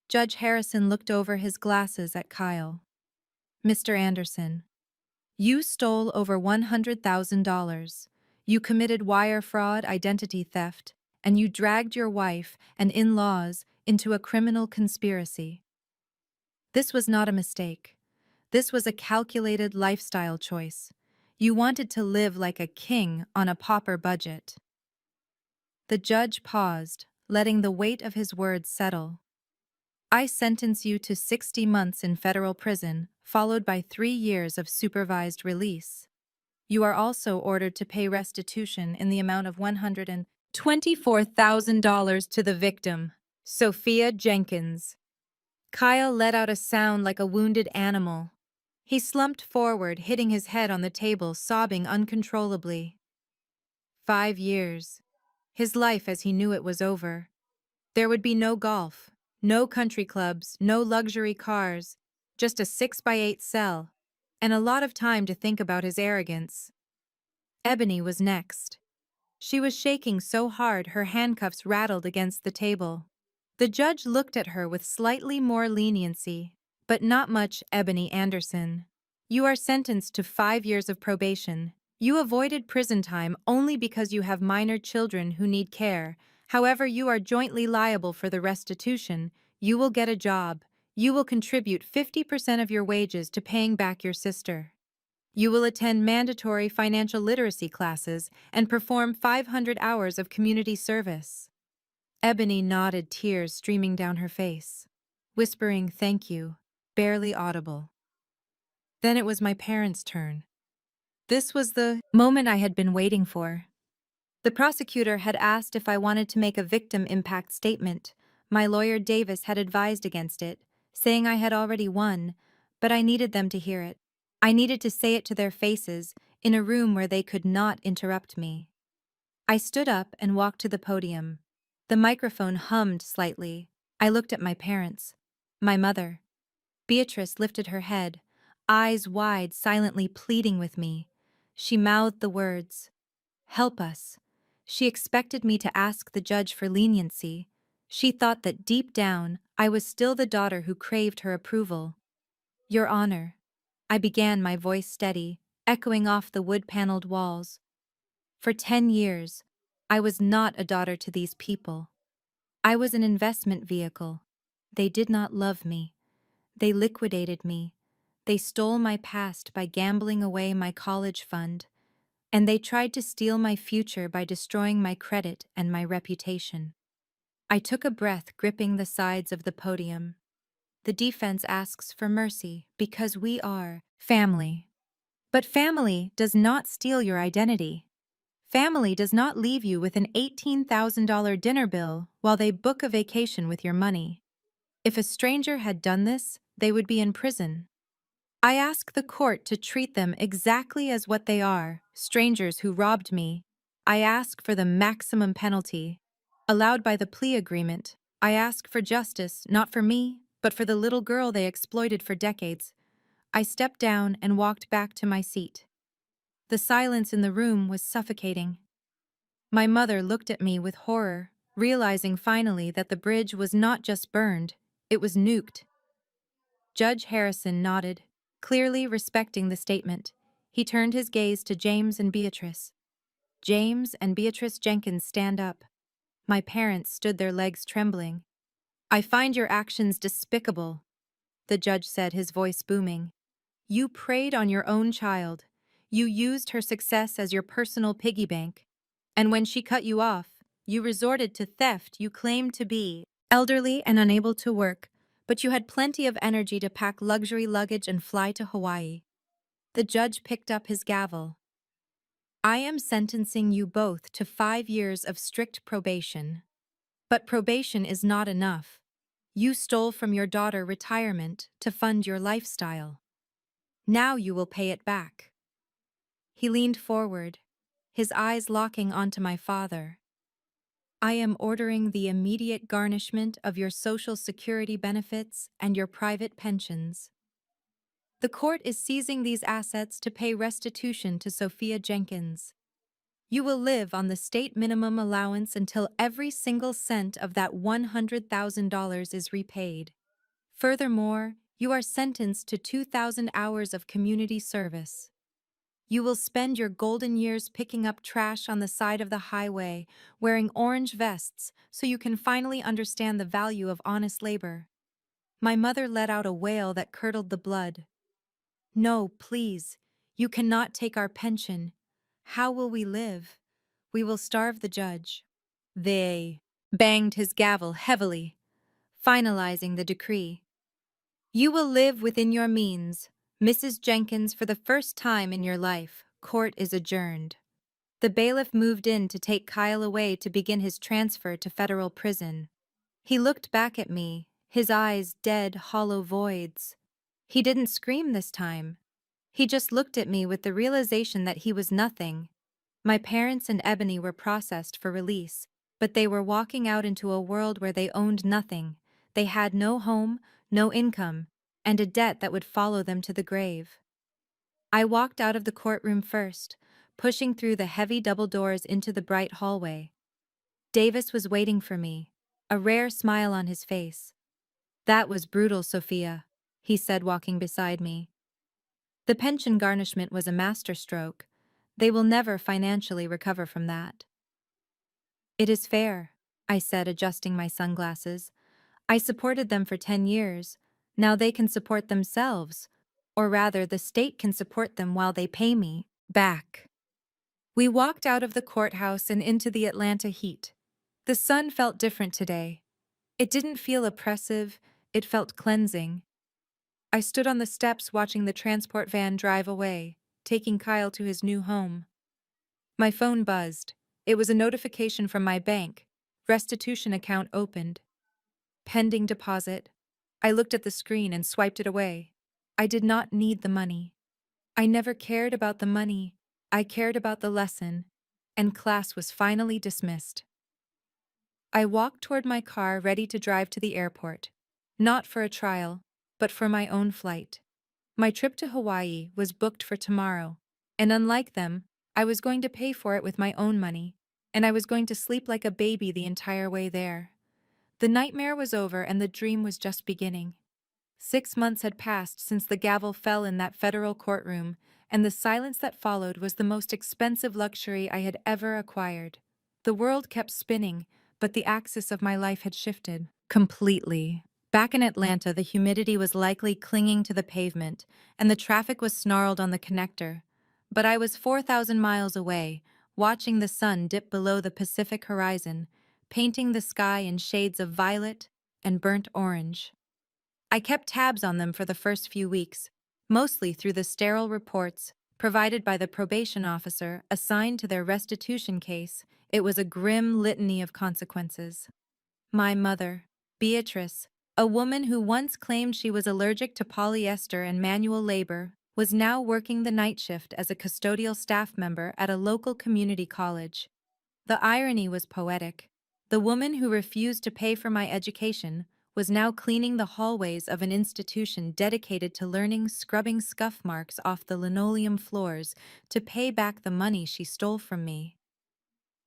Judge Harrison looked over his glasses at Kyle. Mr. Anderson, you stole over $100,000. You committed wire fraud, identity theft, and you dragged your wife and in-laws into a criminal conspiracy. This was not a mistake. This was a calculated lifestyle choice. You wanted to live like a king on a pauper budget. The judge paused, letting the weight of his words settle. I sentence you to 60 months in federal prison, followed by 3 years of supervised release. You are also ordered to pay restitution in the amount of $124,000 to the victim, Sophia Jenkins. Kyle let out a sound like a wounded animal. He slumped forward, hitting his head on the table, sobbing uncontrollably. 5 years. His life as he knew it was over. There would be no golf, no country clubs, no luxury cars, just a 6x8 cell, and a lot of time to think about his arrogance. Ebony was next. She was shaking so hard her handcuffs rattled against the table. The judge looked at her with slightly more leniency, but not much. Ebony Anderson, you are sentenced to 5 years of probation. You avoided prison time only because you have minor children who need care. However, you are jointly liable for the restitution. You will get a job. You will contribute 50% of your wages to paying back your sister. You will attend mandatory financial literacy classes and perform 500 hours of community service. Ebony nodded, tears streaming down her face, whispering thank you, barely audible. Then it was my parents' turn. This was the moment I had been waiting for. The prosecutor had asked if I wanted to make a victim impact statement. My lawyer Davis had advised against it, saying I had already won, but I needed them to hear it. I needed to say it to their faces, in a room where they could not interrupt me. I stood up and walked to the podium. The microphone hummed slightly. I looked at my parents. My mother. Beatrice lifted her head, eyes wide, silently pleading with me. She mouthed the words, "Help us." She expected me to ask the judge for leniency. She thought that deep down, I was still the daughter who craved her approval. Your Honor. I began, my voice steady, echoing off the wood-paneled walls. For 10 years, I was not a daughter to these people. I was an investment vehicle. They did not love me. They liquidated me. They stole my past by gambling away my college fund. And they tried to steal my future by destroying my credit and my reputation. I took a breath, gripping the sides of the podium. The defense asks for mercy because we are family. But family does not steal your identity. Family does not leave you with an $18,000 dinner bill while they book a vacation with your money. If a stranger had done this, they would be in prison. I ask the court to treat them exactly as what they are, strangers who robbed me. I ask for the maximum penalty. Allowed by the plea agreement, I ask for justice, not for me, but for the little girl they exploited for decades. I stepped down and walked back to my seat. The silence in the room was suffocating. My mother looked at me with horror, realizing finally that the bridge was not just burned, it was nuked. Judge Harrison nodded, clearly respecting the statement. He turned his gaze to James and Beatrice. James and Beatrice Jenkins, stand up. My parents stood, their legs trembling. I find your actions despicable, the judge said, his voice booming. You preyed on your own child. You used her success as your personal piggy bank. And when she cut you off, you resorted to theft. You claimed to be elderly and unable to work, but you had plenty of energy to pack luxury luggage and fly to Hawaii. The judge picked up his gavel. I am sentencing you both to 5 years of strict probation. But probation is not enough. You stole from your daughter retirement to fund your lifestyle. Now you will pay it back. He leaned forward, his eyes locking onto my father. I am ordering the immediate garnishment of your Social Security benefits and your private pensions. The court is seizing these assets to pay restitution to Sophia Jenkins. You will live on the state minimum allowance until every single cent of that $100,000 is repaid. Furthermore, you are sentenced to 2,000 hours of community service. You will spend your golden years picking up trash on the side of the highway, wearing orange vests, so you can finally understand the value of honest labor. My mother let out a wail that curdled the blood. No, please, you cannot take our pension. How will we live? We will starve, the judge. They banged his gavel heavily, finalizing the decree. You will live within your means. Mrs. Jenkins, for the first time in your life, court is adjourned. The bailiff moved in to take Kyle away to begin his transfer to federal prison. He looked back at me, his eyes dead, hollow voids. He didn't scream this time. He just looked at me with the realization that he was nothing. My parents and Ebony were processed for release, but they were walking out into a world where they owned nothing. They had no home, no income, and a debt that would follow them to the grave. I walked out of the courtroom first, pushing through the heavy double doors into the bright hallway. Davis was waiting for me, a rare smile on his face. That was brutal, Sophia, he said, walking beside me. The pension garnishment was a masterstroke. They will never financially recover from that. It is fair, I said, adjusting my sunglasses. I supported them for 10 years. Now they can support themselves. Or rather, the state can support them while they pay me back. We walked out of the courthouse and into the Atlanta heat. The sun felt different today. It didn't feel oppressive, it felt cleansing. I stood on the steps watching the transport van drive away, taking Kyle to his new home. My phone buzzed. It was a notification from my bank. Restitution account opened. Pending deposit. I looked at the screen and swiped it away. I did not need the money. I never cared about the money. I cared about the lesson. And class was finally dismissed. I walked toward my car, ready to drive to the airport. Not for a trial, but for my own flight. My trip to Hawaii was booked for tomorrow, and unlike them, I was going to pay for it with my own money, and I was going to sleep like a baby the entire way there. The nightmare was over and the dream was just beginning. 6 months had passed since the gavel fell in that federal courtroom, and the silence that followed was the most expensive luxury I had ever acquired. The world kept spinning, but the axis of my life had shifted completely. Back in Atlanta, the humidity was likely clinging to the pavement, and the traffic was snarled on the connector. But I was 4,000 miles away, watching the sun dip below the Pacific horizon, painting the sky in shades of violet and burnt orange. I kept tabs on them for the first few weeks, mostly through the sterile reports provided by the probation officer assigned to their restitution case. It was a grim litany of consequences. My mother, Beatrice, a woman who once claimed she was allergic to polyester and manual labor, was now working the night shift as a custodial staff member at a local community college. The irony was poetic. The woman who refused to pay for my education was now cleaning the hallways of an institution dedicated to learning, scrubbing scuff marks off the linoleum floors to pay back the money she stole from me.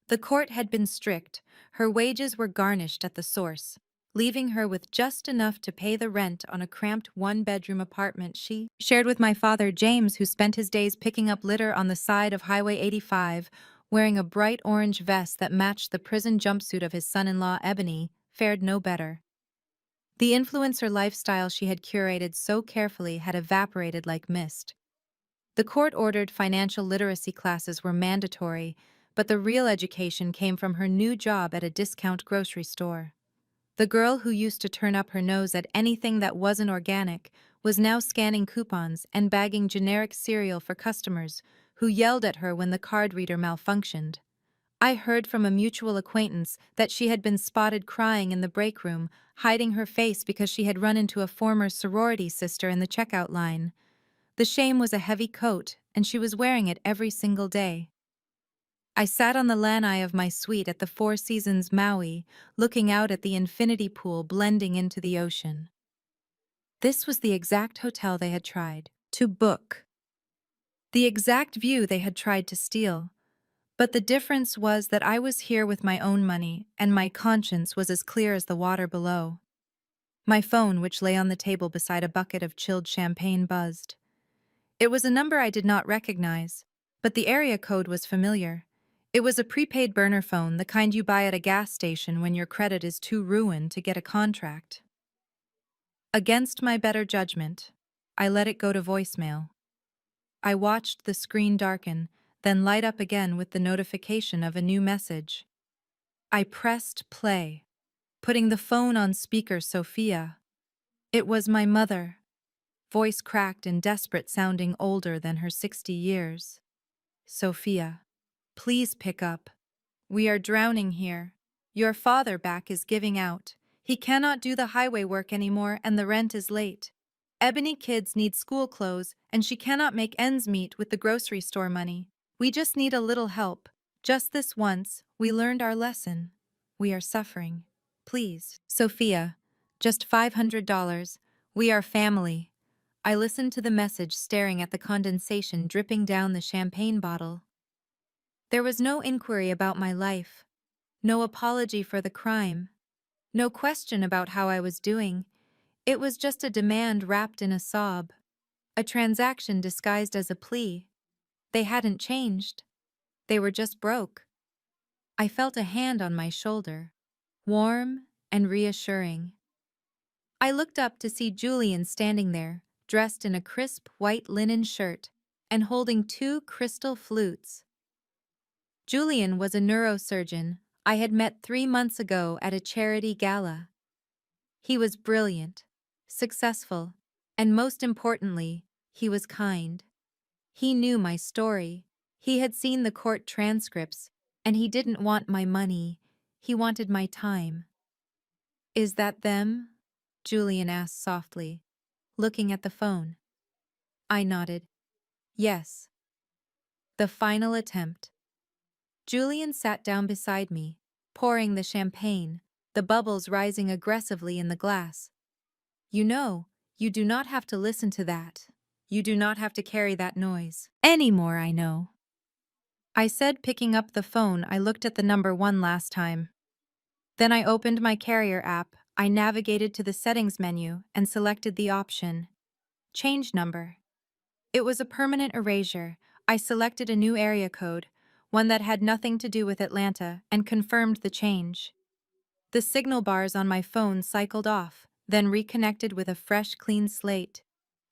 The court had been strict. Her wages were garnished at the source, leaving her with just enough to pay the rent on a cramped one-bedroom apartment she shared with my father James, who spent his days picking up litter on the side of Highway 85, wearing a bright orange vest that matched the prison jumpsuit of his son-in-law Ebony, fared no better. The influencer lifestyle she had curated so carefully had evaporated like mist. The court-ordered financial literacy classes were mandatory, but the real education came from her new job at a discount grocery store. The girl who used to turn up her nose at anything that wasn't organic was now scanning coupons and bagging generic cereal for customers who yelled at her when the card reader malfunctioned. I heard from a mutual acquaintance that she had been spotted crying in the break room, hiding her face because she had run into a former sorority sister in the checkout line. The shame was a heavy coat, and she was wearing it every single day. I sat on the lanai of my suite at the Four Seasons Maui, looking out at the infinity pool blending into the ocean. This was the exact hotel they had tried to book. The exact view they had tried to steal. But the difference was that I was here with my own money, and my conscience was as clear as the water below. My phone, which lay on the table beside a bucket of chilled champagne, buzzed. It was a number I did not recognize, but the area code was familiar. It was a prepaid burner phone, the kind you buy at a gas station when your credit is too ruined to get a contract. Against my better judgment, I let it go to voicemail. I watched the screen darken, then light up again with the notification of a new message. I pressed play, putting the phone on speaker. Sophia. It was my mother, voice cracked and desperate, sounding older than her 60 years. Sophia, please pick up. We are drowning here. Your father back is giving out. He cannot do the highway work anymore and the rent is late. Ebony kids need school clothes and she cannot make ends meet with the grocery store money. We just need a little help. Just this once, we learned our lesson. We are suffering. Please. Sophia, just $500. We are family. I listened to the message, staring at the condensation dripping down the champagne bottle. There was no inquiry about my life, no apology for the crime, no question about how I was doing. It was just a demand wrapped in a sob, a transaction disguised as a plea. They hadn't changed. They were just broke. I felt a hand on my shoulder, warm and reassuring. I looked up to see Julian standing there, dressed in a crisp white linen shirt and holding two crystal flutes. Julian was a neurosurgeon I had met 3 months ago at a charity gala. He was brilliant, successful, and most importantly, he was kind. He knew my story. He had seen the court transcripts, and he didn't want my money. He wanted my time. Is that them? Julian asked softly, looking at the phone. I nodded. Yes. The final attempt. Julian sat down beside me, pouring the champagne, the bubbles rising aggressively in the glass. You know, you do not have to listen to that. You do not have to carry that noise. Anymore, I know. I said, picking up the phone. I looked at the number one last time. Then I opened my carrier app, I navigated to the settings menu and selected the option, Change Number. It was a permanent erasure. I selected a new area code, one that had nothing to do with Atlanta, and confirmed the change. The signal bars on my phone cycled off, then reconnected with a fresh, clean slate.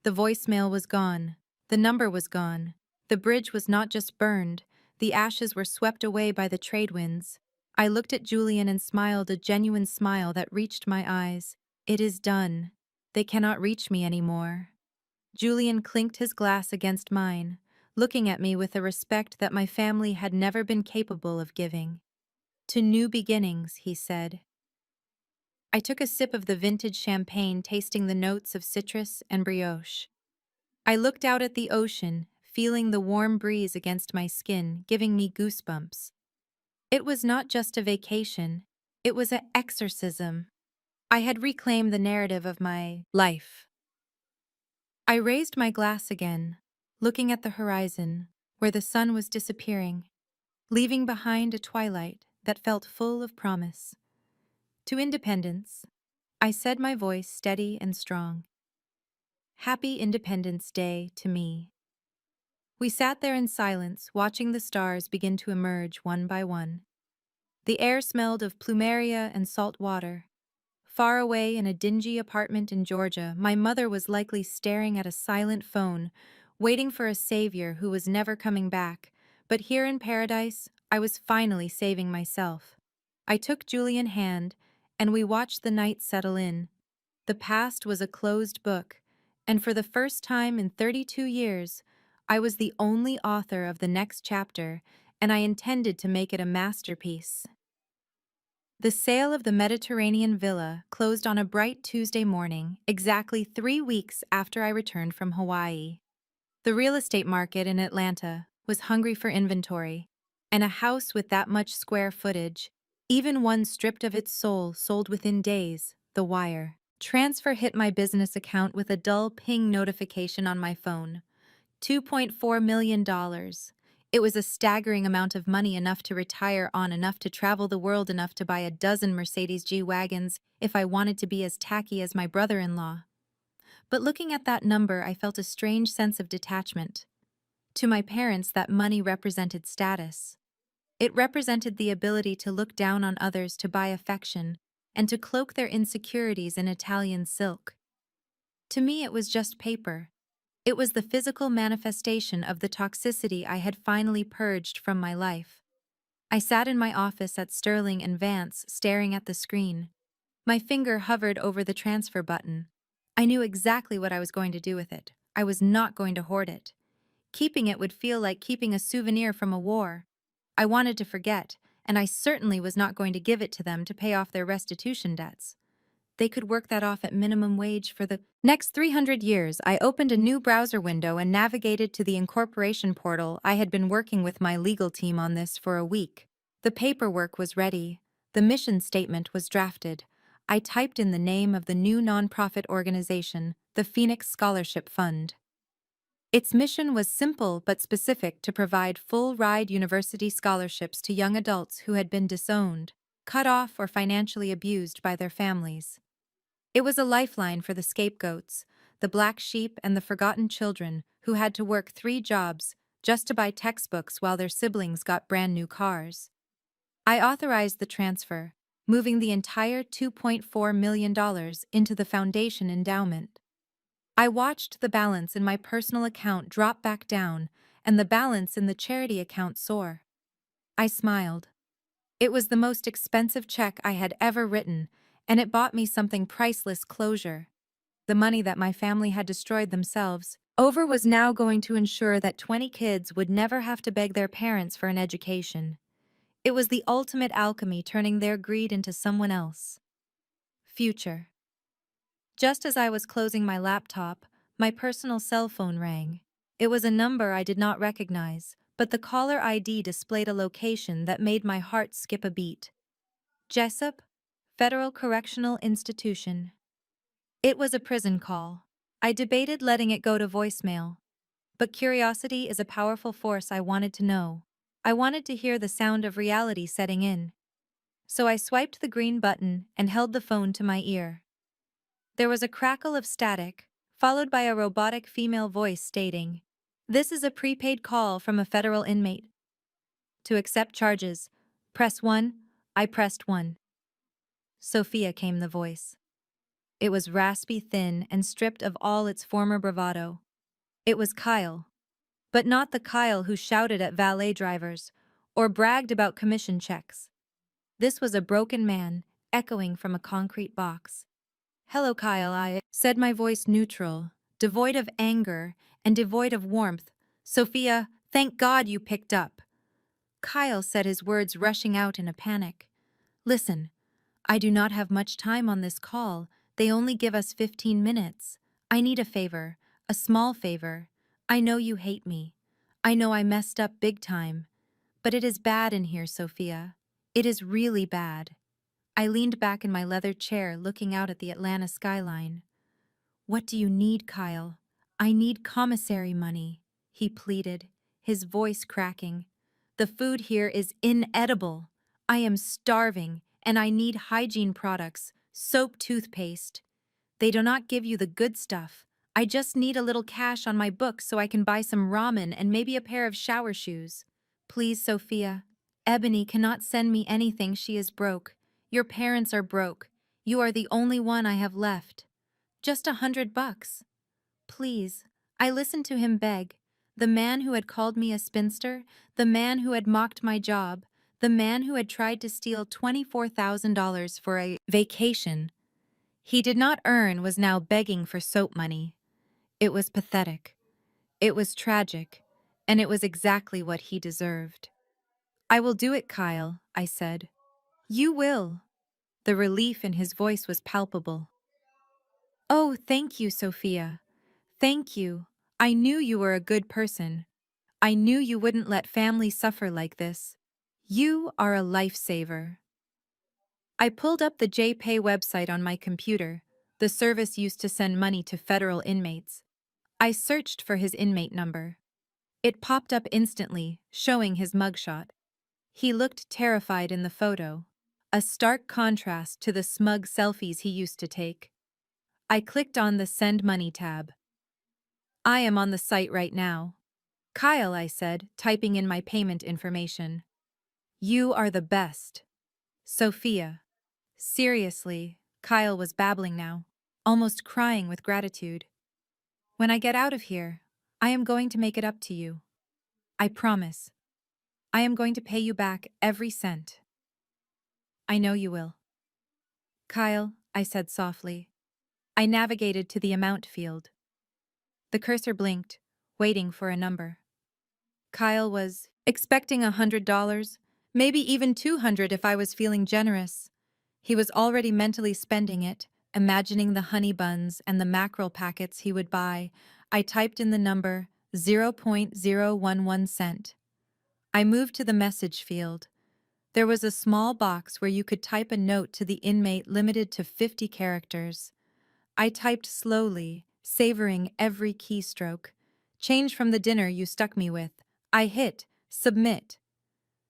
The voicemail was gone. The number was gone. The bridge was not just burned, the ashes were swept away by the trade winds. I looked at Julian and smiled, a genuine smile that reached my eyes. It is done. They cannot reach me anymore. Julian clinked his glass against mine, looking at me with a respect that my family had never been capable of giving. To new beginnings, he said. I took a sip of the vintage champagne, tasting the notes of citrus and brioche. I looked out at the ocean, feeling the warm breeze against my skin, giving me goosebumps. It was not just a vacation, it was an exorcism. I had reclaimed the narrative of my life. I raised my glass again, looking at the horizon, where the sun was disappearing, leaving behind a twilight that felt full of promise. To independence, I said, my voice steady and strong. Happy Independence Day to me. We sat there in silence, watching the stars begin to emerge one by one. The air smelled of plumeria and salt water. Far away in a dingy apartment in Georgia, my mother was likely staring at a silent phone, waiting for a savior who was never coming back. But here in paradise, I was finally saving myself. I took Julian's hand, and we watched the night settle in. The past was a closed book, and for the first time in 32 years, I was the only author of the next chapter, and I intended to make it a masterpiece. The sale of the Mediterranean villa closed on a bright Tuesday morning, exactly 3 weeks after I returned from Hawaii. The real estate market in Atlanta was hungry for inventory, and a house with that much square footage, even one stripped of its soul, sold within days. The wire transfer hit my business account with a dull ping notification on my phone. $2.4 million. It was a staggering amount of money, enough to retire on, enough to travel the world, enough to buy a dozen Mercedes G-Wagons if I wanted to be as tacky as my brother-in-law. But looking at that number, I felt a strange sense of detachment. To my parents, that money represented status. It represented the ability to look down on others, to buy affection, and to cloak their insecurities in Italian silk. To me, it was just paper. It was the physical manifestation of the toxicity I had finally purged from my life. I sat in my office at Sterling and Vance, staring at the screen. My finger hovered over the transfer button. I knew exactly what I was going to do with it. I was not going to hoard it. Keeping it would feel like keeping a souvenir from a war. I wanted to forget, and I certainly was not going to give it to them to pay off their restitution debts. They could work that off at minimum wage for the next 300 years. I opened a new browser window and navigated to the incorporation portal. I had been working with my legal team on this for a week. The paperwork was ready. The mission statement was drafted. I typed in the name of the new nonprofit organization, the Phoenix Scholarship Fund. Its mission was simple but specific: to provide full-ride university scholarships to young adults who had been disowned, cut off, or financially abused by their families. It was a lifeline for the scapegoats, the black sheep, and the forgotten children who had to work 3 jobs just to buy textbooks while their siblings got brand new cars. I authorized the transfer, moving the entire $2.4 million into the foundation endowment. I watched the balance in my personal account drop back down and the balance in the charity account soar. I smiled. It was the most expensive check I had ever written, and it bought me something priceless: closure. The money that my family had destroyed themselves over was now going to ensure that 20 kids would never have to beg their parents for an education. It was the ultimate alchemy, turning their greed into someone else. Future. Just as I was closing my laptop, my personal cell phone rang. It was a number I did not recognize, but the caller ID displayed a location that made my heart skip a beat. Jessup, Federal Correctional Institution. It was a prison call. I debated letting it go to voicemail. But curiosity is a powerful force. I wanted to know. I wanted to hear the sound of reality setting in. So I swiped the green button and held the phone to my ear. There was a crackle of static, followed by a robotic female voice stating, "This is a prepaid call from a federal inmate. To accept charges, press 1." I pressed 1. Sophia came the voice. It was raspy, thin, and stripped of all its former bravado. It was Kyle. But not the Kyle who shouted at valet drivers or bragged about commission checks. This was a broken man, echoing from a concrete box. "Hello, Kyle," I said, my voice neutral, devoid of anger and devoid of warmth. "Sophia, thank God you picked up." Kyle said, his words rushing out in a panic. "Listen, I do not have much time on this call. They only give us 15 minutes. I need a favor, a small favor. I know you hate me. I know I messed up big time. But it is bad in here, Sophia. It is really bad." I leaned back in my leather chair, looking out at the Atlanta skyline. "What do you need, Kyle?" "I need commissary money," he pleaded, his voice cracking. "The food here is inedible. I am starving, and I need hygiene products, soap, toothpaste. They do not give you the good stuff. I just need a little cash on my books so I can buy some ramen and maybe a pair of shower shoes. Please, Sophia. Ebony cannot send me anything. She is broke. Your parents are broke. You are the only one I have left. Just $100. Please." I listened to him beg. The man who had called me a spinster, the man who had mocked my job, the man who had tried to steal $24,000 for a vacation he did not earn was now begging for soap money. It was pathetic. It was tragic. And it was exactly what he deserved. "I will do it, Kyle," I said. "You will." The relief in his voice was palpable. "Oh, thank you, Sophia. Thank you. I knew you were a good person. I knew you wouldn't let family suffer like this. You are a lifesaver." I pulled up the JPay website on my computer, the service used to send money to federal inmates. I searched for his inmate number. It popped up instantly, showing his mugshot. He looked terrified in the photo, a stark contrast to the smug selfies he used to take. I clicked on the Send Money tab. "I am on the site right now." "Kyle," I said, typing in my payment information. "You are the best." "Sophia." Seriously, Kyle was babbling now, almost crying with gratitude. "When I get out of here, I am going to make it up to you. I promise. I am going to pay you back every cent." "I know you will." "Kyle," I said softly. I navigated to the amount field. The cursor blinked, waiting for a number. Kyle was expecting $100, maybe even $200 if I was feeling generous. He was already mentally spending it, imagining the honey buns and the mackerel packets he would buy. I typed in the number 0.011 cent. I moved to the message field. There was a small box where you could type a note to the inmate limited to 50 characters. I typed slowly, savoring every keystroke. "Change from the dinner you stuck me with." I hit submit.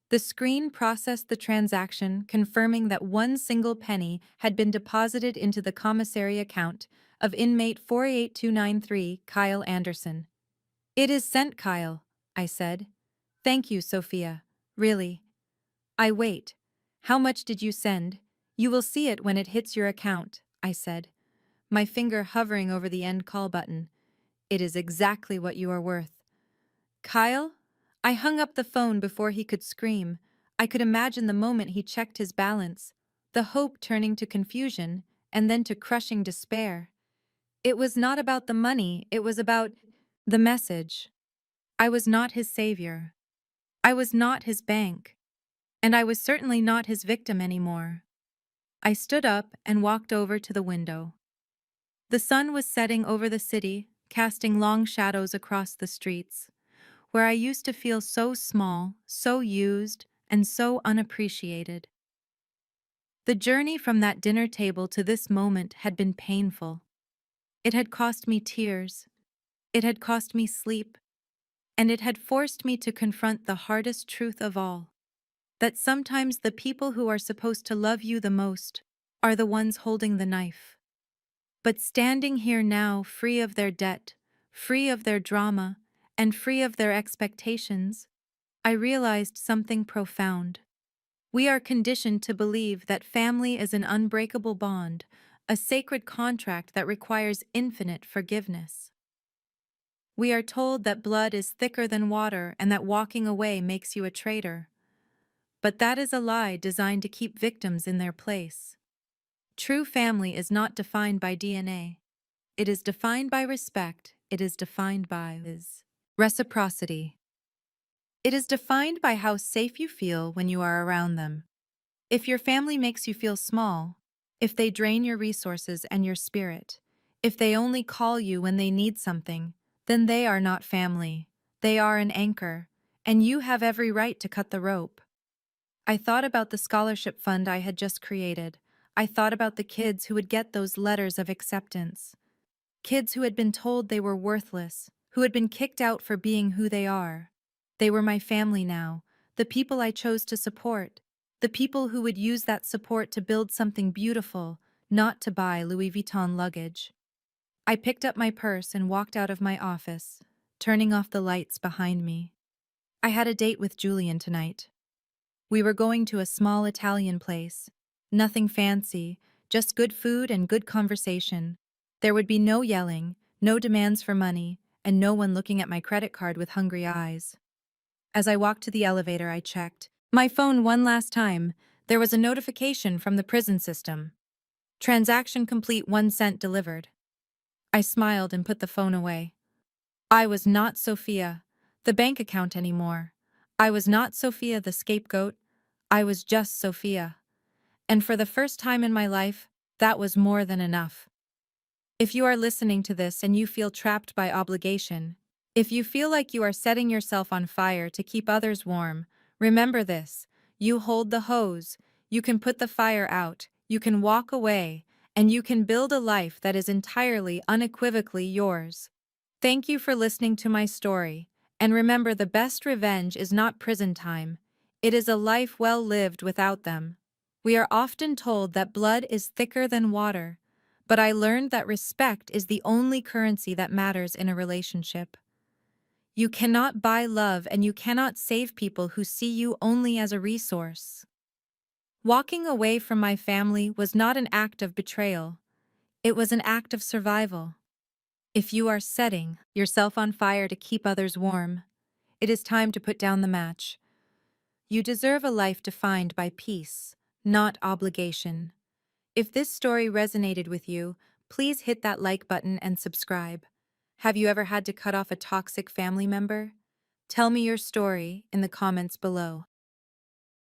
The screen processed the transaction, confirming that one single penny had been deposited into the commissary account of inmate 48293, Kyle Anderson. "It is sent, Kyle," I said. "Thank you, Sophia. Really." I wait. "How much did you send?" "You will see it when it hits your account," I said, my finger hovering over the end call button. "It is exactly what you are worth." "Kyle?" I hung up the phone before he could scream. I could imagine the moment he checked his balance, the hope turning to confusion and then to crushing despair. It was not about the money, it was about the message. I was not his savior. I was not his bank. And I was certainly not his victim anymore. I stood up and walked over to the window. The sun was setting over the city, casting long shadows across the streets, where I used to feel so small, so used, and so unappreciated. The journey from that dinner table to this moment had been painful. It had cost me tears. It had cost me sleep. And it had forced me to confront the hardest truth of all. That sometimes the people who are supposed to love you the most are the ones holding the knife. But standing here now, free of their debt, free of their drama, and free of their expectations, I realized something profound. We are conditioned to believe that family is an unbreakable bond, a sacred contract that requires infinite forgiveness. We are told that blood is thicker than water and that walking away makes you a traitor. But that is a lie designed to keep victims in their place. True family is not defined by DNA. It is defined by respect. It is defined by reciprocity. It is defined by how safe you feel when you are around them. If your family makes you feel small, if they drain your resources and your spirit, if they only call you when they need something, then they are not family. They are an anchor, and you have every right to cut the rope. I thought about the scholarship fund I had just created. I thought about the kids who would get those letters of acceptance. Kids who had been told they were worthless, who had been kicked out for being who they are. They were my family now, the people I chose to support, the people who would use that support to build something beautiful, not to buy Louis Vuitton luggage. I picked up my purse and walked out of my office, turning off the lights behind me. I had a date with Julian tonight. We were going to a small Italian place. Nothing fancy, just good food and good conversation. There would be no yelling, no demands for money, and no one looking at my credit card with hungry eyes. As I walked to the elevator, I checked my phone one last time. There was a notification from the prison system. Transaction complete, 1 cent delivered. I smiled and put the phone away. I was not Sophia, the bank account anymore. I was not Sophia, the scapegoat. I was just Sophia. And for the first time in my life, that was more than enough. If you are listening to this and you feel trapped by obligation, if you feel like you are setting yourself on fire to keep others warm, remember this: you hold the hose, you can put the fire out, you can walk away, and you can build a life that is entirely, unequivocally yours. Thank you for listening to my story, and remember, the best revenge is not prison time. It is a life well lived without them. We are often told that blood is thicker than water, but I learned that respect is the only currency that matters in a relationship. You cannot buy love, and you cannot save people who see you only as a resource. Walking away from my family was not an act of betrayal. It was an act of survival. If you are setting yourself on fire to keep others warm, it is time to put down the match. You deserve a life defined by peace, not obligation. If this story resonated with you, please hit that like button and subscribe. Have you ever had to cut off a toxic family member? Tell me your story in the comments below.